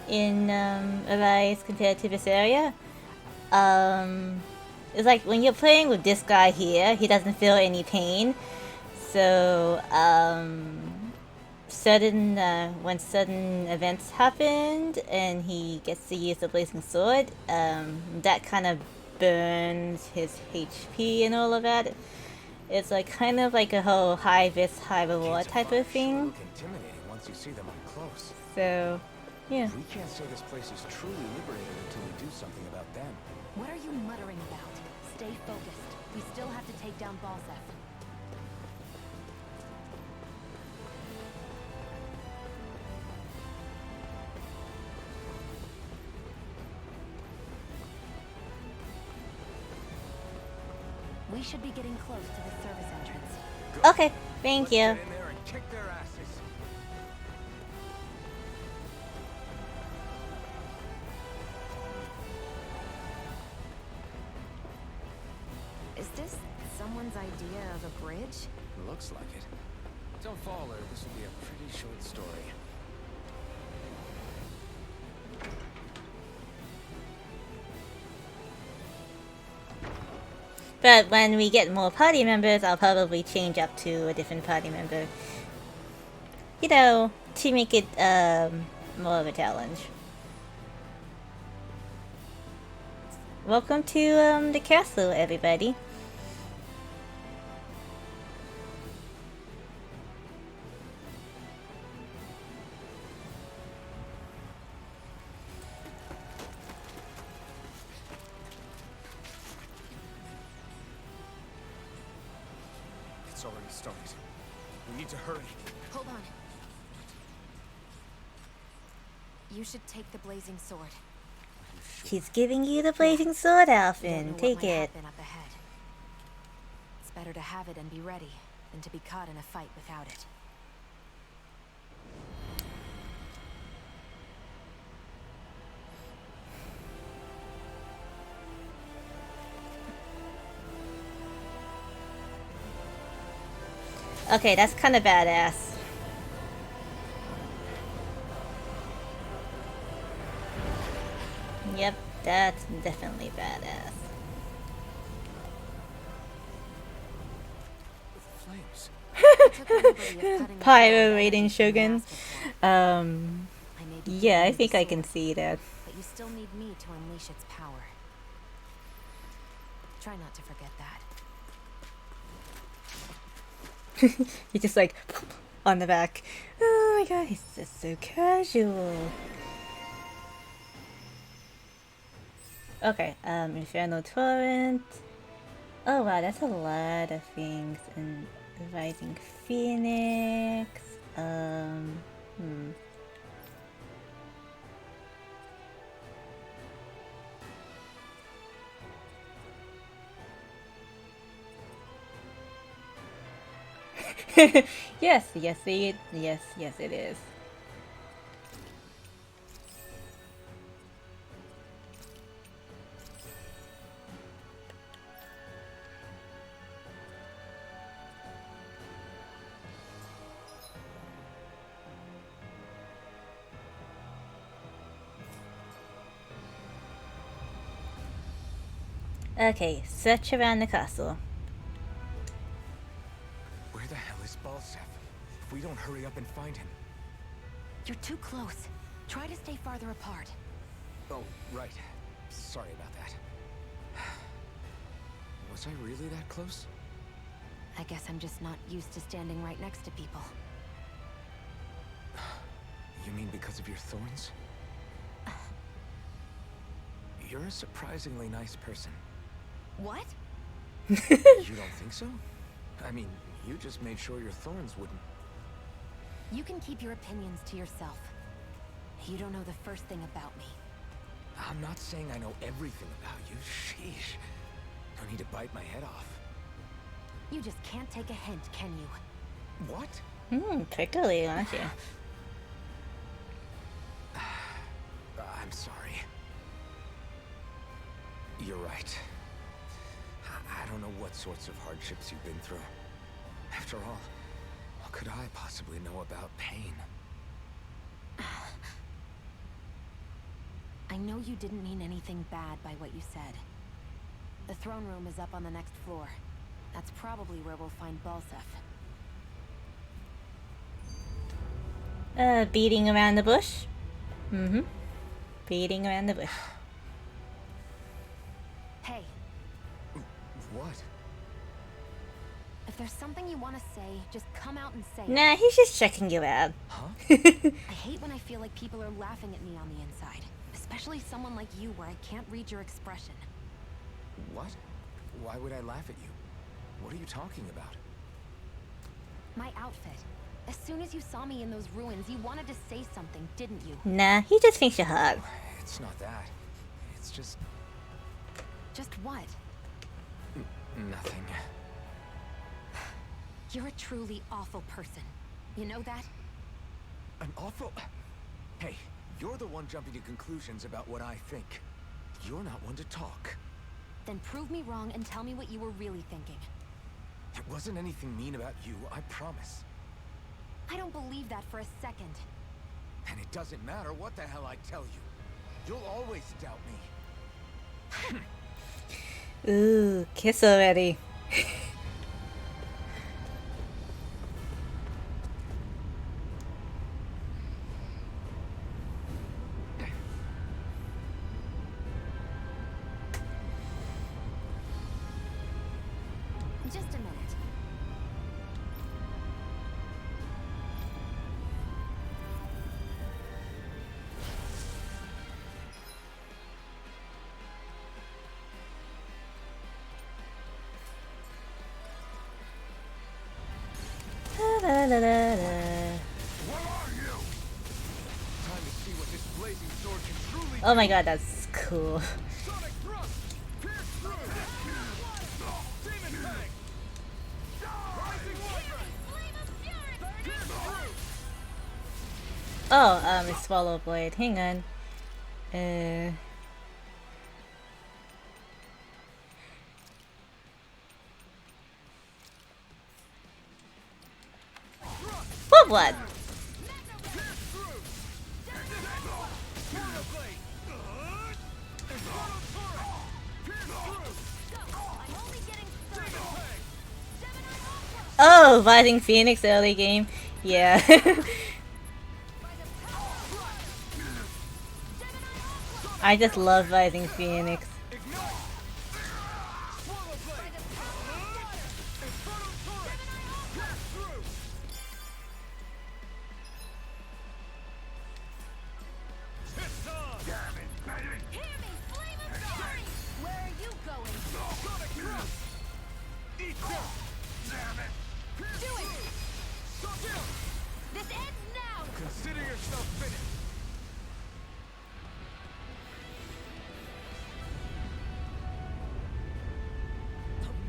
in Arise compared to this area. It's like when you're playing with this guy here, he doesn't feel any pain. So, when certain events happened and he gets to use the blazing sword, that kind of burns his HP and all of that. It's like kind of like a whole high risk, high reward type of thing. Look intimidating once you see them up close. So, yeah. We can't say this place is truly liberated until we do something about them. What are you muttering about? Stay focused. We still have to take down Balsef. We should be getting close to the service entrance. Okay, thank you. Get in there and kick their asses. Is this someone's idea of a bridge? Looks like it. Don't fall or this will be a pretty short story. But when we get more party members, I'll probably change up to a different party member. You know, to make it more of a challenge. Welcome to the castle, everybody. It's already started. We need to hurry. Hold on. You should take the blazing sword. She's giving you the blazing sword, You don't Alphen. know what Take might it. happen up ahead. It's better to have it and be ready than to be caught in a fight without it. Okay, that's kind of badass. Yep, that's definitely badass. Flames. Pyro raiding Shogun. Yeah, I think I can see that. But you still need me to unleash its power. Try not to forget that. He's just like on the back. Oh my god, he's just so casual. Okay, Inferno Torrent. Oh wow, that's a lot of things. And Rising Phoenix. Yes, it is. Okay, search around the castle. Where the hell is Balsef? If we don't hurry up and find him. You're too close. Try to stay farther apart. Oh, right. Sorry about that. Was I really that close? I guess I'm just not used to standing right next to people. You mean because of your thorns? You're a surprisingly nice person. What? You don't think so? I mean, you just made sure your thorns wouldn't... You can keep your opinions to yourself. You don't know the first thing about me. I'm not saying I know everything about you. Sheesh. No need to bite my head off. You just can't take a hint, can you? What? Prickly, aren't you? I'm sorry. You're right. I don't know what sorts of hardships you've been through. After all, what could I possibly know about pain? I know you didn't mean anything bad by what you said. The throne room is up on the next floor. That's probably where we'll find Balsef. Beating around the bush? Mm-hmm. Beating around the bush. Hey, What? if there's something you want to say, just come out and say it. Nah, he's just checking you out. Huh? I hate when I feel like people are laughing at me on the inside. Especially someone like you where I can't read your expression. What? Why would I laugh at you? What are you talking about? My outfit. As soon as you saw me in those ruins, you wanted to say something, didn't you? Nah, he just thinks you're hot. It's not that. It's just... Just what? nothing. You're a truly awful person. You know that? An awful... Hey, you're the one jumping to conclusions about what I think. You're not one to talk. Then prove me wrong and tell me what you were really thinking. It wasn't anything mean about you, I promise. I don't believe that for a second. And it doesn't matter what the hell I tell you. You'll always doubt me. Ooh, kiss already. Just a minute. Da, da, da, da. Oh my god, that's cool. Oh, it's Swallow Blade. Hang on. Full Blood. Oh, Rising Phoenix early game. Yeah. I just love Rising Phoenix. Consider yourself finished.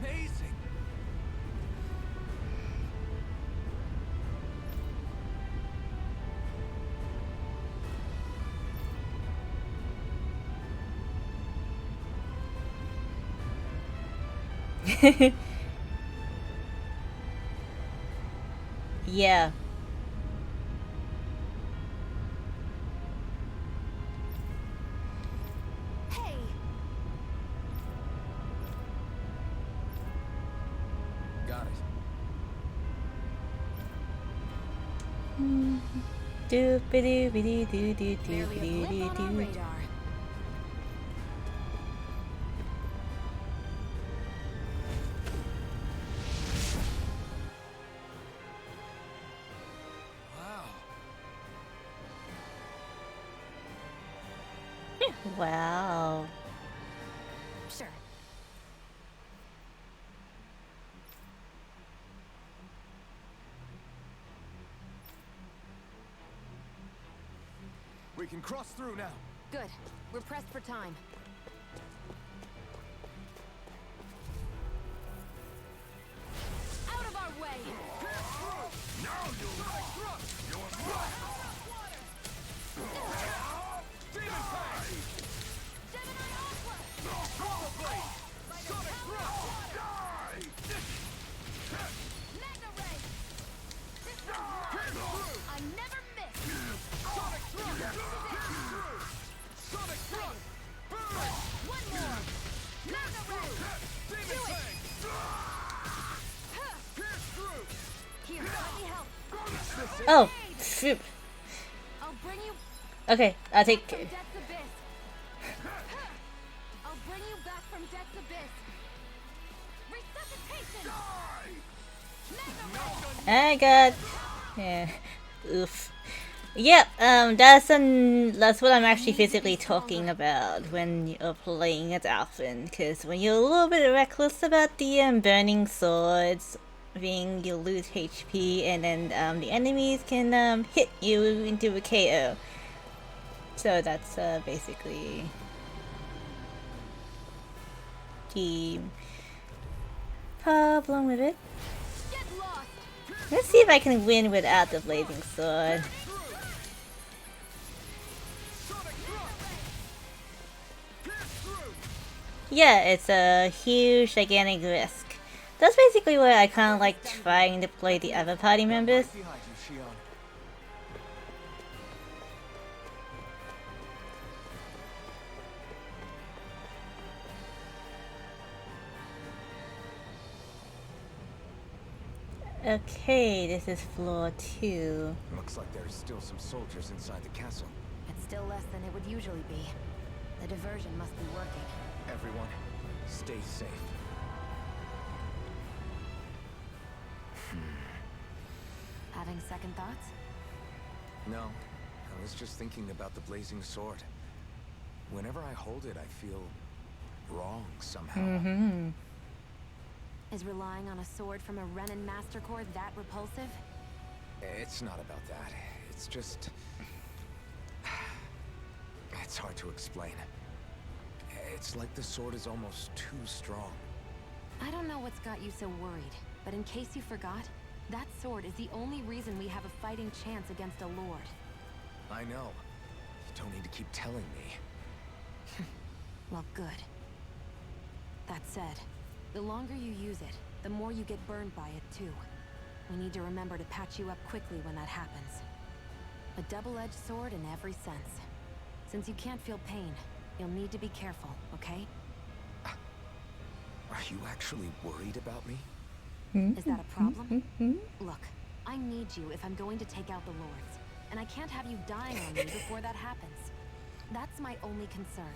Amazing. Yeah. Hey, Got it. barely a blip on our radar. Wow. Wow. Sure. We can cross through now. Good. We're pressed for time. Out of our way! Now you'll Demon Fang! Swallow Blade! Sonic Thrust! Oh, shoot. I'll bring you Okay, I'll take. from Death's Abyss. I'll bring you back from Death's Abyss. Resuscitation. I got. Yeah. Oof. Yep. That's what I'm actually physically talking about when you're playing as Alphen. Because when you're a little bit reckless about the burning swords, being you lose HP, and then the enemies can hit you into a KO. So that's basically the problem with it. Let's see if I can win without the blazing sword. Yeah, it's a huge, gigantic risk. That's basically why I kind of like trying to play the other party members. Okay, this is floor 2. Looks like there's still some soldiers inside the castle. It's still less than it would usually be. The diversion must be working. Everyone, stay safe. Having second thoughts? No, I was just thinking about the blazing sword. Whenever I hold it, I feel wrong somehow. Is relying on a sword from a Renin Master Core that repulsive? It's not about that. It's just... It's hard to explain. It's like the sword is almost too strong. I don't know what's got you so worried, but in case you forgot, that sword is the only reason we have a fighting chance against a lord. I know. You don't need to keep telling me. Well, good. That said, the longer you use it, the more you get burned by it, too. We need to remember to patch you up quickly when that happens. A double-edged sword in every sense. Since you can't feel pain, you'll need to be careful, okay? Are you actually worried about me? Is that a problem? Look, I need you if I'm going to take out the lords. And I can't have you dying on me before that happens. That's my only concern.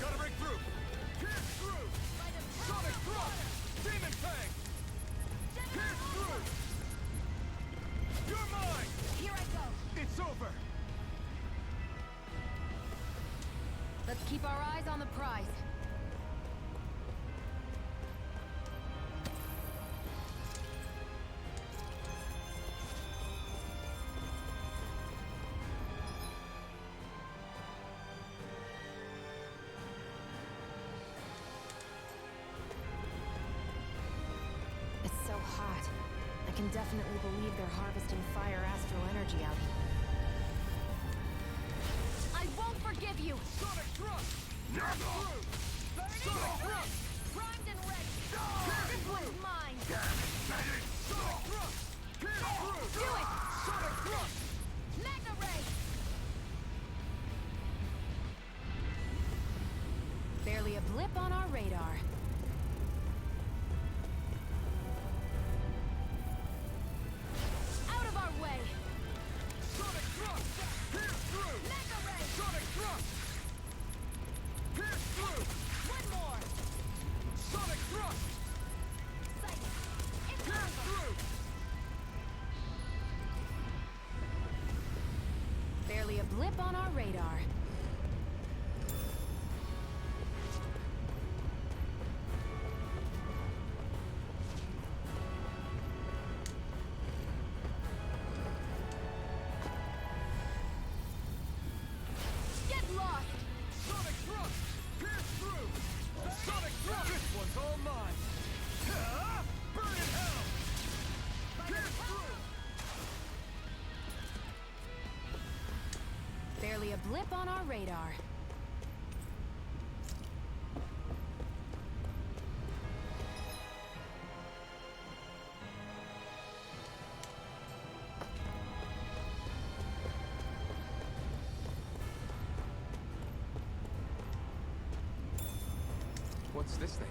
Gotta break through! Pierce through! Sonic thrust! Demon fang! Pierce through! You're mine! Here I go! It's over! Let's keep our eyes on the prize. It's so hot. I can definitely believe they're harvesting fire astral energy out here. I won't forgive you! Sonic thrust! Pierce through! Sonic thrust! Primed and ready! Pierce This through! one's mine! Sonic thrust! Pierce through! Do it! Sonic thrust! Magna Ray! Barely a blip on our radar. Out of our way! Sonic thrust! Pierce through! Magna Ray! Sonic thrust! Pierce through! One more! Sonic thrust! Sight! It's Pierce over! through! Barely a blip on our radar. Get lost! Sonic thrust! Pierce through! Sonic thrust! This one's all mine! Burn in hell! Pierce through! Barely a blip on our radar. What's this thing?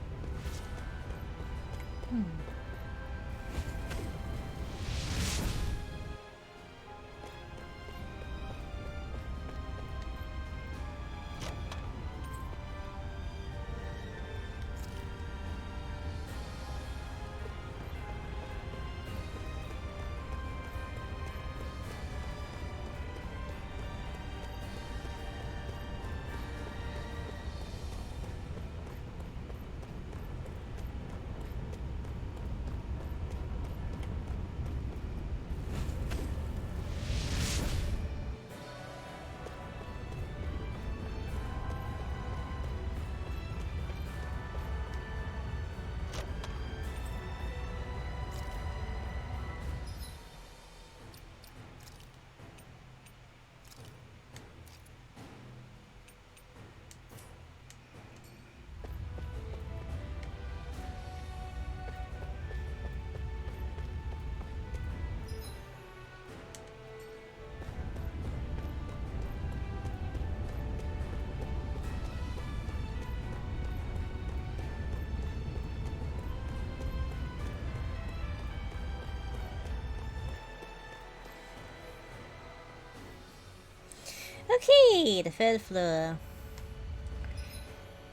Okay, the third floor.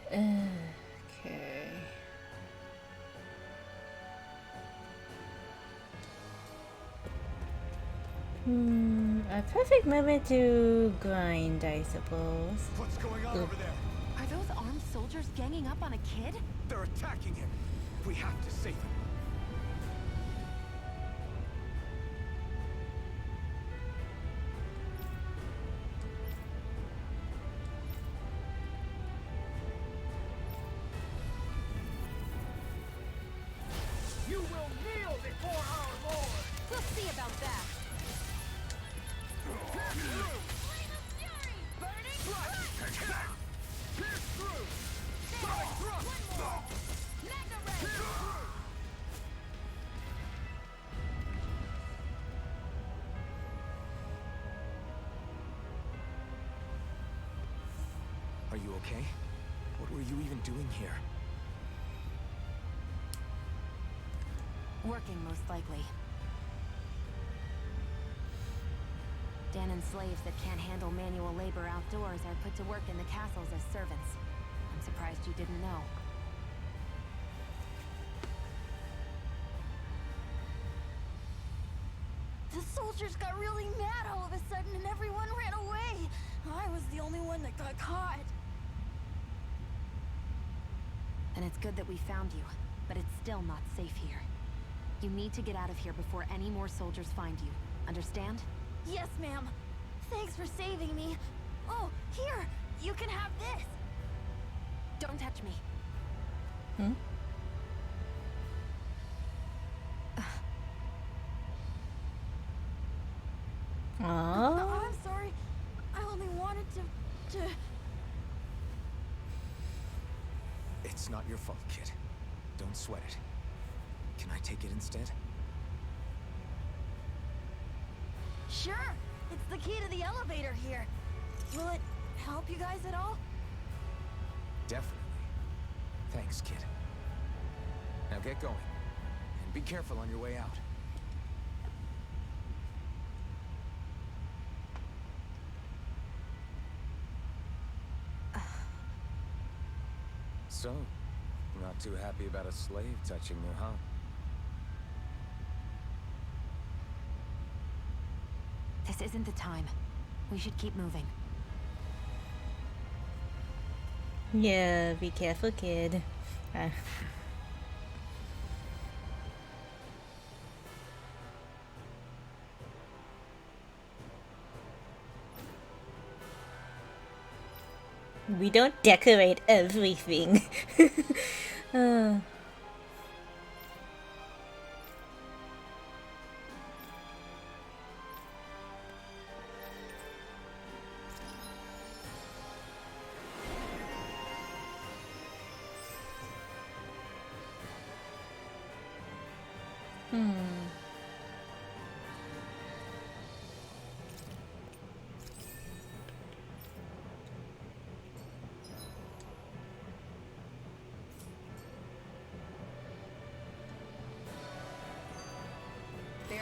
Okay. A perfect moment to grind, I suppose. What's going on over there? Are those armed soldiers ganging up on a kid? They're attacking him. We have to save him. You will kneel before our Lord! We'll see about that. Are you okay? What were you even doing here? Working, most likely. Dan and slaves that can't handle manual labor outdoors are put to work in the castles as servants. I'm surprised you didn't know. The soldiers got really mad all of a sudden and everyone ran away. I was the only one that got caught. And it's good that we found you, but it's still not safe here. You need to get out of here before any more soldiers find you. Understand? Yes, ma'am. Thanks for saving me. Oh, here! You can have this! Don't touch me. Aww. I'm sorry. I only wanted to... It's not your fault, kid. Don't sweat it. Can I take it instead? Sure! It's the key to the elevator here. Will it help you guys at all? Definitely. Thanks, kid. Now get going. And be careful on your way out. So, not too happy about a slave touching you, huh? This isn't the time. We should keep moving. Yeah, be careful, kid. We don't decorate everything. uh.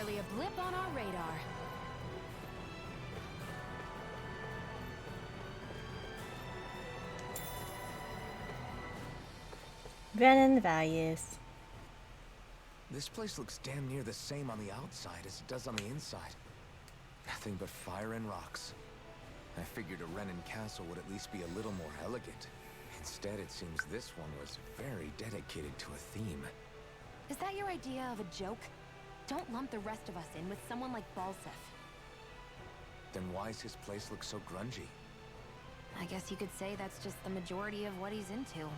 Barely a blip on our radar. Renin values. This place looks damn near the same on the outside as it does on the inside. Nothing but fire and rocks. I figured a Renin castle would at least be a little more elegant. Instead, it seems this one was very dedicated to a theme. Is that your idea of a joke? Don't lump the rest of us in with someone like Balsef. Then why's his place look so grungy? I guess you could say that's just the majority of what he's into.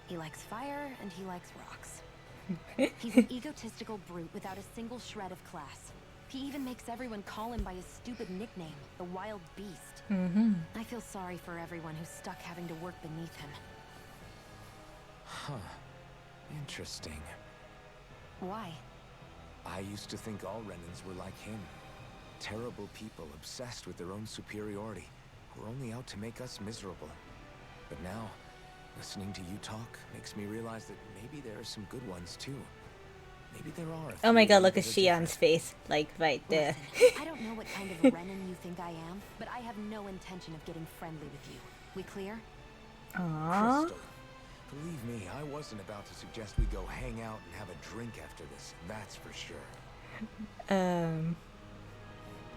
He likes fire and he likes rocks. He's an egotistical brute without a single shred of class. He even makes everyone call him by his stupid nickname, the Wild Beast. I feel sorry for everyone who's stuck having to work beneath him. Huh. Interesting. Why? I used to think all Renins were like him. Terrible people obsessed with their own superiority, who are only out to make us miserable. But now, listening to you talk makes me realize that maybe there are some good ones too. Maybe there are. Oh my god, look at Shion's face, like right there. Listen, I don't know what kind of a Renin you think I am, but I have no intention of getting friendly with you. We clear? Aww. Crystal, believe me, I wasn't about to suggest we go hang out and have a drink after this. That's for sure.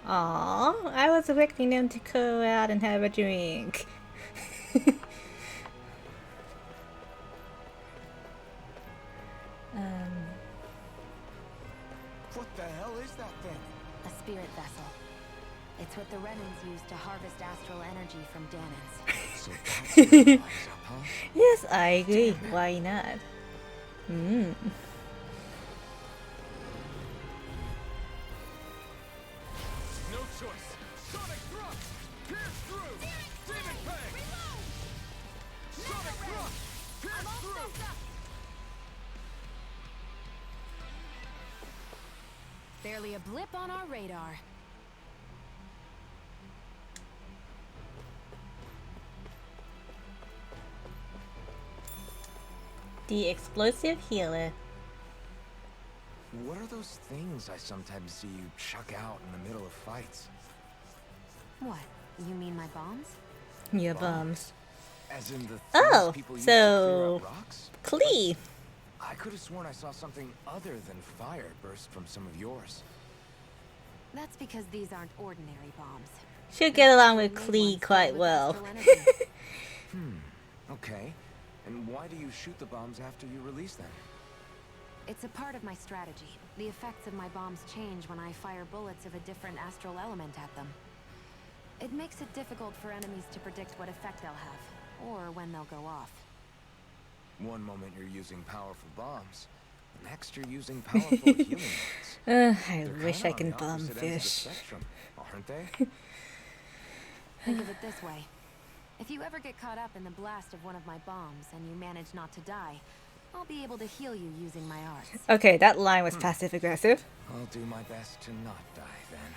Aww, I was expecting them to go out and have a drink. What the hell is that thing? A spirit vessel. It's what the Renins use to harvest astral energy from Danans. So that's where it lies up, huh? Yes, I agree. Why not? No choice. Sonic thrust. Pierce through. Demon Fang. Sonic thrust. Pierce through. Barely a blip on our radar. The explosive healer. What are those things I sometimes see you chuck out in the middle of fights? What? You mean my bombs? Your bums. As in the things Oh, people use to clear so up rocks? Klee. I could have sworn I saw something other than fire burst from some of yours. That's because these aren't ordinary bombs. She'll get along with Klee quite well. Okay. And why do you shoot the bombs after you release them? It's a part of my strategy. The effects of my bombs change when I fire bullets of a different astral element at them. It makes it difficult for enemies to predict what effect they'll have, or when they'll go off. One moment you're using powerful bombs, the next you're using powerful healing ones. I wish I can bomb fish. Aren't they? Think of it this way. If you ever get caught up in the blast of one of my bombs and you manage not to die, I'll be able to heal you using my arts. Okay, that line was passive aggressive. I'll do my best to not die then.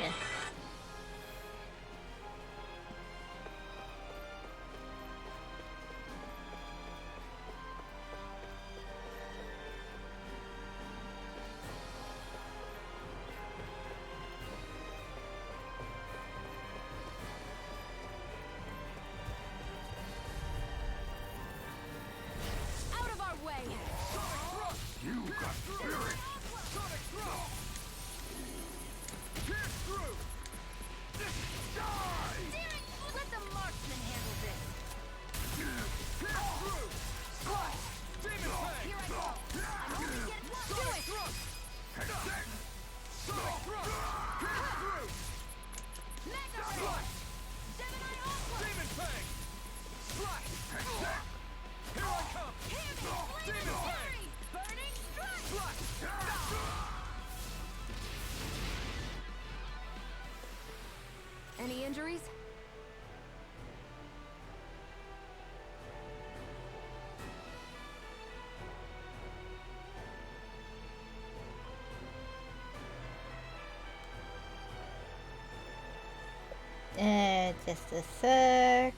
Yeah. Out of our way! You got spirit! Sonic thrust. Pierce through. Die! Damn it! Let the marksman handle this! Pierce through. Slash. Demon Fang. Here I go! I'm only getting do Sonic it! thrust. Sonic thrust. Pierce through. Mega Slash. Gemini Aqua! Demon Fang. Slash. Here I come. Demon Fang. Burning strike! Slash. Any injuries? Just a sec.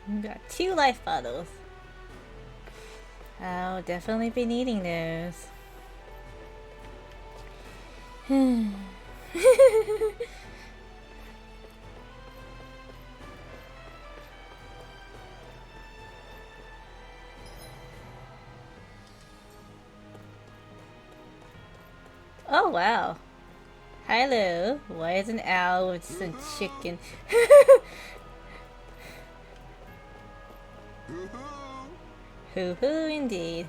We got 2 life bottles. I'll definitely be needing those. Oh wow. Hello. Why is an owl with some chicken? Hoo hoo indeed.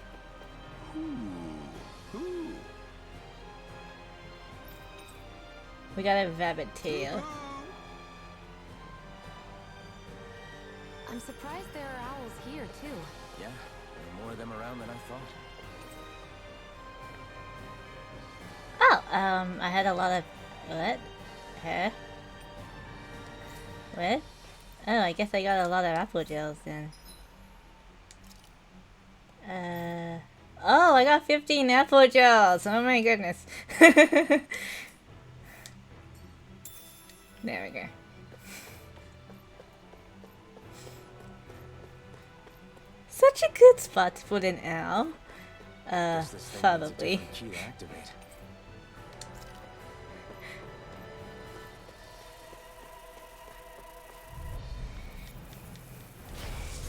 We got a rabbit tail. I'm surprised there are owls here too. Yeah, there are more of them around than I thought. Oh, I had a lot of... What? Huh? What? Oh, I guess I got a lot of apple gels then. Oh, I got 15 apple gels! Oh my goodness. There we go. Such a good spot to put an owl. Probably. Key to activate.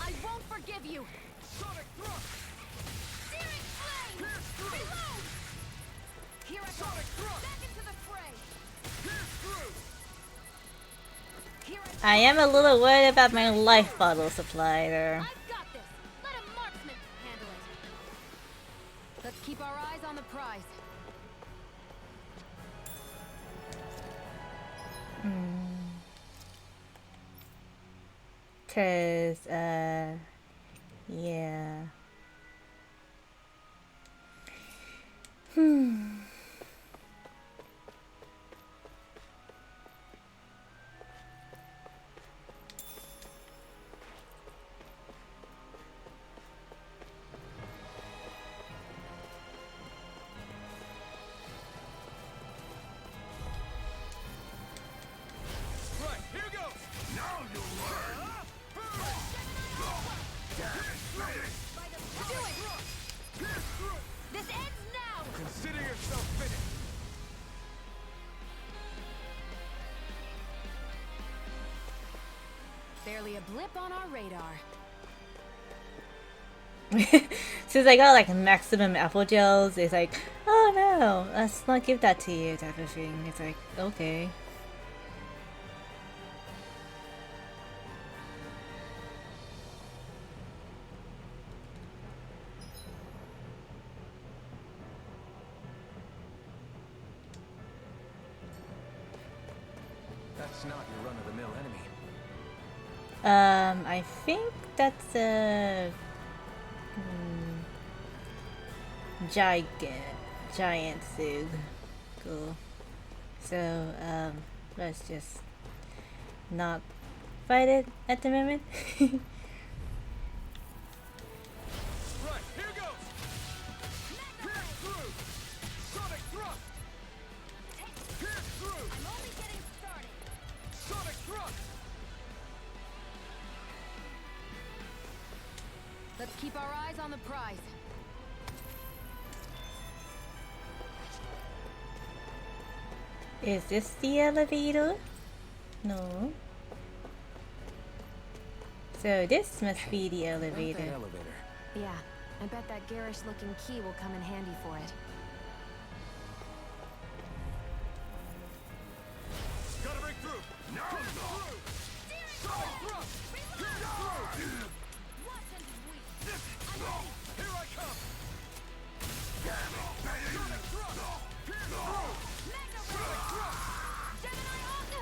I won't forgive you. Sonic thrust. Searing flame. Reload. Here I go. Sonic thrust. Back into the fray. Pierce through. Here I am a little worried about my life bottle supply there. I've got this. Let a marksman handle it. Let's keep our eyes on the prize. Cause, yeah. Right, here goes! Now you'll learn! do it. This ends now. Consider yourself finished! Barely a blip on our radar. Since I got like maximum apple gels, it's like, oh no, let's not give that to you type of thing. It's like, okay. That's not your run-of-the-mill enemy. I think that's a giant Zug. Cool. So, let's just not fight it at the moment. Right, here goes! Pierce through! Sonic thrust! Pierce through! I'm only getting started. Sonic thrust! Let's keep our eyes on the prize. Is this the elevator? No. So this must be the elevator. That elevator. Yeah, I bet that garish looking key will come in handy for it. Gotta break through! Now through! Sonic thrust! Pierce through! Watson weak. Here I come! Sonic thrust! Pierce through! Sonic thrust! Gemini Alpha.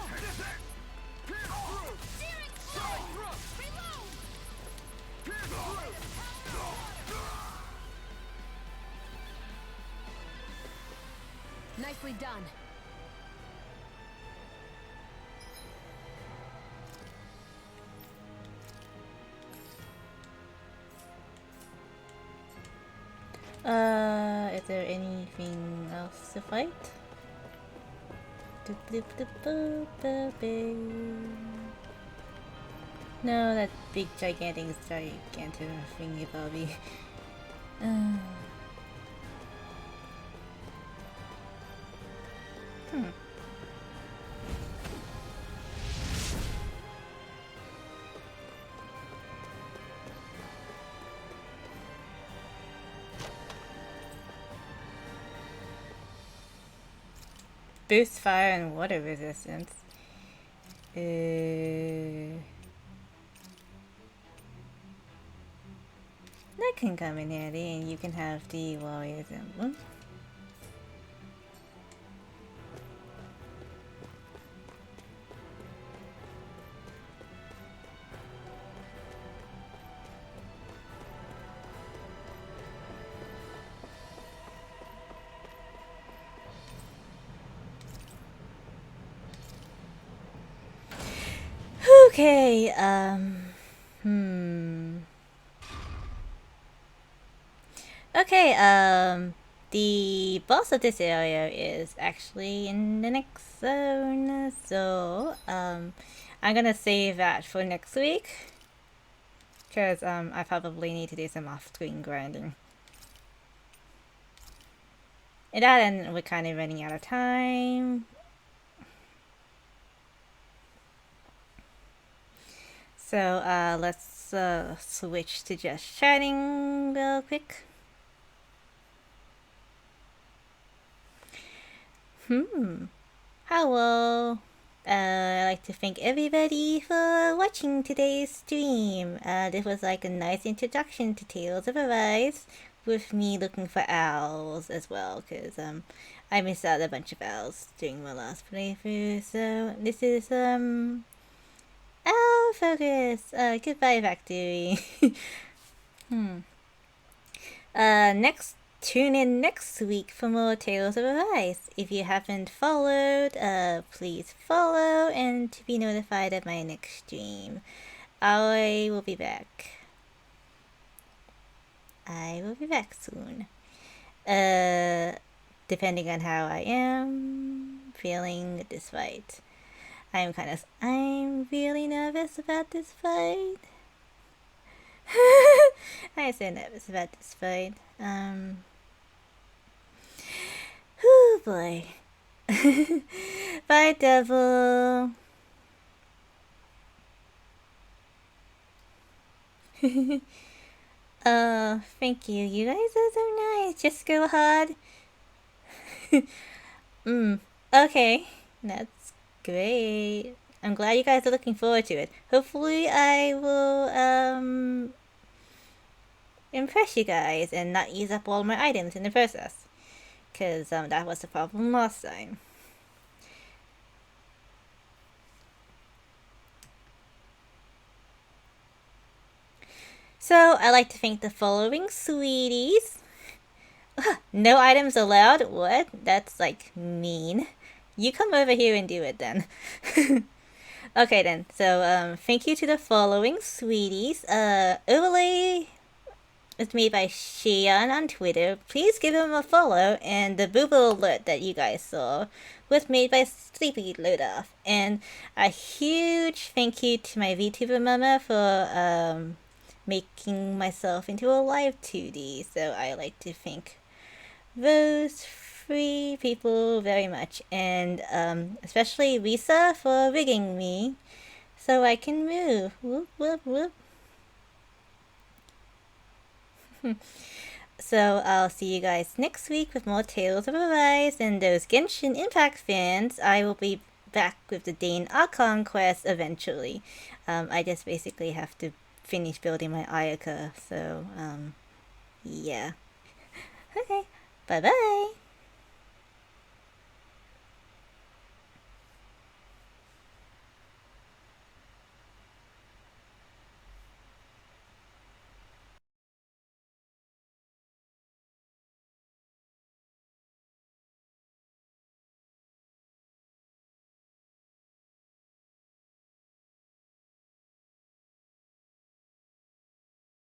Pierce through! Searing Sonic flame. thrust! Reload. Nicely done. Is there anything else to fight? No, that big gigantic thingy Bobby. Boost fire and water resistance. That can come in handy, and you can have the warrior's emblem. Okay, Okay, the boss of this area is actually in the next zone, so, I'm gonna save that for next week. Because, I probably need to do some off-screen grinding. And that, and we're kind of running out of time. So, let's, switch to just chatting real quick. Hello. I'd like to thank everybody for watching today's stream. This was like a nice introduction to Tales of Arise, with me looking for owls as well, because I missed out a bunch of owls during my last playthrough. So this is owl focus. Goodbye, Factory. Tune in next week for more Tales of Arise. If you haven't followed, please follow and to be notified of my next stream. I will be back. I will be back soon. Depending on how I am feeling at this fight. I'm really nervous about this fight. I'm so nervous about this fight. Oh boy. Bye, devil. Thank you. You guys are so nice. Just go hard. Okay. That's great. I'm glad you guys are looking forward to it. Hopefully I will, impress you guys and not use up all my items in the process. Because, that was the problem last time. So, I'd like to thank the following sweeties. No items allowed? What? That's, like, mean. You come over here and do it then. Okay then, so, thank you to the following sweeties. Overlay is made by Shion on Twitter. Please give him a follow, and the Booble alert that you guys saw was made by Sleepy Loadoff. And a huge thank you to my VTuber mama for, making myself into a live 2D, so I like to thank those 3 people very much, and especially Lisa for rigging me so I can move. Whoop, whoop, whoop. So I'll see you guys next week with more Tales of Arise, and those Genshin Impact fans, I will be back with the Dane Archon quest eventually. I just basically have to finish building my Ayaka, so yeah. Okay, bye bye!